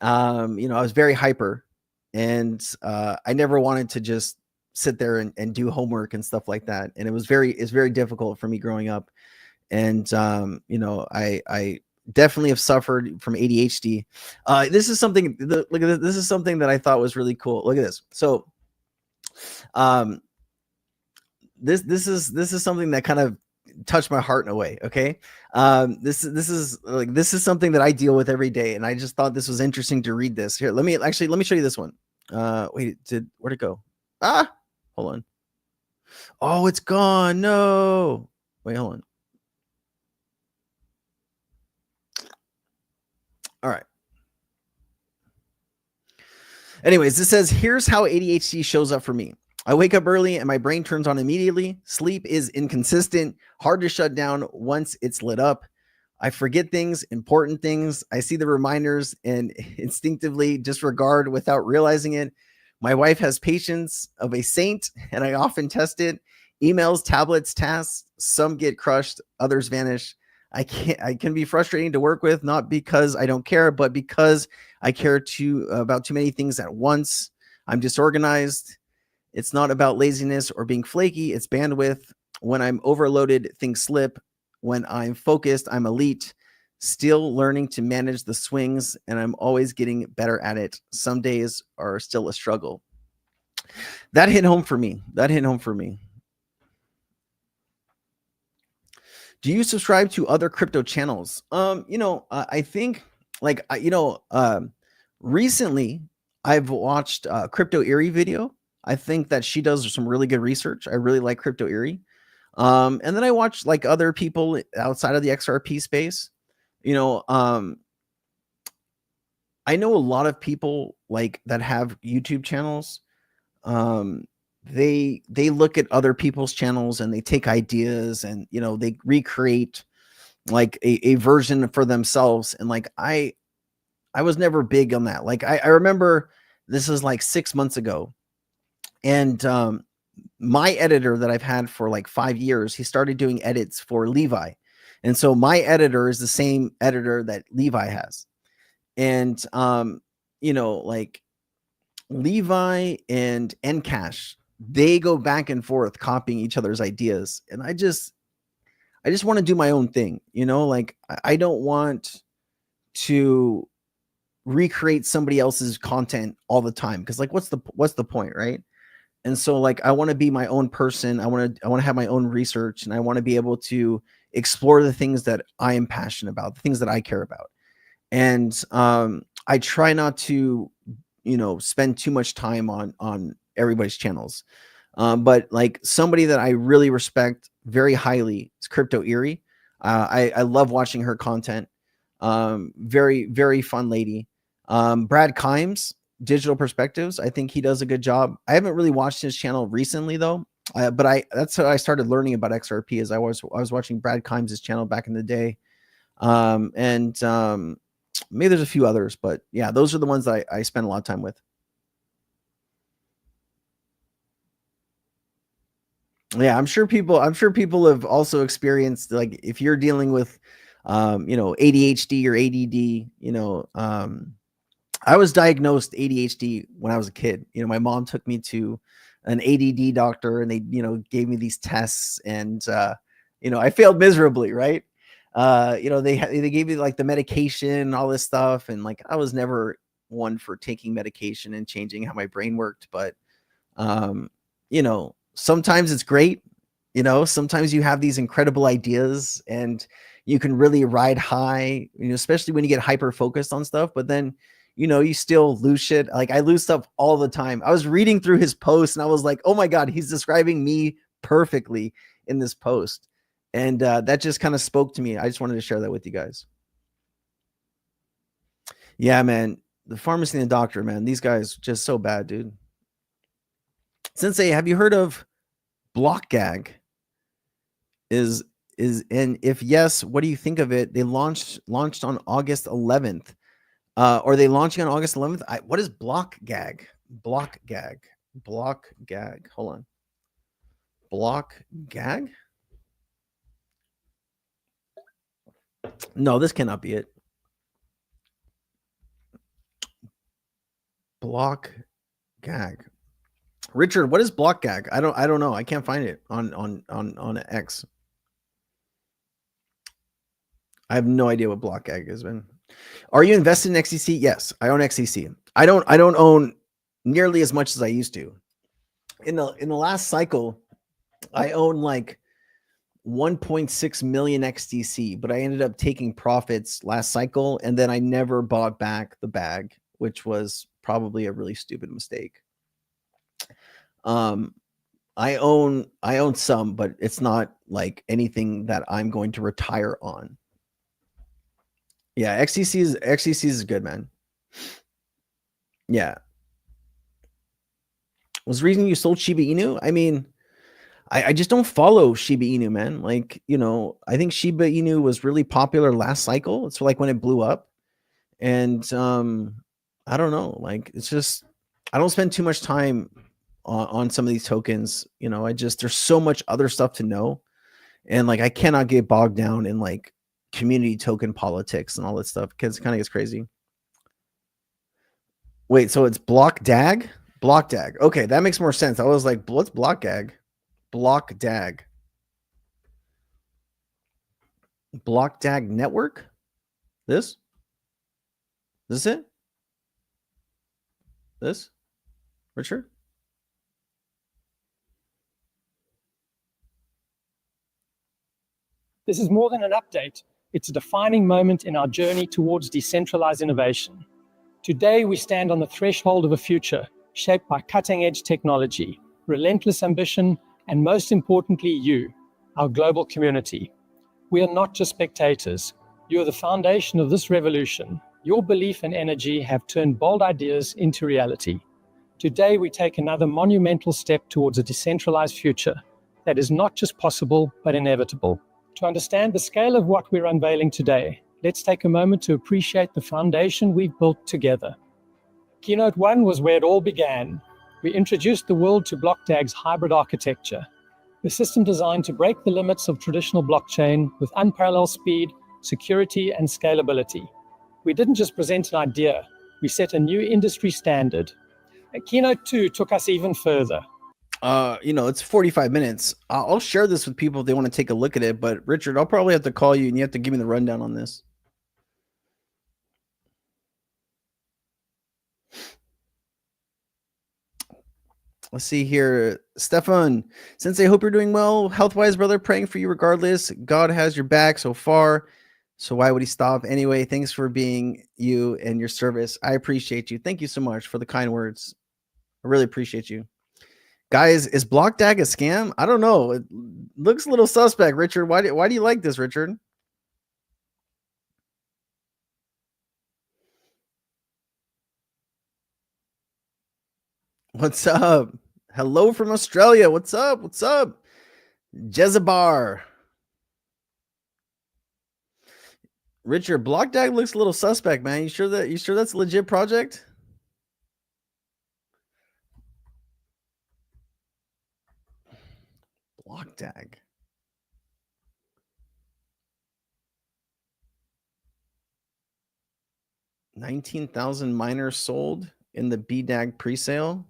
I was very hyper, and I never wanted to just sit there and do homework and stuff like that. And it's very difficult for me growing up. And, I definitely have suffered from ADHD. This is something, look at this. This is something that I thought was really cool. Look at this. So, this is something that kind of touched my heart in a way. Okay. This is something that I deal with every day. And I just thought this was interesting to read this. Here, let me show you this one. Wait, where'd it go? Hold on. Oh, it's gone. No. Wait, hold on. All right. Anyways, this says, here's how ADHD shows up for me. I wake up early and my brain turns on immediately. Sleep is inconsistent, hard to shut down once it's lit up. I forget things, important things. I see the reminders and instinctively disregard without realizing it. My wife has patience of a saint, and I often test it. Emails, tablets, tasks, some get crushed, others vanish. I can be frustrating to work with, not because I don't care, but because I care about too many things at once. I'm disorganized. It's not about laziness or being flaky. It's bandwidth. When I'm overloaded, things slip. When I'm focused, I'm elite. Still learning to manage the swings, and I'm always getting better at it. Some days are still a struggle. That hit home for me. Do you subscribe to other crypto channels? I think recently I've watched Crypto Eerie video. I think that she does some really good research. I really like Crypto Eerie. And then I watch like other people outside of the XRP space. I know a lot of people like that have YouTube channels. They look at other people's channels and they take ideas and they recreate like a version for themselves. And like I was never big on that. Like I remember this is like 6 months ago, and my editor that I've had for like 5 years, he started doing edits for Levi, and so my editor is the same editor that Levi has, and like Levi and Encash, they go back and forth copying each other's ideas. And I just want to do my own thing. Like I don't want to recreate somebody else's content all the time. Cause like, what's the point? Right. And so like, I want to be my own person. I want to have my own research, and I want to be able to explore the things that I am passionate about, the things that I care about. And I try not to, spend too much time on everybody's channels. But like somebody that I really respect very highly is Crypto Eerie. I love watching her content. Very, very fun lady. Brad Kimes, Digital Perspectives. I think he does a good job. I haven't really watched his channel recently though. But that's how I started learning about XRP, is I was watching Brad Kimes' channel back in the day. Maybe there's a few others, but yeah, those are the ones that I spend a lot of time with. Yeah, I'm sure people have also experienced, like, if you're dealing with ADHD or ADD, I was diagnosed ADHD when I was a kid. My mom took me to an ADD doctor, and they, gave me these tests, and I failed miserably, right? They gave me like the medication and all this stuff, and like I was never one for taking medication and changing how my brain worked, but sometimes it's great. Sometimes you have these incredible ideas and you can really ride high, especially when you get hyper focused on stuff, but then you still lose shit. Like I lose stuff all the time. I was reading through his post and I was like, oh my God, he's describing me perfectly in this post. And that just kind of spoke to me. I just wanted to share that with you guys. Yeah, man. The pharmacy and the doctor, man. These guys just so bad, dude. Sensei, have you heard of BlockGag? And if yes, what do you think of it? They launched on August 11th. Are they launching on August 11th? What is BlockGag? BlockGag. Hold on. BlockGag? No, this cannot be it. BlockGag. Richard, what is BlockGag? I don't know. I can't find it on X. I have no idea what BlockGag has been. Are you invested in XCC? Yes, I own XCC. I don't own nearly as much as I used to. In the last cycle, I own like 1.6 million XDC, but I ended up taking profits last cycle, and then I never bought back the bag, which was probably a really stupid mistake. I own some, but it's not like anything that I'm going to retire on. Yeah, XDC is good, man. Yeah. Was the reason you sold Shiba Inu? I mean, I just don't follow Shiba Inu, man. Like, you know, I think Shiba Inu was really popular last cycle. It's like when it blew up. And I don't know. Like, it's just, I don't spend too much time on some of these tokens. You know, there's so much other stuff to know. And like, I cannot get bogged down in like community token politics and all that stuff because it kind of gets crazy. Wait, so it's Block DAG? Block DAG. Okay, that makes more sense. I was like, what's Block DAG? Block DAG. Block DAG network? This? This it? This? Richard? This is more than an update. It's a defining moment in our journey towards decentralized innovation. Today, we stand on the threshold of a future shaped by cutting-edge technology, relentless ambition, and most importantly, you, our global community. We are not just spectators. You are the foundation of this revolution. Your belief and energy have turned bold ideas into reality. Today, we take another monumental step towards a decentralized future that is not just possible, but inevitable. To understand the scale of what we're unveiling today, let's take a moment to appreciate the foundation we've built together. Keynote 1 was where it all began. We introduced the world to BlockDAG's hybrid architecture, a system designed to break the limits of traditional blockchain with unparalleled speed, security, and scalability. We didn't just present an idea, we set a new industry standard. Keynote 2 took us even further. You know, it's 45 minutes. I'll share this with people if they want to take a look at it, but Richard, I'll probably have to call you and you have to give me the rundown on this. Let's see here. Stefan, since I hope you're doing well, health-wise, brother, praying for you regardless. God has your back so far, so why would he stop? Anyway, thanks for being you and your service. I appreciate you. Thank you so much for the kind words. I really appreciate you. Guys, is BlockDAG a scam? I don't know. It looks a little suspect, Richard. Why do you like this, Richard? What's up? Hello from Australia. What's up? What's up? Jezabar. Richard, BlockDAG looks a little suspect, man. You sure that's a legit project? BlockDAG. $19,000 miners sold in the BDAG presale.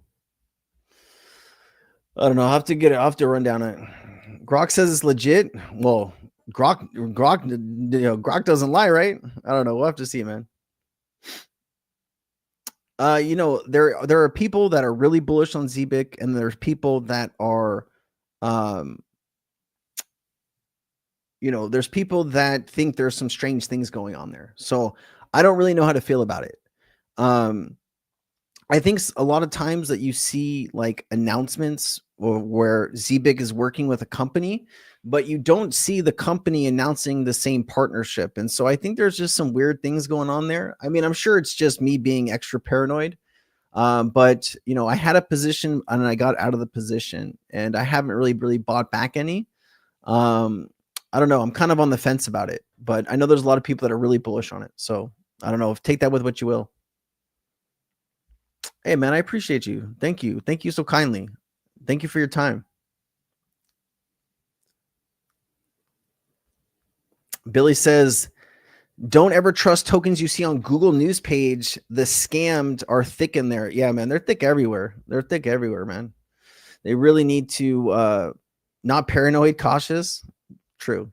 I don't know. I'll have to run down it. Grok says it's legit. Well, Grok doesn't lie, right? I don't know. We'll have to see, man. You know, there are people that are really bullish on ZBIC, and there's people that are you know, there's people that think there's some strange things going on there. So I don't really know how to feel about it. I think a lot of times that you see like announcements where ZBIC is working with a company, but you don't see the company announcing the same partnership. And so I think there's just some weird things going on there. I mean, I'm sure it's just me being extra paranoid. But you know, I had a position and I got out of the position, and I haven't really bought back any. I don't know. I'm kind of on the fence about it, but I know there's a lot of people that are really bullish on it. So I don't know. Take that with what you will. Hey, man, I appreciate you. Thank you. Thank you so kindly. Thank you for your time. Billy says, don't ever trust tokens you see on Google News page. The scammed are thick in there. Yeah, man, they're thick everywhere. They're thick everywhere, man. They really need to not paranoid, cautious. True.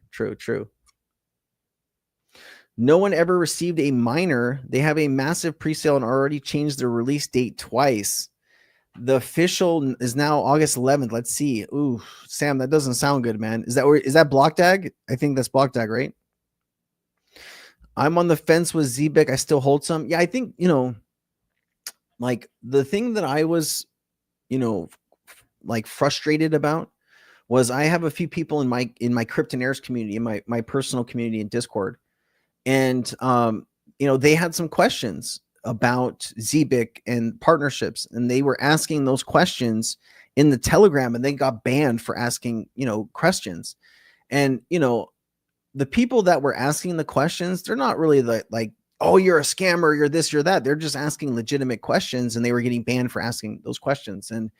No one ever received a miner. They have a massive presale and already changed their release date twice. The official is now August 11th. Let's see. Ooh, Sam, that doesn't sound good, man. Is that BlockDAG? I think that's BlockDAG, right? I'm on the fence with ZBIC. I still hold some. Yeah, I think, like the thing that I was, like frustrated about was I have a few people in my Cryptonaires community, in my personal community in Discord. And, they had some questions about ZBIC and partnerships, and they were asking those questions in the Telegram, and they got banned for asking, questions. And, the people that were asking the questions, they're not really like, oh, you're a scammer, you're this, you're that. They're just asking legitimate questions, and they were getting banned for asking those questions. And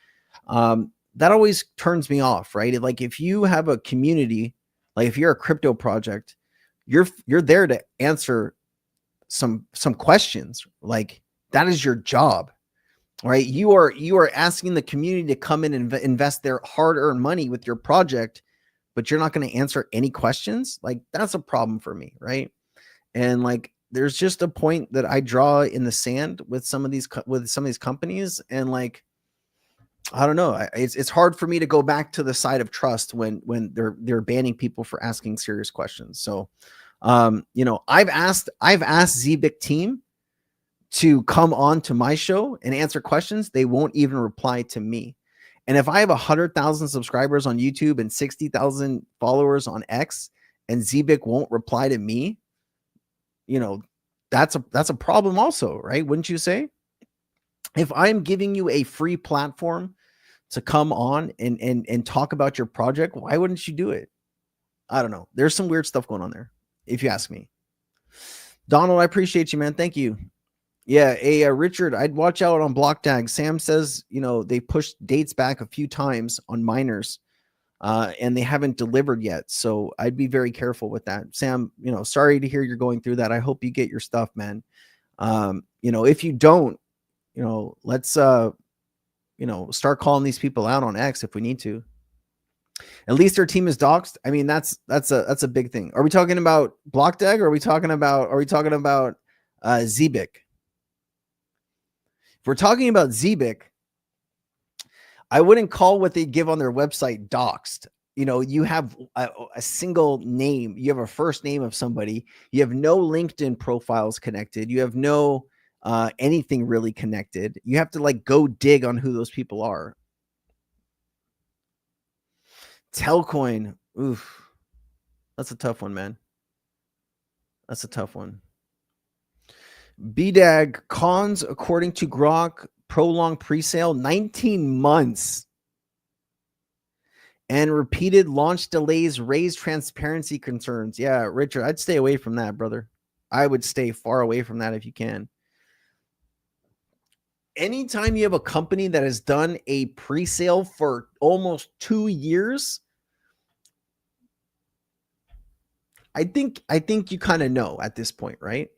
that always turns me off, right? Like if you have a community, like if you're a crypto project, you're there to answer some questions. Like that is your job, right? You are asking the community to come in and invest their hard-earned money with your project, but you're not going to answer any questions. Like that's a problem for me, right? And like there's just a point that I draw in the sand with some of these companies, and like I don't know, it's hard for me to go back to the side of trust when they're banning people for asking serious questions. So I've asked ZBIC team to come on to my show and answer questions. They won't even reply to me. And if I have 100,000 subscribers on YouTube and 60,000 followers on X, and ZBIC won't reply to me, that's a problem also, right? Wouldn't you say? If I'm giving you a free platform to come on and talk about your project, why wouldn't you do it? I don't know. There's some weird stuff going on there, if you ask me. Donald, I appreciate you, man. Thank you. Yeah, Richard, I'd watch out on BlockDAG. Sam says, they pushed dates back a few times on miners, and they haven't delivered yet. So I'd be very careful with that. Sam, sorry to hear you're going through that. I hope you get your stuff, man. If you don't, let's, start calling these people out on X if we need to. At least their team is doxxed. I mean, that's a big thing. Are we talking about BlockDAG, or are we talking about ZBIC? If we're talking about ZBIC, I wouldn't call what they give on their website doxed. You have a single name. You have a first name of somebody. You have no LinkedIn profiles connected. You have no anything really connected. You have to like go dig on who those people are. Telcoin. Oof. That's a tough one, man. That's a tough one. BDAG cons, according to Grok, prolonged presale 19 months. And repeated launch delays raise transparency concerns. Yeah, Richard, I'd stay away from that, brother. I would stay far away from that if you can. Anytime you have a company that has done a pre-sale for almost 2 years, I think you kind of know at this point, right?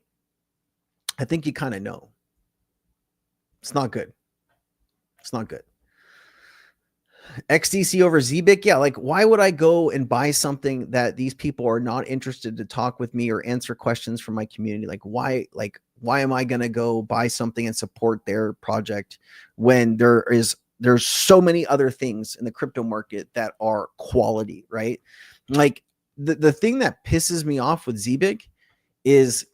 I think you kind of know. It's not good. It's not good. XDC over ZBIC. Yeah, like why would I go and buy something that these people are not interested to talk with me or answer questions from my community? Like why am I going to go buy something and support their project when there's so many other things in the crypto market that are quality, right? Like the thing that pisses me off with ZBIC is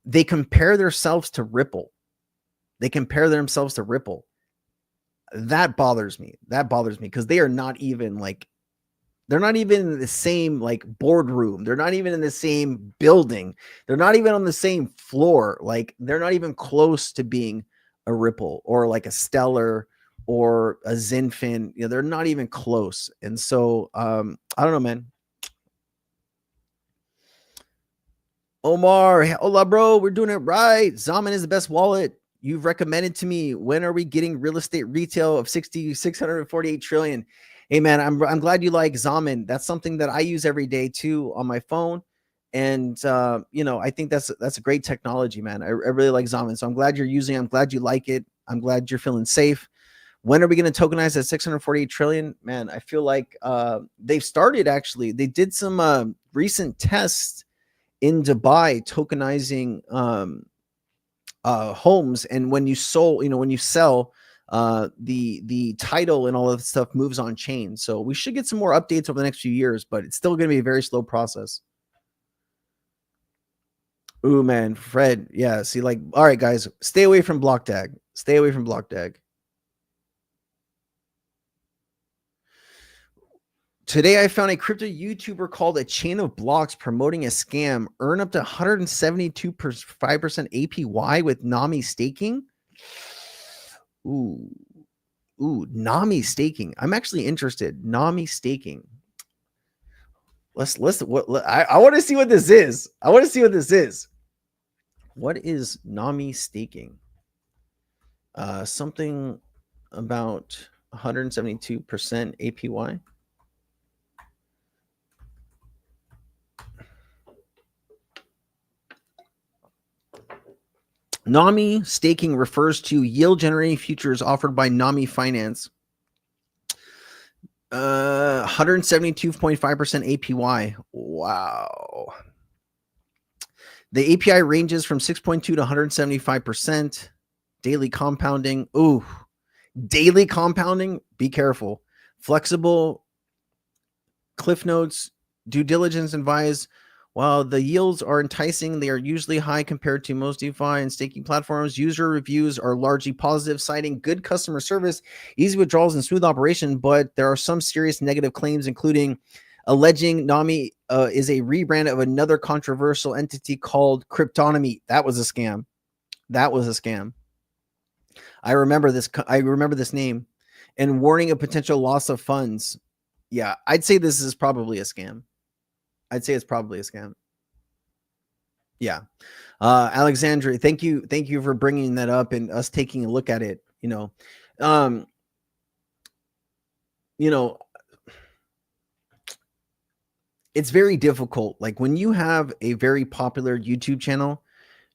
they compare themselves to Ripple. That bothers me. Because they are not even they're not even in the same like boardroom. They're not even in the same building. They're not even on the same floor. Like they're not even close to being a Ripple or like a Stellar or a Zinfin. They're not even close. And so I don't know, man. Omar, hola, bro. We're doing it right. Zaman is the best wallet you've recommended to me. When are we getting real estate retail of 648 trillion? Hey, man, I'm glad you like Zaman. That's something that I use every day, too, on my phone. And, I think that's a great technology, man. I really like Zaman. So I'm glad you're using it. I'm glad you like it. I'm glad you're feeling safe. When are we going to tokenize that 648 trillion? Man, I feel like they've started, actually. They did some recent tests in Dubai tokenizing homes, and when you sell the title and all of the stuff moves on chain. So we should get some more updates over the next few years, but it's still going to be a very slow process. Ooh, man, Fred. Yeah. See, like, all right, guys, stay away from BlockDAG. Stay away from BlockDAG. Today, I found a crypto YouTuber called A Chain of Blocks promoting a scam. Earn up to 172.5% APY with NAMI staking. Ooh, NAMI staking. I'm actually interested. NAMI staking. Let's I want to see what this is. I want to see what this is. What is NAMI staking? Something about 172% APY. NAMI staking refers to yield generating futures offered by NAMI Finance. 172.5% APY. Wow. The API ranges from 6.2 to 175%. Daily compounding. Ooh, daily compounding. Be careful. Flexible. Cliff notes. Due diligence advised. While the yields are enticing, they are usually high compared to most DeFi and staking platforms. User reviews are largely positive, citing good customer service, easy withdrawals, and smooth operation. But there are some serious negative claims, including alleging NAMI is a rebrand of another controversial entity called Cryptonomy. That was a scam. That was a scam. I remember this. I remember this name, and warning of potential loss of funds. Yeah, I'd say this is probably a scam. I'd say it's probably a scam. Yeah. Alexandra, thank you for bringing that up and us taking a look at it. It's very difficult. Like when you have a very popular YouTube channel,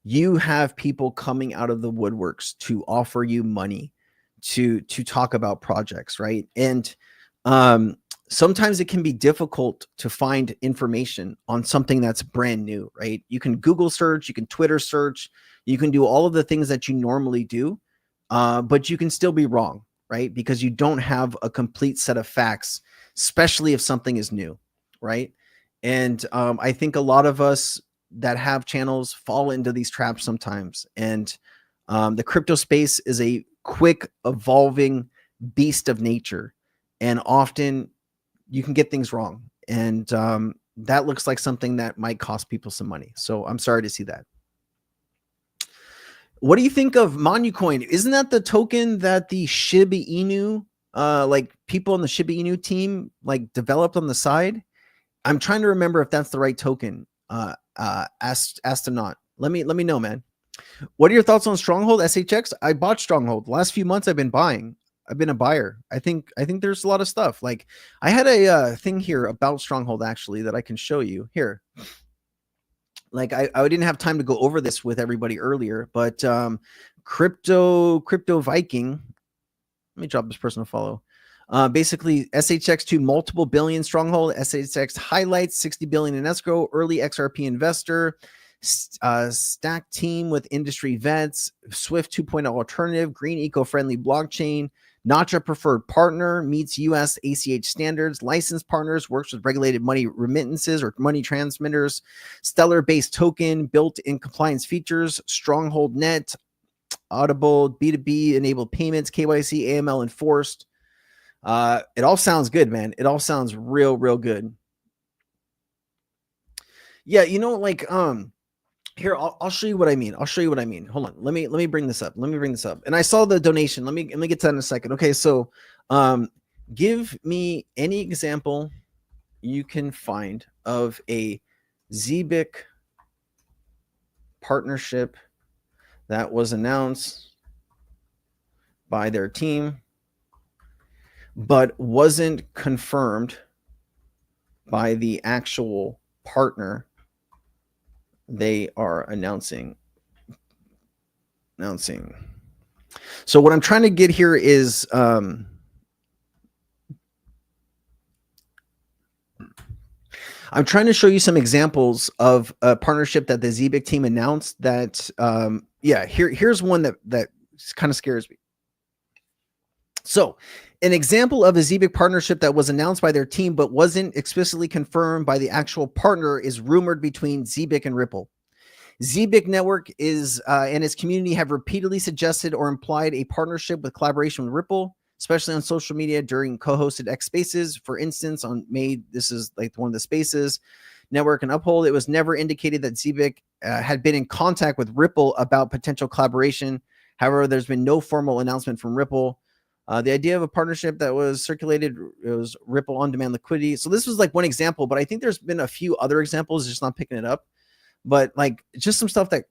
you have people coming out of the woodworks to offer you money to talk about projects, right? And sometimes it can be difficult to find information on something that's brand new, right? You can Google search, you can Twitter search, you can do all of the things that you normally do, but you can still be wrong, right? Because you don't have a complete set of facts, especially if something is new, right? And I think a lot of us that have channels fall into these traps sometimes. And the crypto space is a quick evolving beast of nature. And often you can get things wrong. And that looks like something that might cost people some money. So I'm sorry to see that. What do you think of Monucoin? Isn't that the token that the Shiba Inu, like people on the Shiba Inu team, like developed on the side? I'm trying to remember if that's the right token. Astronaut. Let me know, man. What are your thoughts on Stronghold SHX? I bought Stronghold. The last few months I've been buying. I've been a buyer. I think there's a lot of stuff. Like I had a thing here about Stronghold actually that I can show you here. Like I didn't have time to go over this with everybody earlier, but crypto Viking. Let me drop this person to follow. Basically SHX to multiple billion Stronghold. SHX highlights 60 billion in escrow. Early XRP investor. Stack team with industry vets. Swift 2.0 alternative. Green eco-friendly blockchain. Nacha preferred partner, meets US ACH standards, licensed partners, works with regulated money remittances or money transmitters, stellar based token, built in compliance features, Stronghold Net, Audible, B2B enabled payments, KYC, AML enforced. It all sounds good, man. It all sounds real good. Yeah, like here, I'll show you what I mean. Hold on. Let me bring this up. And I saw the donation. Let me get to that in a second. Okay, so give me any example you can find of a ZBIC partnership that was announced by their team but wasn't confirmed by the actual partner they are announcing. So what I'm trying to get here is I'm trying to show you some examples of a partnership that the ZBIC team announced that here's one that kind of scares me. So an example of a Zebic partnership that was announced by their team but wasn't explicitly confirmed by the actual partner is rumored between Zebic and Ripple. Zebic Network is and its community have repeatedly suggested or implied a partnership with collaboration with Ripple, especially on social media during co-hosted X Spaces. For instance, on May, this is like one of the Spaces Network and Uphold. It was never indicated that Zebic had been in contact with Ripple about potential collaboration. However, there's been no formal announcement from Ripple. The idea of a partnership that was circulated, it was Ripple on-demand liquidity. So this was like one example, but I think there's been a few other examples, just not picking it up. But like just some stuff that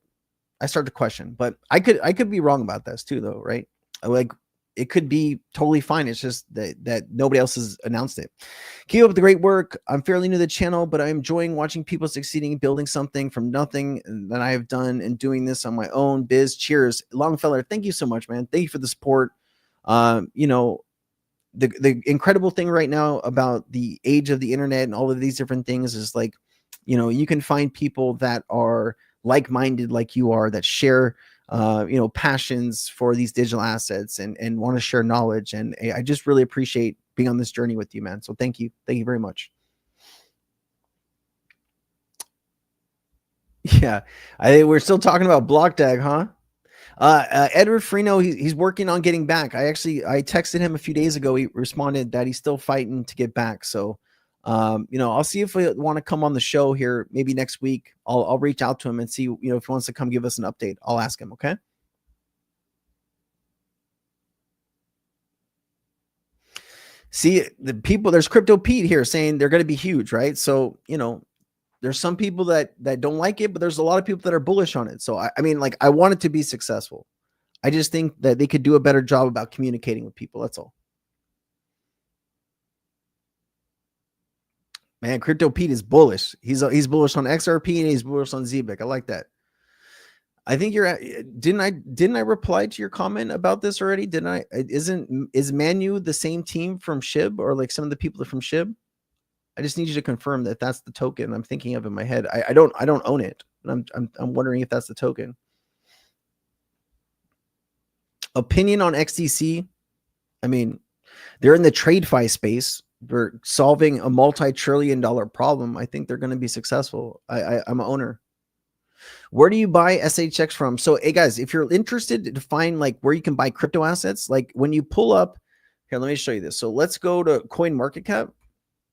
I start to question. But I could be wrong about this too, though, right? Like it could be totally fine. It's just that nobody else has announced it. Keep up the great work. I'm fairly new to the channel, but I'm enjoying watching people succeeding, building something from nothing that I have done, and doing this on my own. Biz, cheers, Longfellow. Thank you so much, man. Thank you for the support. You know, the incredible thing right now about the age of the internet and all of these different things is like, you know, you can find people that are like-minded like you are, that share you know, passions for these digital assets and want to share knowledge. And I just really appreciate being on this journey with you, man. So thank you very much. Yeah, we're still talking about BlockDAG, huh? Edward Freno, he's working on getting back. I texted him a few days ago. He responded that he's still fighting to get back. So, you know, I'll see if we want to come on the show here, maybe next week. I'll reach out to him and see, you know, if he wants to come give us an update. I'll ask him. Okay. See the people, there's Crypto Pete here saying they're going to be huge, right? So, you know, there's some people that don't like it, but there's a lot of people that are bullish on it. So, I mean, like, I want it to be successful. I just think that they could do a better job about communicating with people. That's all. Man, Crypto Pete is bullish. He's bullish on XRP and he's bullish on Zebic. I like that. I think didn't I reply to your comment about this already? Didn't I? Is Manu the same team from SHIB, or like some of the people from SHIB? I just need you to confirm that that's the token I'm thinking of in my head. I don't own it. I'm wondering if that's the token. Opinion on XDC. I mean, they're in the TradeFi space. They're solving a multi-trillion-dollar problem. I think they're going to be successful. I'm an owner. Where do you buy SHX from? So, hey guys, if you're interested to find like where you can buy crypto assets, like when you pull up here, let me show you this. So let's go to CoinMarketCap.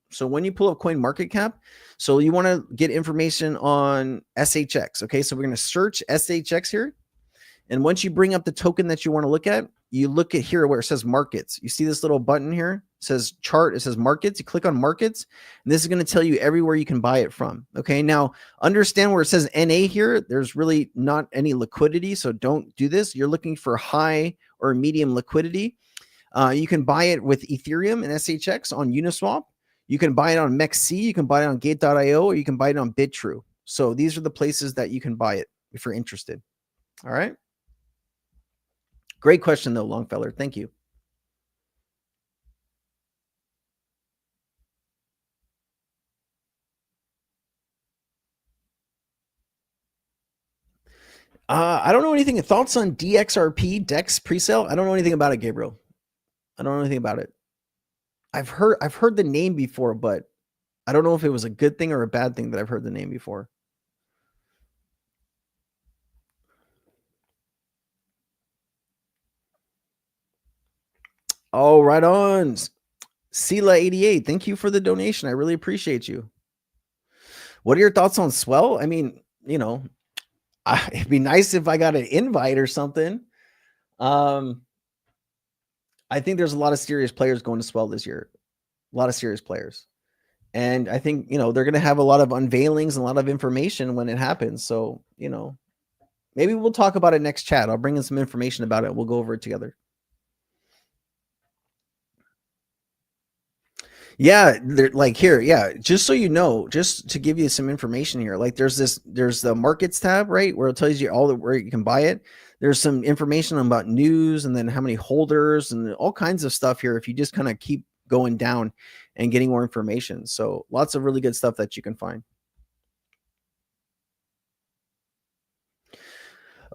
So when you pull up CoinMarketCap, so you want to get information on SHX. Okay, so we're going to search SHX here. And once you bring up the token that you want to look at, you look at here where it says markets. You see this little button here? It says chart. It says markets. You click on markets, and this is going to tell you everywhere you can buy it from. Okay, now understand where it says NA here. There's really not any liquidity, so don't do this. You're looking for high or medium liquidity. You can buy it with Ethereum and SHX on Uniswap. You can buy it on MEXC. You can buy it on Gate.io, or you can buy it on BitTrue. So these are the places that you can buy it if you're interested. All right. Great question, though, Longfellow. Thank you. I don't know anything. Thoughts on DXRP, DEX presale? I don't know anything about it, Gabriel. I don't know anything about it. I've heard the name before, but I don't know if it was a good thing or a bad thing that I've heard the name before. Oh, right on. Sela88, thank you for the donation. I really appreciate you. What are your thoughts on Swell? I mean, you know, it'd be nice if I got an invite or something. I think there's a lot of serious players going to Swell this year. A lot of serious players. And I think, you know, they're going to have a lot of unveilings and a lot of information when it happens. So, you know, maybe we'll talk about it next chat. I'll bring in some information about it. We'll go over it together. Yeah, like here, yeah, just so you know, just to give you some information here, like there's the markets tab, right, where it tells you all where you can buy it. There's some information about news and then how many holders and all kinds of stuff here if you just kind of keep going down and getting more information. So lots of really good stuff that you can find.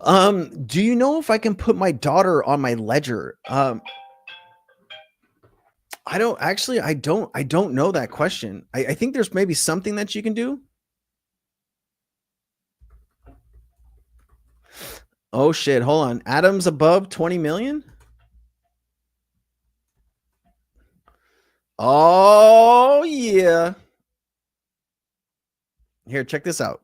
Do you know if I can put my daughter on my ledger? I don't know that question. I think there's maybe something that you can do. Oh shit, hold on. Adam's above 20 million? Oh yeah. Here, check this out.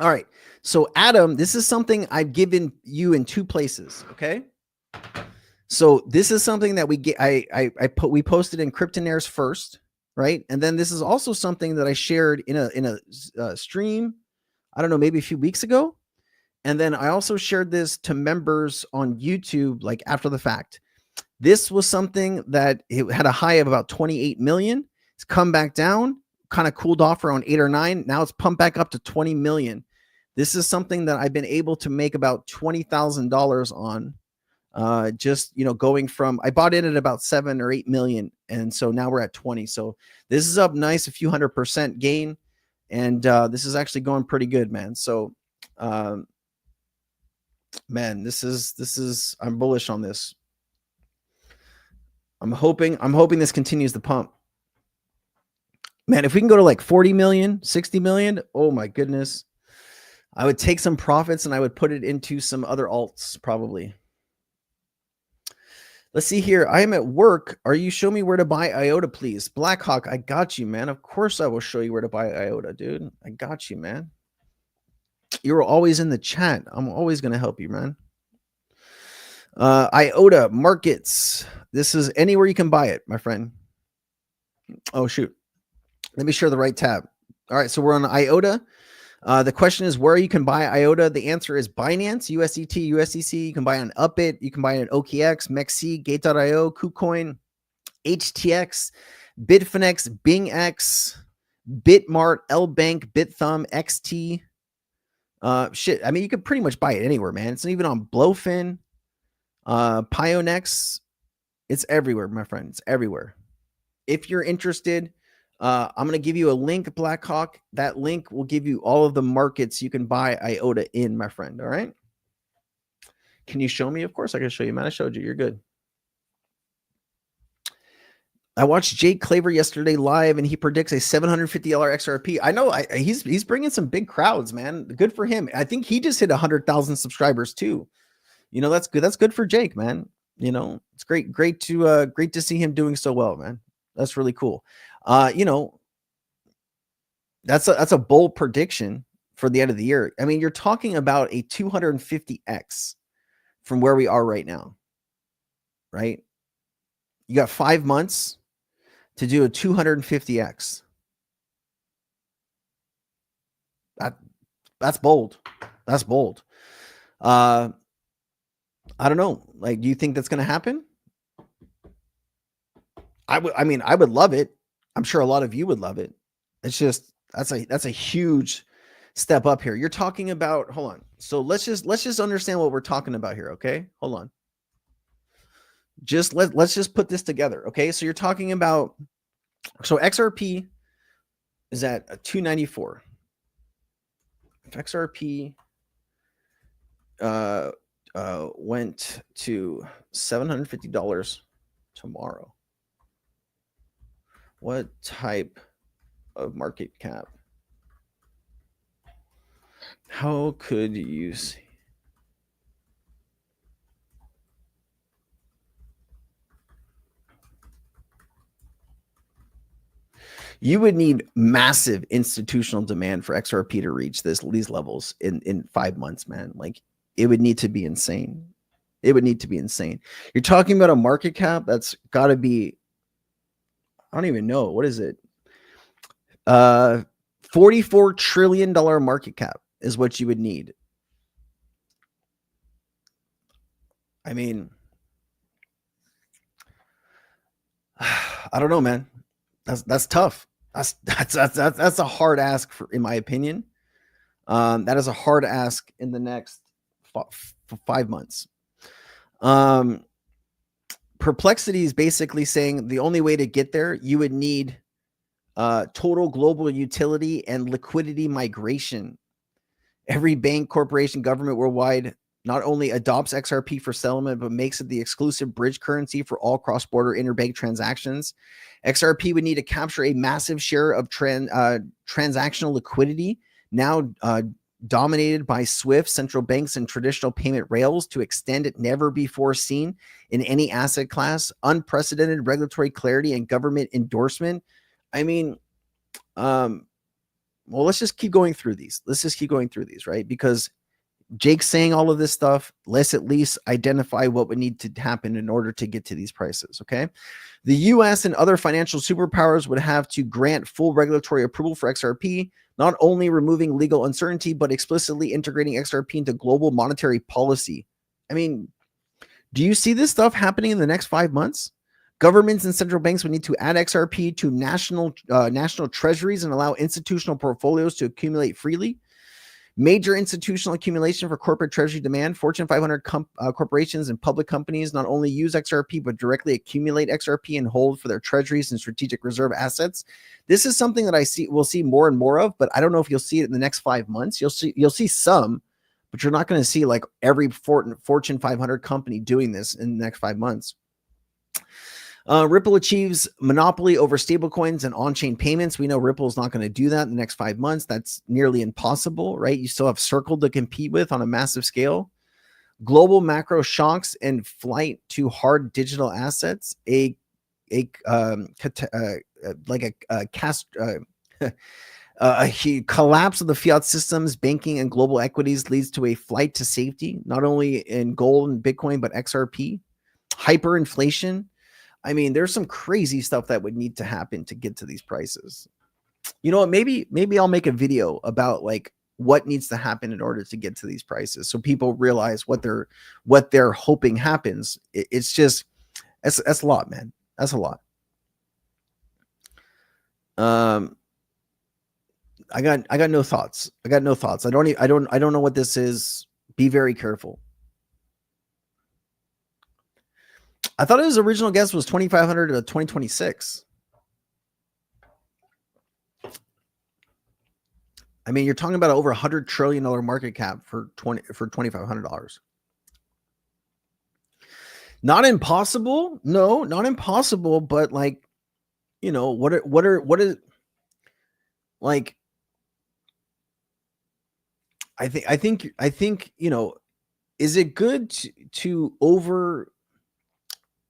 All right. So Adam, this is something I've given you in two places, okay? So this is something that we get we posted in Cryptonaires first, right? And then this is also something that I shared in a stream, I don't know, maybe a few weeks ago. And then I also shared this to members on YouTube like after the fact. This was something that it had a high of about 28 million. It's come back down, kind of cooled off around 8 or 9. Now it's pumped back up to 20 million. This is something that I've been able to make about $20,000 on. Just, you know, going from, I bought in at about 7 or 8 million. And so now we're at 20. So this is up nice, a few 100% gain. And this is actually going pretty good, man. So, man, this is, I'm bullish on this. I'm hoping this continues the pump. Man, if we can go to like 40 million, 60 million, oh my goodness. I would take some profits and I would put it into some other alts probably. Let's see here. I am at work. Are you show me where to buy IOTA, please? Blackhawk, I got you, man. Of course I will show you where to buy IOTA, dude. I got you, man. You're always in the chat. I'm always going to help you, man. IOTA markets. This is anywhere you can buy it, my friend. Oh, shoot. Let me share the right tab. All right, so we're on IOTA. The question is where you can buy IOTA. The answer is Binance, USDT, USDC. You can buy on Upbit. You can buy on OKX, MEXC, Gate.io, KuCoin, HTX, Bitfinex, BingX, Bitmart, LBank, BitThumb, XT. Shit, I mean, you could pretty much buy it anywhere, man. It's not even on Blowfin, Pionex. It's everywhere, my friend. It's everywhere. If you're interested, I'm going to give you a link, Blackhawk. That link will give you all of the markets you can buy IOTA in, my friend. All right. Can you show me? Of course I can show you, man. I showed you. You're good. I watched Jake Claver yesterday live, and he predicts a $750 XRP. I know he's bringing some big crowds, man. Good for him. I think he just hit 100,000 subscribers too. You know, that's good. That's good for Jake, man. You know, it's great to see him doing so well, man. That's really cool. You know, that's a bold prediction for the end of the year. I mean, you're talking about a 250x from where we are right now, right? You got 5 months to do a 250x. That's bold. That's bold. I don't know. Like, do you think that's going to happen? I would love it. I'm sure a lot of you would love it. It's just that's a huge step up here. You're talking about, hold on. So let's just understand what we're talking about here, okay? Hold on. Let's just put this together, okay? So you're talking about, so XRP is at a 294. If XRP went to $750 tomorrow, what type of market cap? How could you see? You would need massive institutional demand for XRP to reach these levels in 5 months, man. Like, it would need to be insane. It would need to be insane. You're talking about a market cap that's got to be, I don't even know. What is it? $44 trillion market cap is what you would need. I mean, I don't know, man. That's tough. That's a hard ask in my opinion. That is a hard ask in the next 5 months. Perplexity is basically saying the only way to get there, you would need total global utility and liquidity migration. Every bank, corporation, government worldwide not only adopts XRP for settlement, but makes it the exclusive bridge currency for all cross-border interbank transactions. XRP would need to capture a massive share of transactional liquidity, now dominated by SWIFT, central banks, and traditional payment rails, to extend it never before seen in any asset class, unprecedented regulatory clarity and government endorsement. I mean, well, let's just keep going through these. Right? Because Jake's saying all of this stuff. Let's at least identify what would need to happen in order to get to these prices. Okay. The US and other financial superpowers would have to grant full regulatory approval for XRP, not only removing legal uncertainty, but explicitly integrating XRP into global monetary policy. I mean, do you see this stuff happening in the next 5 months? Governments and central banks would need to add XRP to national treasuries and allow institutional portfolios to accumulate freely. Major institutional accumulation for corporate treasury demand. Fortune 500 corporations and public companies not only use XRP, but directly accumulate XRP and hold for their treasuries and strategic reserve assets. This is something that we'll see more and more of, but I don't know if you'll see it in the next 5 months. You'll see some, but you're not going to see like every Fortune 500 company doing this in the next 5 months. Ripple achieves monopoly over stablecoins and on-chain payments. We know Ripple is not going to do that in the next 5 months. That's nearly impossible, right? You still have Circle to compete with on a massive scale. Global macro shocks and flight to hard digital assets. A collapse of the fiat systems, banking, and global equities leads to a flight to safety, not only in gold and Bitcoin, but XRP. Hyperinflation. I mean, there's some crazy stuff that would need to happen to get to these prices. You know what? Maybe I'll make a video about like what needs to happen in order to get to these prices, so people realize what they're hoping happens. It's just that's a lot, man. That's a lot. I got no thoughts. I don't know what this is. Be very careful. I thought his original guess was 2,500 to 2026. I mean, you're talking about over $100 trillion market cap for $2,500. Not impossible. No, not impossible. But like, you know, what is like? I think you know, is it good to over?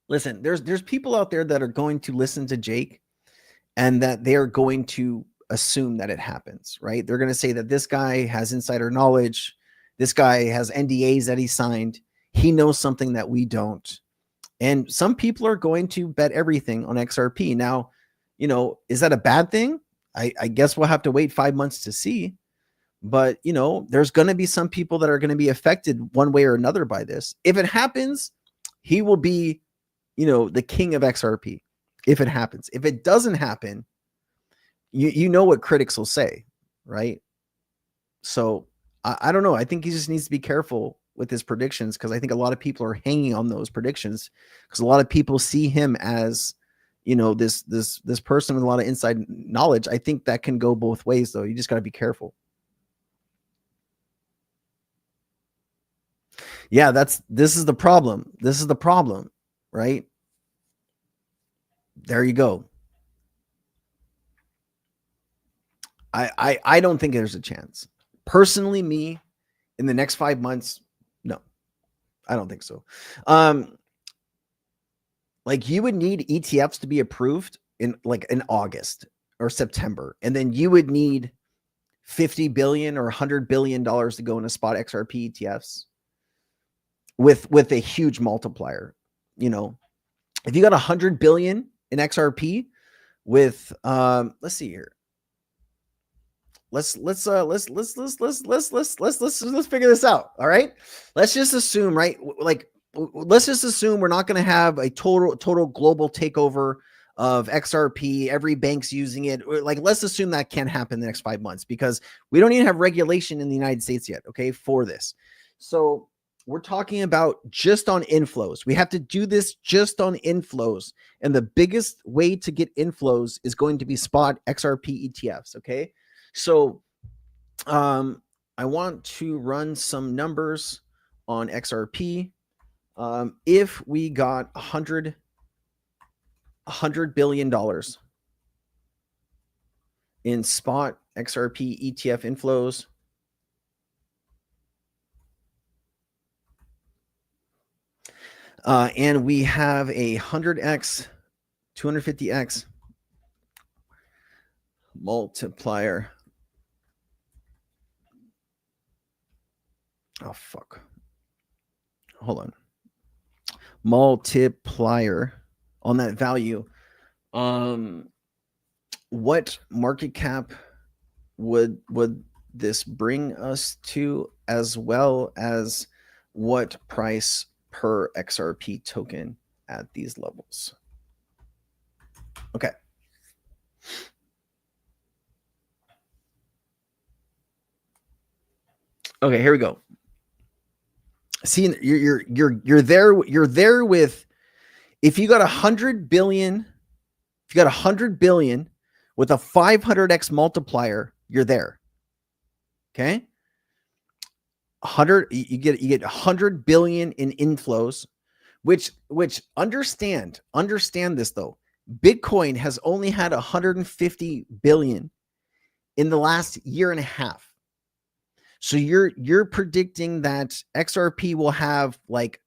Listen, there's people out there that are going to listen to Jake and that they are going to assume that it happens, right? They're going to say that this guy has insider knowledge. This guy has NDAs that he signed. He knows something that we don't. And some people are going to bet everything on XRP. Now, you know, is that a bad thing? I guess we'll have to wait 5 months to see. But, you know, there's going to be some people that are going to be affected one way or another by this. If it happens, he will be, you know, the king of XRP if it happens. If it doesn't happen, you know what critics will say, right? So I don't know. I think he just needs to be careful with his predictions, because I think a lot of people are hanging on those predictions, because a lot of people see him as, you know, this person with a lot of inside knowledge. I think that can go both ways, though. You just got to be careful. Yeah, this is the problem. This is the problem. Right? There you go. I don't think there's a chance. Personally, me, in the next 5 months, no. I don't think so. Like, you would need ETFs to be approved in August or September, and then you would need $50 billion or $100 billion to go into spot XRP ETFs with a huge multiplier. You know, if you got 100 billion in XRP with let's see here. Let's figure this out. All right. Let's just assume, right? Like, let's just assume we're not going to have a total global takeover of XRP. Every bank's using it. Like, let's assume that can't happen in the next 5 months, because we don't even have regulation in the United States yet. Okay. For this. So we're talking about just on inflows. We have to do this just on inflows. And the biggest way to get inflows is going to be spot XRP ETFs. Okay. So I want to run some numbers on XRP. If we got $100 billion in spot XRP ETF inflows, and we have a 100x, 250x multiplier. Oh, fuck. Hold on. Multiplier on that value. What market cap would this bring us to, as well as what price per XRP token at these levels? Okay. Okay, here we go. See, you're there with, if you got 100 billion, if you got 100 billion with a 500x multiplier, you're there. Okay, 100, you get 100 billion in inflows, which understand this though. Bitcoin has only had 150 billion in the last year and a half. So you're predicting that XRP will have like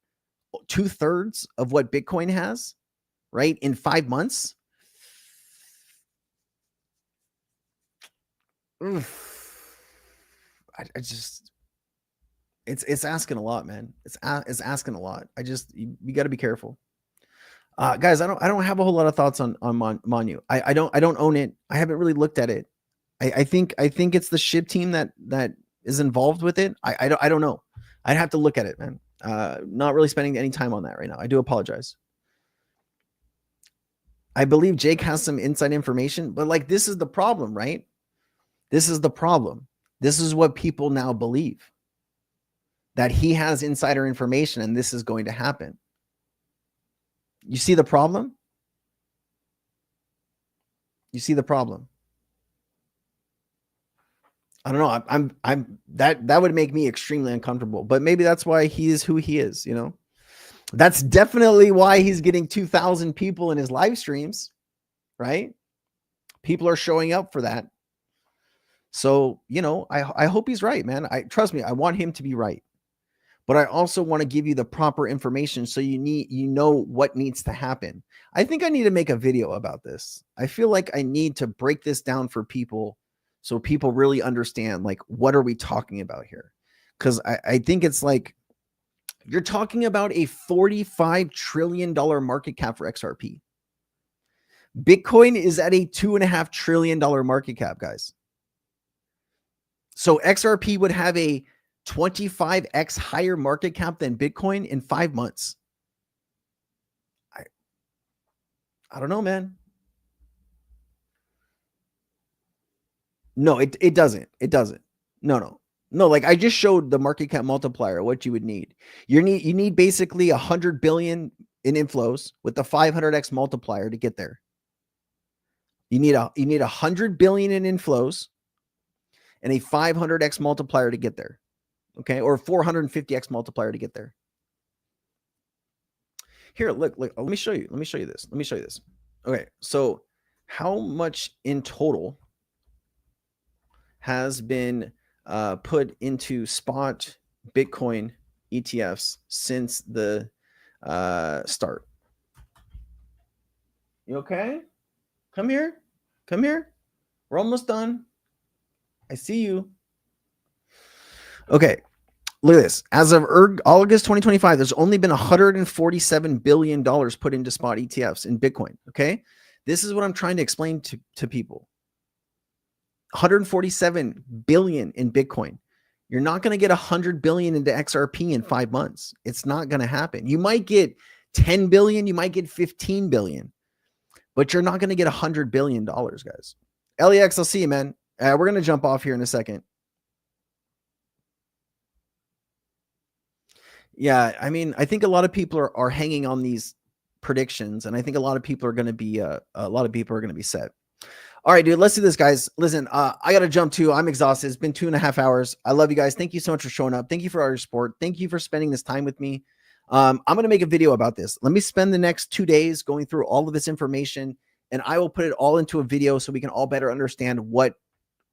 2/3 of what Bitcoin has, right, in 5 months? Oof. I just, it's asking a lot, man. It's asking a lot. You got to be careful, guys. I don't have a whole lot of thoughts on Monu. I don't own it. I haven't really looked at it. I think it's the SHIB team that is involved with it. I don't know. I'd have to look at it, man. Not really spending any time on that right now. I do apologize. I believe Jake has some inside information, but like, this is the problem, right? This is the problem. This is what people now believe, that he has insider information and this is going to happen. You see the problem? You see the problem? I don't know. I'm that would make me extremely uncomfortable, but maybe that's why he is who he is, you know? That's definitely why he's getting 2,000 people in his live streams, right? People are showing up for that. So, you know, I hope he's right, man. Trust me, I want him to be right. But I also want to give you the proper information so you know what needs to happen. I think I need to make a video about this. I feel like I need to break this down for people so people really understand, like, what are we talking about here? Because I think it's like, you're talking about a $45 trillion market cap for XRP. Bitcoin is at a $2.5 trillion market cap, guys. So XRP would have a 25x higher market cap than Bitcoin in 5 months. I don't know, man. No, it doesn't. It doesn't. No. Like, I just showed the market cap multiplier, what you would need. You need basically 100 billion in inflows with the 500x multiplier to get there. You need 100 billion in inflows and a 500x multiplier to get there. Okay, or 450x multiplier to get there. Here, look, let me show you. Let me show you this. Okay, so how much in total has been put into spot Bitcoin ETFs since the start? You okay? Come here. We're almost done. I see you. Okay, look at this. As of August 2025, there's only been $147 billion put into spot ETFs in Bitcoin. Okay, this is what I'm trying to explain to people. 147 billion in Bitcoin. You're not going to get 100 billion into XRP in 5 months. It's not going to happen. You might get 10 billion, you might get 15 billion, but you're not going to get $100 billion, guys. LEX, I'll see you, man. We're going to jump off here in a second. Yeah, I mean, I think a lot of people are hanging on these predictions, and I think a lot of people are going to be set. All right, dude, let's do this, guys. Listen, I got to jump too. I'm exhausted. It's been 2.5 hours. I love you guys. Thank you so much for showing up. Thank you for all your support. Thank you for spending this time with me. I'm going to make a video about this. Let me spend the next 2 days going through all of this information, and I will put it all into a video so we can all better understand what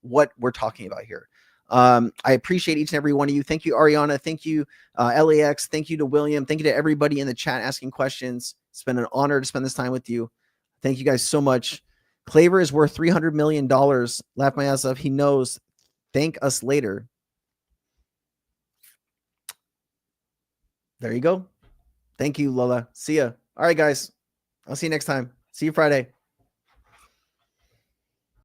we're talking about here. I appreciate each and every one of you. Thank you, Ariana. Thank you, LAX. Thank you to William. Thank you to everybody in the chat asking questions. It's been an honor to spend this time with you. Thank you guys so much. Claver is worth $300 million. Laugh my ass off. He knows. Thank us later. There you go. Thank you, Lola. See ya. All right, guys. I'll see you next time. See you Friday.